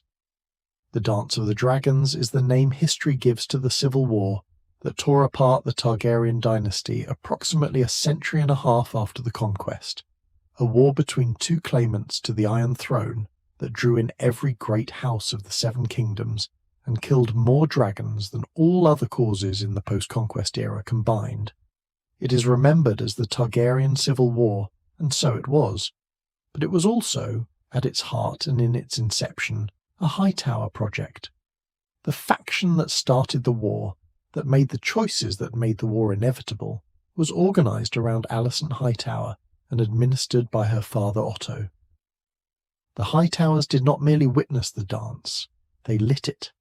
The Dance of the Dragons is the name history gives to the civil war that tore apart the Targaryen dynasty approximately a century and a half after the conquest, a war between two claimants to the Iron Throne that drew in every great house of the Seven Kingdoms and killed more dragons than all other causes in the post-conquest era combined. It is remembered as the Targaryen Civil War, and so it was, but it was also, at its heart and in its inception, a Hightower project. The faction that started the war, that made the choices that made the war inevitable, was organised around Alicent Hightower and administered by her father Otto. The Hightowers did not merely witness the dance, they lit it.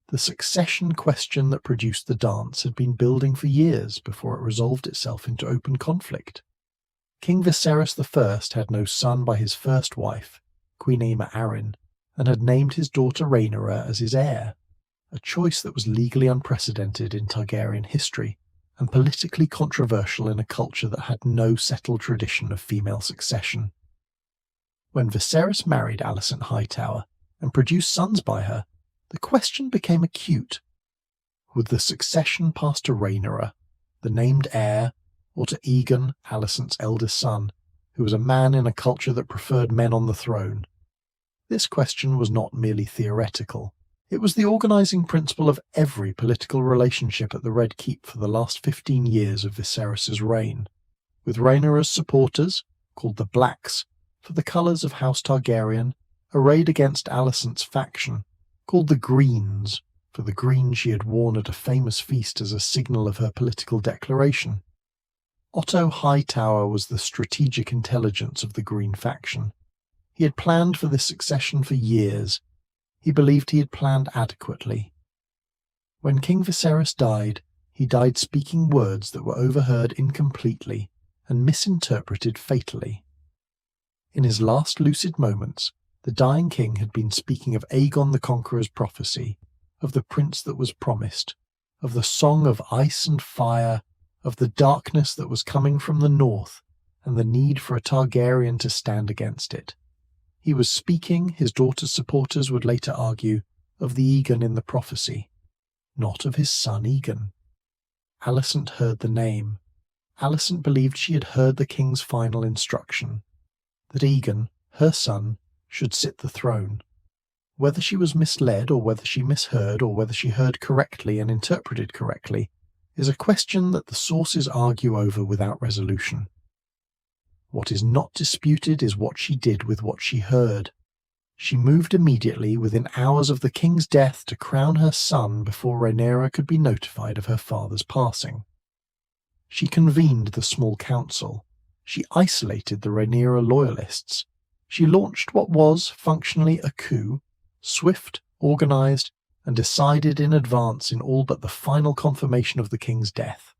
The succession question that produced the dance had been building for years before it resolved itself into open conflict. King Viserys I had no son by his first wife, Queen Aemma Arryn, and had named his daughter Rhaenyra as his heir, a choice that was legally unprecedented in Targaryen history and politically controversial in a culture that had no settled tradition of female succession. When Viserys married Alicent Hightower and produced sons by her, the question became acute. Would the succession pass to Rhaenyra, the named heir, or to Aegon, Alicent's eldest son, who was a man in a culture that preferred men on the throne? This question was not merely theoretical. It was the organising principle of every political relationship at the Red Keep for the last 15 years of Viserys's reign, with Rhaenyra's supporters, called the Blacks, for the colours of House Targaryen, arrayed against Alicent's faction, called the Greens, for the green she had worn at a famous feast as a signal of her political declaration. Otto Hightower was the strategic intelligence of the Green faction. He had planned for this succession for years. He believed he had planned adequately. When King Viserys died, he died speaking words that were overheard incompletely and misinterpreted fatally. In his last lucid moments, the dying king had been speaking of Aegon the Conqueror's prophecy, of the prince that was promised, of the song of ice and fire, of the darkness that was coming from the north and the need for a Targaryen to stand against it. He was speaking, his daughter's supporters would later argue, of the Aegon in the prophecy, not of his son Aegon. Alicent heard the name. Alicent believed she had heard the king's final instruction, that Aegon, her son, should sit the throne. Whether she was misled or whether she misheard or whether she heard correctly and interpreted correctly is a question that the sources argue over without resolution. What is not disputed is what she did with what she heard. She moved immediately, within hours of the king's death, to crown her son before Rhaenyra could be notified of her father's passing. She convened the small council. She isolated the Rhaenyra loyalists. She launched what was, functionally, a coup, swift, organised, and decided in advance in all but the final confirmation of the king's death.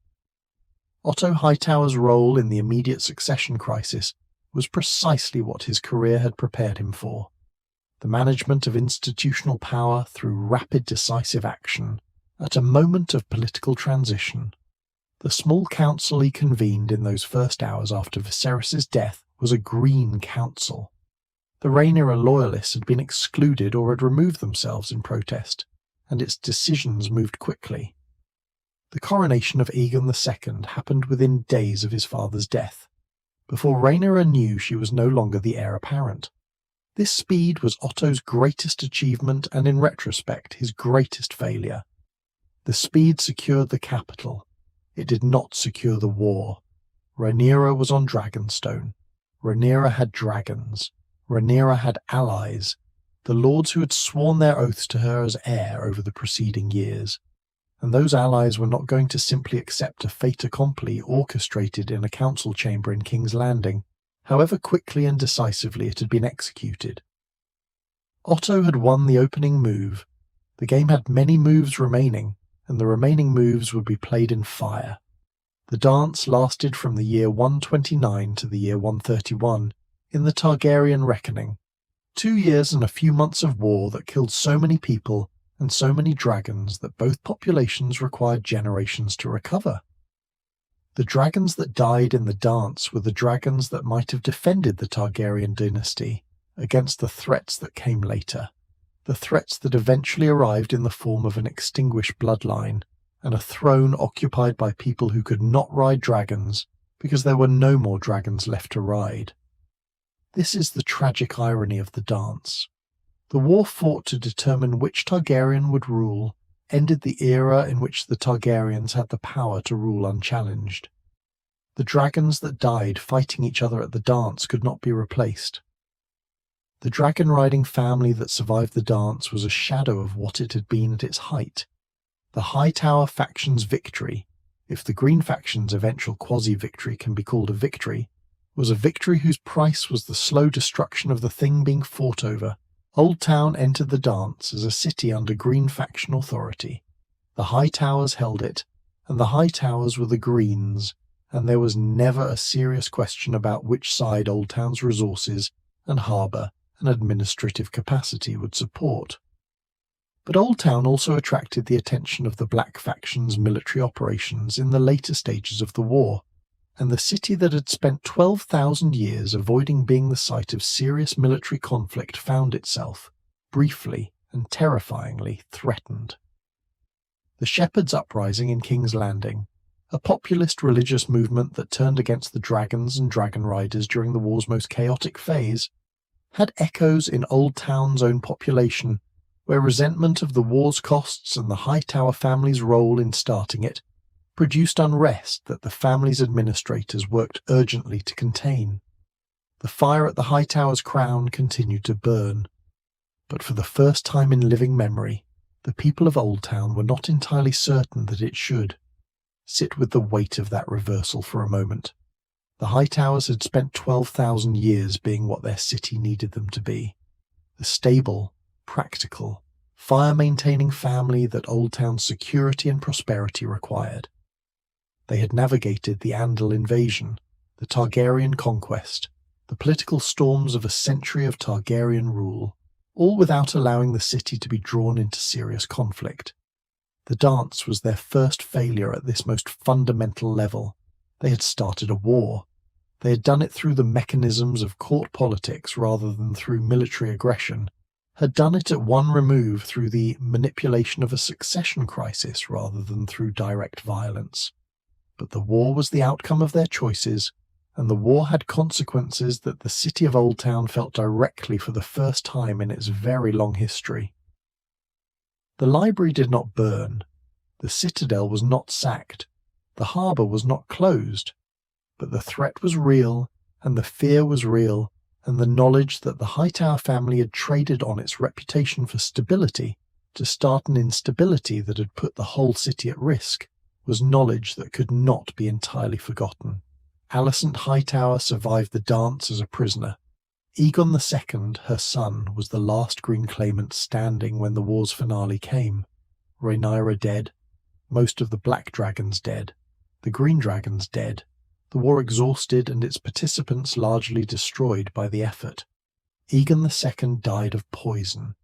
Otto Hightower's role in the immediate succession crisis was precisely what his career had prepared him for. The management of institutional power through rapid decisive action at a moment of political transition. The small council he convened in those first hours after Viserys' death was a green council. The Rhaenyra loyalists had been excluded or had removed themselves in protest, and its decisions moved quickly. The coronation of Aegon II happened within days of his father's death, before Rhaenyra knew she was no longer the heir apparent. This speed was Otto's greatest achievement and, in retrospect, his greatest failure. The speed secured the capital. It did not secure the war. Rhaenyra was on Dragonstone. Rhaenyra had dragons. Rhaenyra had allies, the lords who had sworn their oaths to her as heir over the preceding years. And those allies were not going to simply accept a fait accompli orchestrated in a council chamber in King's Landing, however quickly and decisively it had been executed. Otto had won the opening move. The game had many moves remaining, and the remaining moves would be played in fire. The dance lasted from the year 129 to the year 131, in the Targaryen reckoning. 2 years and a few months of war that killed so many people and so many dragons that both populations required generations to recover. The dragons that died in the dance were the dragons that might have defended the Targaryen dynasty against the threats that came later, the threats that eventually arrived in the form of an extinguished bloodline and a throne occupied by people who could not ride dragons because there were no more dragons left to ride. This is the tragic irony of the dance. The war fought to determine which Targaryen would rule ended the era in which the Targaryens had the power to rule unchallenged. The dragons that died fighting each other at the dance could not be replaced. The dragon-riding family that survived the dance was a shadow of what it had been at its height. The Hightower faction's victory, if the Green faction's eventual quasi-victory can be called a victory, was a victory whose price was the slow destruction of the thing being fought over. Oldtown entered the dance as a city under Green faction authority. The Hightowers held it, and the Hightowers were the Greens, and there was never a serious question about which side Oldtown's resources and harbour and administrative capacity would support. But Oldtown also attracted the attention of the Black faction's military operations in the later stages of the war, and the city that had spent 12,000 years avoiding being the site of serious military conflict found itself, briefly and terrifyingly, threatened. The Shepherds' Uprising in King's Landing, a populist religious movement that turned against the dragons and dragon riders during the war's most chaotic phase, had echoes in Oldtown's own population, where resentment of the war's costs and the Hightower family's role in starting it produced unrest that the family's administrators worked urgently to contain. The fire at the Hightower's crown continued to burn, but for the first time in living memory, the people of Oldtown were not entirely certain that it should. Sit with the weight of that reversal for a moment. The Hightowers had spent 12,000 years being what their city needed them to be, the stable, practical, fire-maintaining family that Oldtown's security and prosperity required. They had navigated the Andal Invasion, the Targaryen conquest, the political storms of a century of Targaryen rule, all without allowing the city to be drawn into serious conflict. The dance was their first failure at this most fundamental level. They had started a war. They had done it through the mechanisms of court politics rather than through military aggression, had done it at one remove through the manipulation of a succession crisis rather than through direct violence. But the war was the outcome of their choices, and the war had consequences that the city of Oldtown felt directly for the first time in its very long history. The library did not burn, the citadel was not sacked, the harbour was not closed, but the threat was real, and the fear was real, and the knowledge that the Hightower family had traded on its reputation for stability to start an instability that had put the whole city at risk was knowledge that could not be entirely forgotten. Alicent Hightower survived the dance as a prisoner. Aegon II, her son, was the last Green claimant standing when the war's finale came. Rhaenyra dead, most of the Black Dragons dead, the Green Dragons dead, the war exhausted and its participants largely destroyed by the effort. Aegon II died of poison,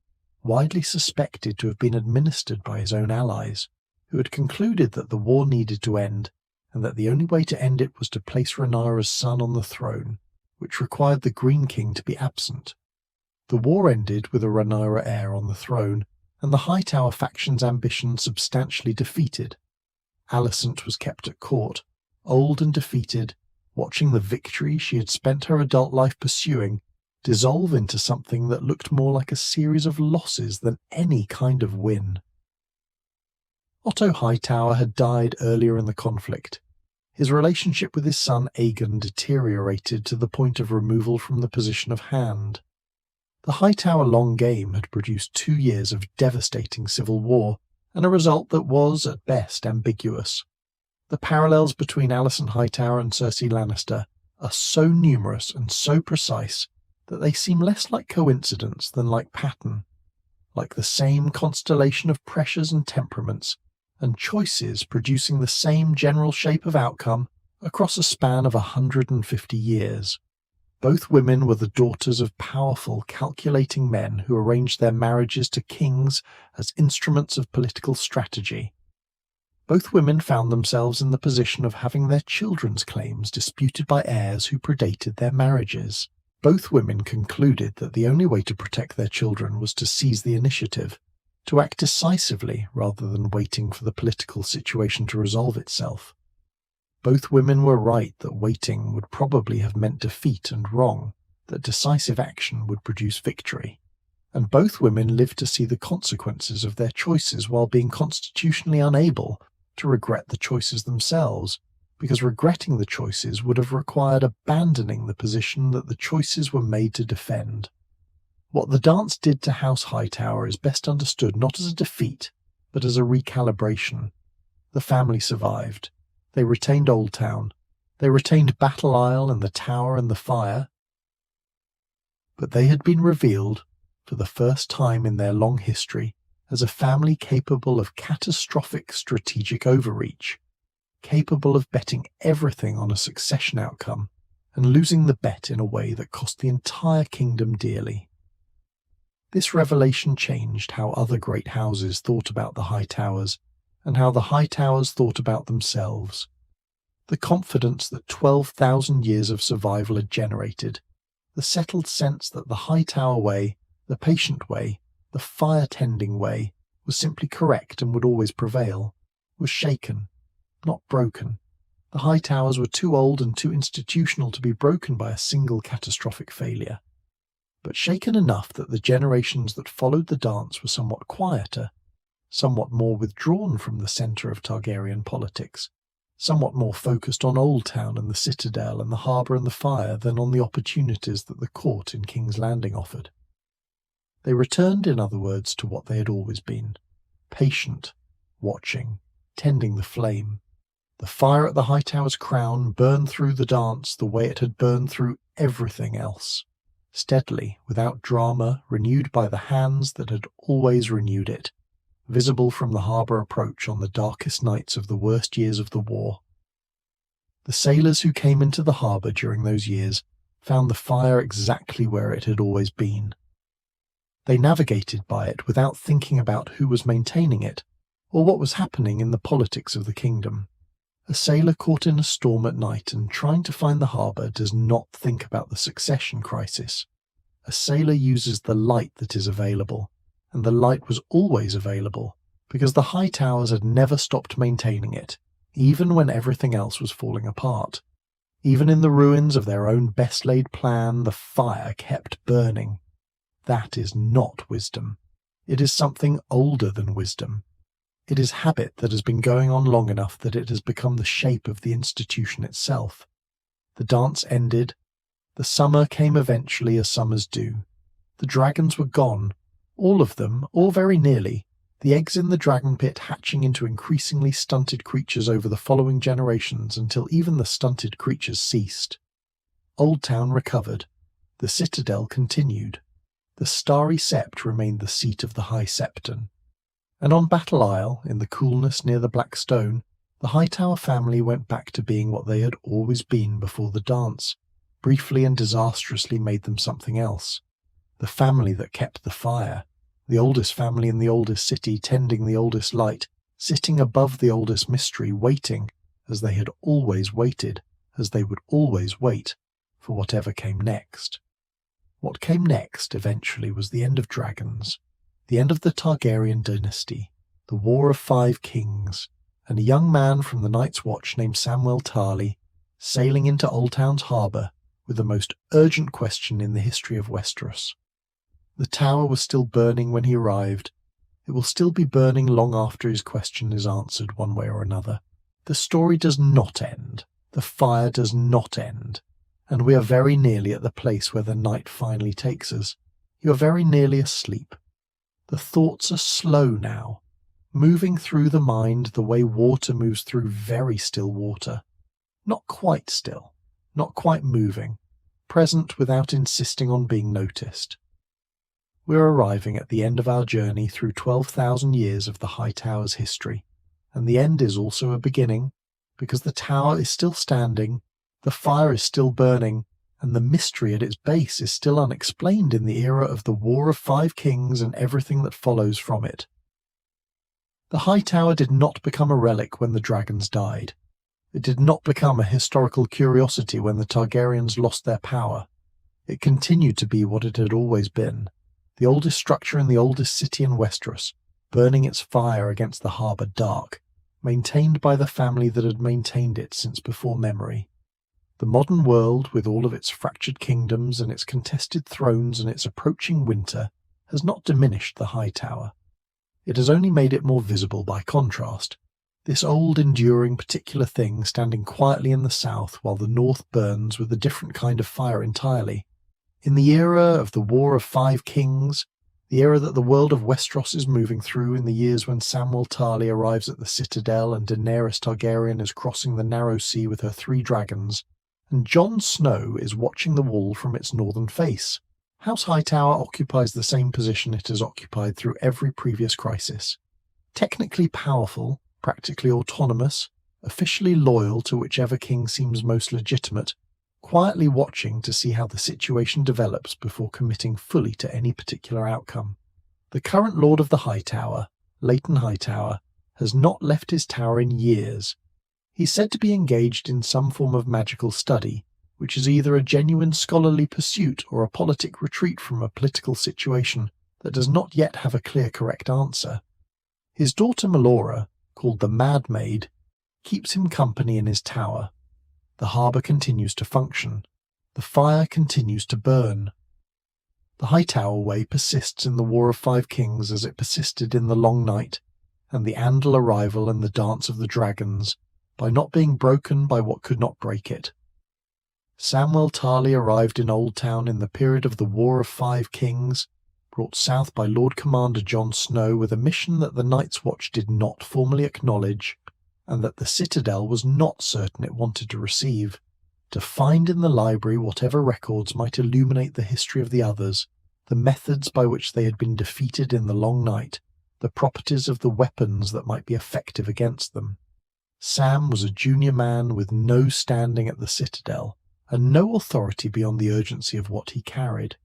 widely suspected to have been administered by his own allies, who had concluded that the war needed to end, and that the only way to end it was to place Rhaenyra's son on the throne, which required the Green King to be absent. The war ended with a Rhaenyra heir on the throne, and the Hightower faction's ambition substantially defeated. Alicent was kept at court, old and defeated, watching the victory she had spent her adult life pursuing dissolve into something that looked more like a series of losses than any kind of win. Otto Hightower had died earlier in the conflict. His relationship with his son Aegon deteriorated to the point of removal from the position of hand. The Hightower long game had produced 2 years of devastating civil war, and a result that was, at best, ambiguous. The parallels between Alicent Hightower and Cersei Lannister are so numerous and so precise that they seem less like coincidence than like pattern, like the same constellation of pressures and temperaments, and choices producing the same general shape of outcome across a span of 150 years. Both women were the daughters of powerful, calculating men who arranged their marriages to kings as instruments of political strategy. Both women found themselves in the position of having their children's claims disputed by heirs who predated their marriages. Both women concluded that the only way to protect their children was to seize the initiative, to act decisively rather than waiting for the political situation to resolve itself. Both women were right that waiting would probably have meant defeat and wrong, that decisive action would produce victory. And both women lived to see the consequences of their choices while being constitutionally unable to regret the choices themselves, because regretting the choices would have required abandoning the position that the choices were made to defend. What the dance did to House Hightower is best understood not as a defeat, but as a recalibration. The family survived. They retained Oldtown. They retained Battle Isle and the Tower and the Fire. But they had been revealed, for the first time in their long history, as a family capable of catastrophic strategic overreach, capable of betting everything on a succession outcome and losing the bet in a way that cost the entire kingdom dearly. This revelation changed how other great houses thought about the Hightowers and how the Hightowers thought about themselves. The confidence that 12,000 years of survival had generated, the settled sense that the Hightower way, the patient way, the fire-tending way, was simply correct and would always prevail, was shaken, not broken. The Hightowers were too old and too institutional to be broken by a single catastrophic failure, but shaken enough that the generations that followed the dance were somewhat quieter, somewhat more withdrawn from the centre of Targaryen politics, somewhat more focused on Oldtown and the Citadel and the harbour and the fire than on the opportunities that the court in King's Landing offered. They returned, in other words, to what they had always been, patient, watching, tending the flame. The fire at the Hightower's crown burned through the dance the way it had burned through everything else, steadily, without drama, renewed by the hands that had always renewed it, visible from the harbour approach on the darkest nights of the worst years of the war. The sailors who came into the harbour during those years found the fire exactly where it had always been. They navigated by it without thinking about who was maintaining it, or what was happening in the politics of the kingdom. A sailor caught in a storm at night and trying to find the harbour does not think about the succession crisis. A sailor uses the light that is available, and the light was always available, because the Hightowers had never stopped maintaining it, even when everything else was falling apart. Even in the ruins of their own best-laid plan, the fire kept burning. That is not wisdom. It is something older than wisdom. It is habit that has been going on long enough that it has become the shape of the institution itself. The dance ended. The summer came eventually, as summers do. The dragons were gone, all of them, or very nearly, the eggs in the dragon pit hatching into increasingly stunted creatures over the following generations until even the stunted creatures ceased. Oldtown recovered. The Citadel continued. The Starry Sept remained the seat of the High Septon. And on Battle Isle, in the coolness near the Black Stone, the Hightower family went back to being what they had always been before the dance, briefly and disastrously made them something else. The family that kept the fire, the oldest family in the oldest city tending the oldest light, sitting above the oldest mystery, waiting, as they had always waited, as they would always wait, for whatever came next. What came next, eventually, was the end of dragons, the end of the Targaryen dynasty, the War of 5 Kings, and a young man from the Night's Watch named Samwell Tarly, sailing into Oldtown's harbour with the most urgent question in the history of Westeros. The tower was still burning when he arrived. It will still be burning long after his question is answered one way or another. The story does not end. The fire does not end. And we are very nearly at the place where the night finally takes us. You are very nearly asleep. The thoughts are slow now, moving through the mind the way water moves through very still water. Not quite still, not quite moving, present without insisting on being noticed. We're arriving at the end of our journey through 12,000 years of the Hightower's history, and the end is also a beginning, because the tower is still standing, the fire is still burning, and the mystery at its base is still unexplained in the era of the War of 5 Kings and everything that follows from it. The Hightower did not become a relic when the dragons died. It did not become a historical curiosity when the Targaryens lost their power. It continued to be what it had always been, the oldest structure in the oldest city in Westeros, burning its fire against the harbour dark, maintained by the family that had maintained it since before memory. The modern world, with all of its fractured kingdoms and its contested thrones and its approaching winter, has not diminished the Hightower. It has only made it more visible by contrast, this old enduring particular thing standing quietly in the south while the north burns with a different kind of fire entirely. In the era of the War of 5 Kings, the era that the world of Westeros is moving through in the years when Samwell Tarly arrives at the Citadel and Daenerys Targaryen is crossing the narrow sea with her 3 dragons, and Jon Snow is watching the wall from its northern face. House Hightower occupies the same position it has occupied through every previous crisis. Technically powerful, practically autonomous, officially loyal to whichever king seems most legitimate, quietly watching to see how the situation develops before committing fully to any particular outcome. The current Lord of the Hightower, Leighton Hightower, has not left his tower in years. He's said to be engaged in some form of magical study, which is either a genuine scholarly pursuit or a politic retreat from a political situation that does not yet have a clear correct answer. His daughter Melora, called the Mad Maid, keeps him company in his tower. The harbour continues to function. The fire continues to burn. The Hightower way persists in the War of 5 Kings as it persisted in the Long Night, and the Andal arrival and the Dance of the Dragons, by not being broken by what could not break it. Samwell Tarly arrived in Oldtown in the period of the War of 5 Kings, brought south by Lord Commander Jon Snow with a mission that the Night's Watch did not formally acknowledge, and that the Citadel was not certain it wanted to receive, to find in the library whatever records might illuminate the history of the others, the methods by which they had been defeated in the Long Night, the properties of the weapons that might be effective against them. Sam was a junior man with no standing at the Citadel, and no authority beyond the urgency of what he carried.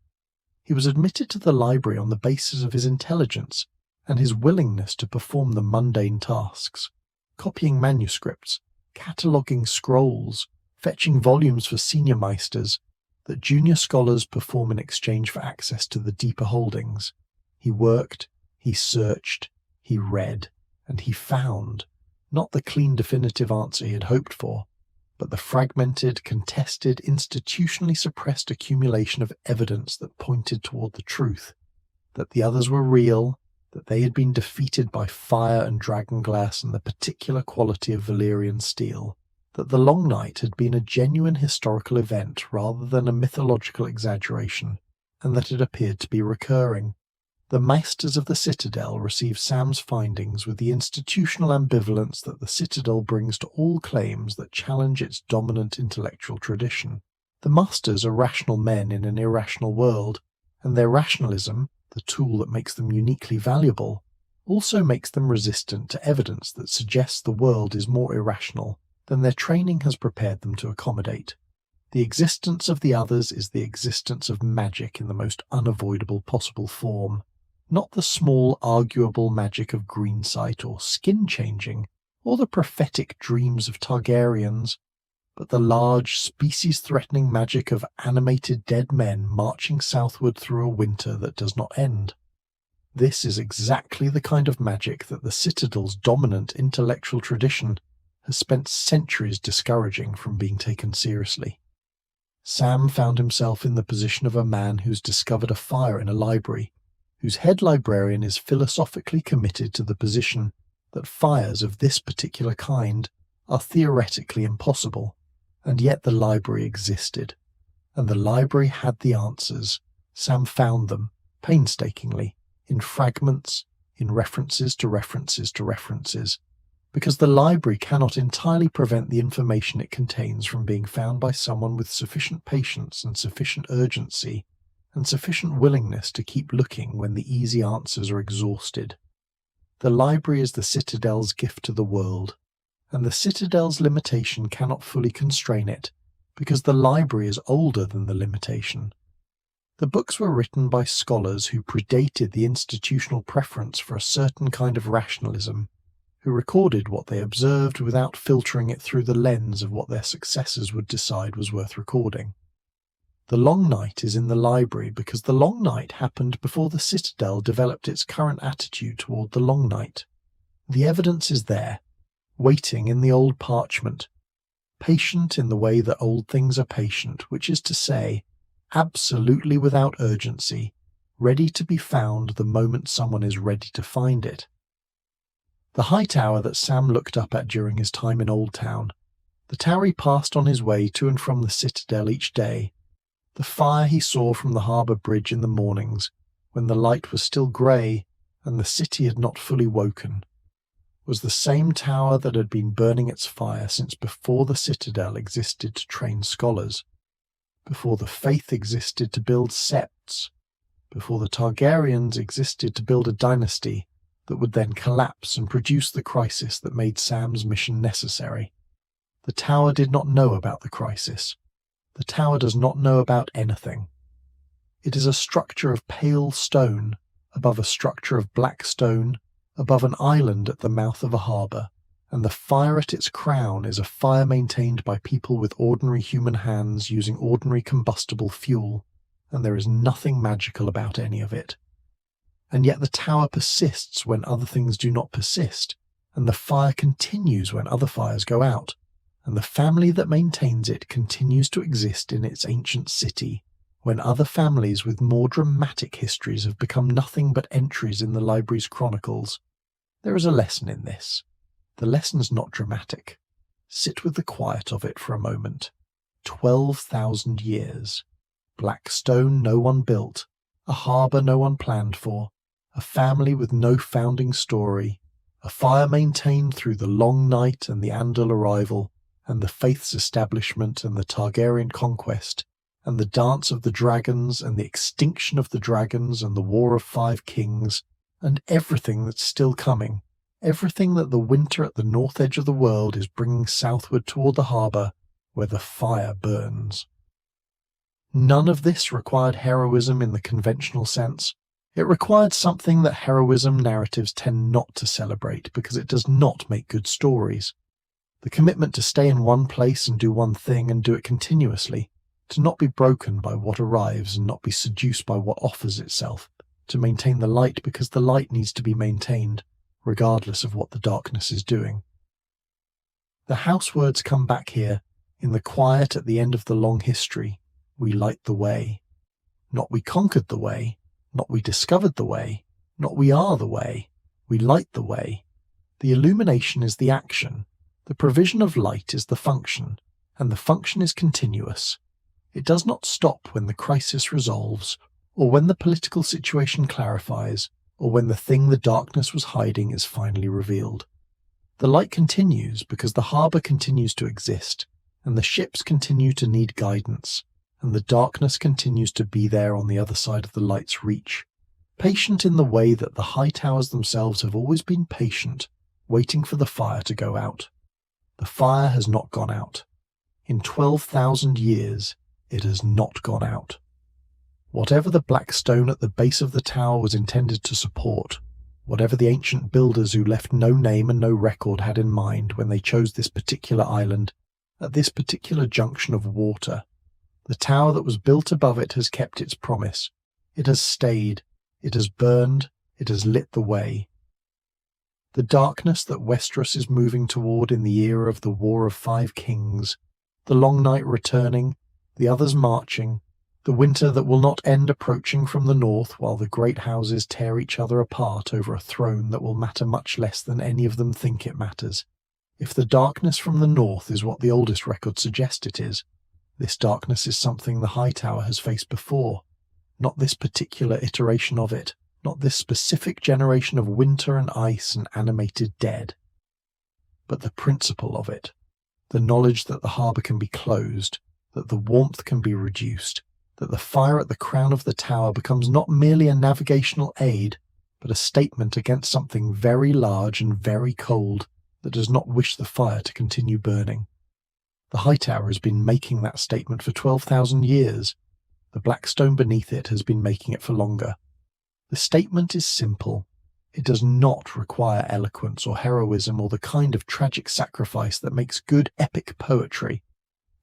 He was admitted to the library on the basis of his intelligence, and his willingness to perform the mundane tasks, copying manuscripts, cataloguing scrolls, fetching volumes for senior meisters, that junior scholars perform in exchange for access to the deeper holdings. He worked, he searched, he read, and he found, not the clean definitive answer he had hoped for, but the fragmented, contested, institutionally suppressed accumulation of evidence that pointed toward the truth, that the others were real, that they had been defeated by fire and dragonglass and the particular quality of Valyrian steel, that the Long Night had been a genuine historical event rather than a mythological exaggeration, and that it appeared to be recurring. The Meisters of the Citadel received Sam's findings with the institutional ambivalence that the Citadel brings to all claims that challenge its dominant intellectual tradition. The Masters are rational men in an irrational world, and their rationalism, the tool that makes them uniquely valuable, also makes them resistant to evidence that suggests the world is more irrational than their training has prepared them to accommodate. The existence of the others is the existence of magic in the most unavoidable possible form. Not the small, arguable magic of green sight or skin-changing, or the prophetic dreams of Targaryens, but the large, species-threatening magic of animated dead men marching southward through a winter that does not end. This is exactly the kind of magic that the Citadel's dominant intellectual tradition has spent centuries discouraging from being taken seriously. Sam found himself in the position of a man who's discovered a fire in a library, whose head librarian is philosophically committed to the position that fires of this particular kind are theoretically impossible, and yet the library existed, and the library had the answers. Sam found them, painstakingly, in fragments, in references to references to references, because the library cannot entirely prevent the information it contains from being found by someone with sufficient patience and sufficient urgency and sufficient willingness to keep looking when the easy answers are exhausted. The library is the Citadel's gift to the world, and the Citadel's limitation cannot fully constrain it, because the library is older than the limitation. The books were written by scholars who predated the institutional preference for a certain kind of rationalism, who recorded what they observed without filtering it through the lens of what their successors would decide was worth recording. The Long Night is in the library because the Long Night happened before the Citadel developed its current attitude toward the Long Night. The evidence is there, waiting in the old parchment, patient in the way that old things are patient, which is to say, absolutely without urgency, ready to be found the moment someone is ready to find it. The Hightower that Sam looked up at during his time in Oldtown, the tower he passed on his way to and from the Citadel each day, the fire he saw from the harbour bridge in the mornings, when the light was still grey and the city had not fully woken, was the same tower that had been burning its fire since before the Citadel existed to train scholars, before the faith existed to build septs, before the Targaryens existed to build a dynasty that would then collapse and produce the crisis that made Sam's mission necessary. The tower did not know about the crisis. The tower does not know about anything. It is a structure of pale stone above a structure of black stone above an island at the mouth of a harbour, and the fire at its crown is a fire maintained by people with ordinary human hands using ordinary combustible fuel, and there is nothing magical about any of it. And yet the tower persists when other things do not persist, and the fire continues when other fires go out, and the family that maintains it continues to exist in its ancient city, when other families with more dramatic histories have become nothing but entries in the library's chronicles. There is a lesson in this. The lesson's not dramatic. Sit with the quiet of it for a moment. 12,000 years. Black stone no one built, a harbour no one planned for, a family with no founding story, a fire maintained through the Long Night and the Andal arrival, and the Faith's establishment and the Targaryen conquest, and the dance of the dragons and the extinction of the dragons and the War of 5 Kings, and everything that's still coming, everything that the winter at the north edge of the world is bringing southward toward the harbour where the fire burns. None of this required heroism in the conventional sense. It required something that heroism narratives tend not to celebrate because it does not make good stories. The commitment to stay in one place and do one thing and do it continuously, to not be broken by what arrives and not be seduced by what offers itself, to maintain the light because the light needs to be maintained, regardless of what the darkness is doing. The house words come back here, in the quiet at the end of the long history. We light the way. Not we conquered the way, not we discovered the way, not we are the way. We light the way. The illumination is the action. The provision of light is the function, and the function is continuous. It does not stop when the crisis resolves, or when the political situation clarifies, or when the thing the darkness was hiding is finally revealed. The light continues because the harbour continues to exist, and the ships continue to need guidance, and the darkness continues to be there on the other side of the light's reach, patient in the way that the Hightowers themselves have always been patient, waiting for the fire to go out. The fire has not gone out. In 12,000 years, it has not gone out. Whatever the black stone at the base of the tower was intended to support, whatever the ancient builders who left no name and no record had in mind when they chose this particular island, at this particular junction of water, the tower that was built above it has kept its promise. It has stayed, it has burned, it has lit the way. The darkness that Westeros is moving toward in the era of the War of Five Kings, the long night returning, the others marching, the winter that will not end approaching from the north while the great houses tear each other apart over a throne that will matter much less than any of them think it matters. If the darkness from the north is what the oldest records suggest it is, this darkness is something the Hightower has faced before, not this particular iteration of it, not this specific generation of winter and ice and animated dead, but the principle of it, the knowledge that the harbour can be closed, that the warmth can be reduced, that the fire at the crown of the tower becomes not merely a navigational aid, but a statement against something very large and very cold that does not wish the fire to continue burning. The Hightower has been making that statement for 12,000 years. The black stone beneath it has been making it for longer. The statement is simple. It does not require eloquence or heroism or the kind of tragic sacrifice that makes good epic poetry.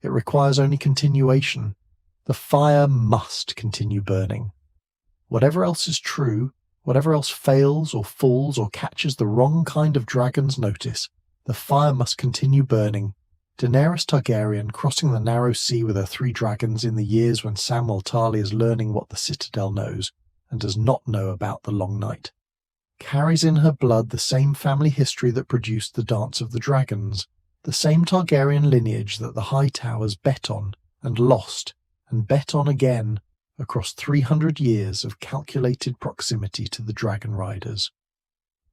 It requires only continuation. The fire must continue burning. Whatever else is true, whatever else fails or falls or catches the wrong kind of dragon's notice, the fire must continue burning. Daenerys Targaryen, crossing the narrow sea with her 3 dragons in the years when Samwell Tarly is learning what the Citadel knows and does not know about the Long Night, carries in her blood the same family history that produced the Dance of the Dragons, the same Targaryen lineage that the Hightowers bet on and lost and bet on again across 300 years of calculated proximity to the Dragon Riders.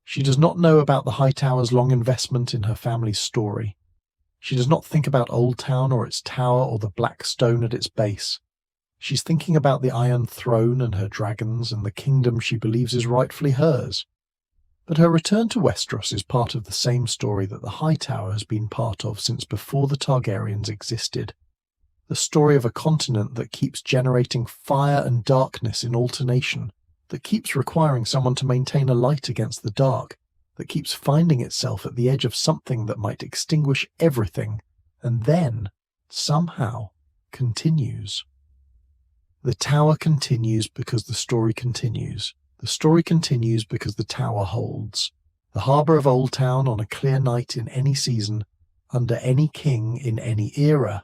She does not know about the Hightowers' long investment in her family's story. She does not think about Oldtown or its tower or the black stone at its base. She's thinking about the Iron Throne and her dragons and the kingdom she believes is rightfully hers. But her return to Westeros is part of the same story that the Hightower has been part of since before the Targaryens existed. The story of a continent that keeps generating fire and darkness in alternation, that keeps requiring someone to maintain a light against the dark, that keeps finding itself at the edge of something that might extinguish everything, and then, somehow, continues. The tower continues because the story continues. The story continues because the tower holds. The harbour of Oldtown on a clear night in any season, under any king in any era.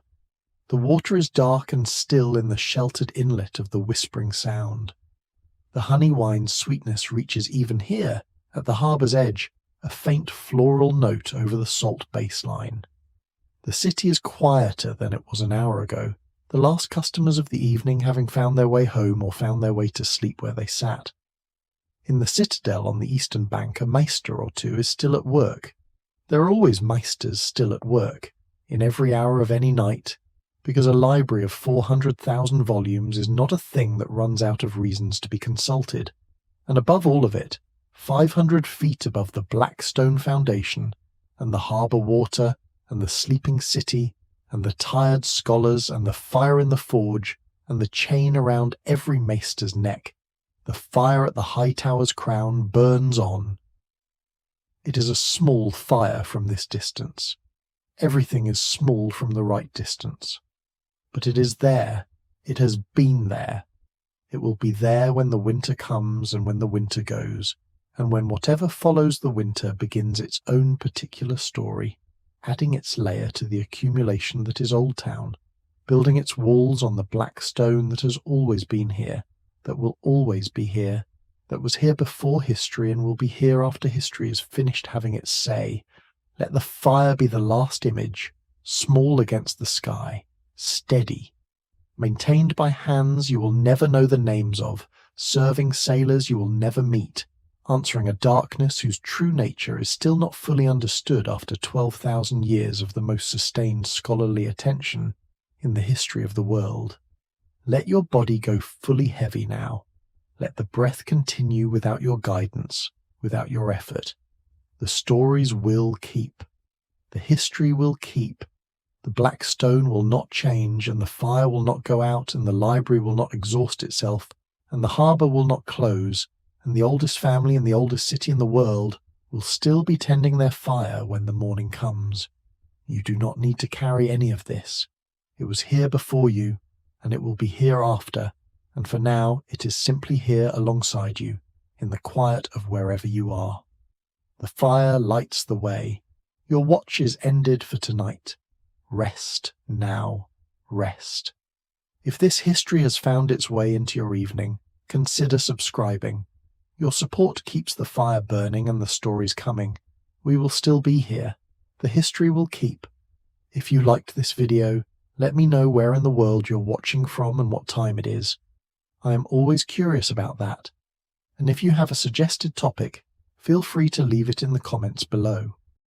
The water is dark and still in the sheltered inlet of the Whispering Sound. The honey wine's sweetness reaches even here, at the harbour's edge, a faint floral note over the salt baseline. The city is quieter than it was an hour ago, the last customers of the evening having found their way home or found their way to sleep where they sat. In the Citadel on the eastern bank, a maester or two is still at work. There are always maesters still at work, in every hour of any night, because a library of 400,000 volumes is not a thing that runs out of reasons to be consulted. And above all of it, 500 feet above the black stone foundation, and the harbour water, and the sleeping city, and the tired scholars, and the fire in the forge, and the chain around every maester's neck, The fire at the Hightower's crown burns on. It is a small fire from this distance. Everything is small from the right distance. But it is there. It has been there. It will be there when the winter comes and when the winter goes, and when whatever follows the winter begins its own particular story, adding its layer to the accumulation that is Oldtown, building its walls on the black stone that has always been here, that will always be here, that was here before history and will be here after history has finished having its say. Let the fire be the last image, small against the sky, steady, maintained by hands you will never know the names of, serving sailors you will never meet, answering a darkness whose true nature is still not fully understood after 12,000 years of the most sustained scholarly attention in the history of the world. Let your body go fully heavy now. Let the breath continue without your guidance, without your effort. The stories will keep. The history will keep. The black stone will not change, and the fire will not go out, and the library will not exhaust itself, and the harbour will not close, and the oldest family and the oldest city in the world will still be tending their fire when the morning comes. You do not need to carry any of this. It was here before you, and it will be here after, and for now it is simply here alongside you, in the quiet of wherever you are. The fire lights the way. Your watch is ended for tonight. Rest now, rest. If this history has found its way into your evening, consider subscribing. Your support keeps the fire burning and the stories coming. We will still be here. The history will keep. If you liked this video, let me know where in the world you're watching from and what time it is. I am always curious about that. And if you have a suggested topic, feel free to leave it in the comments below.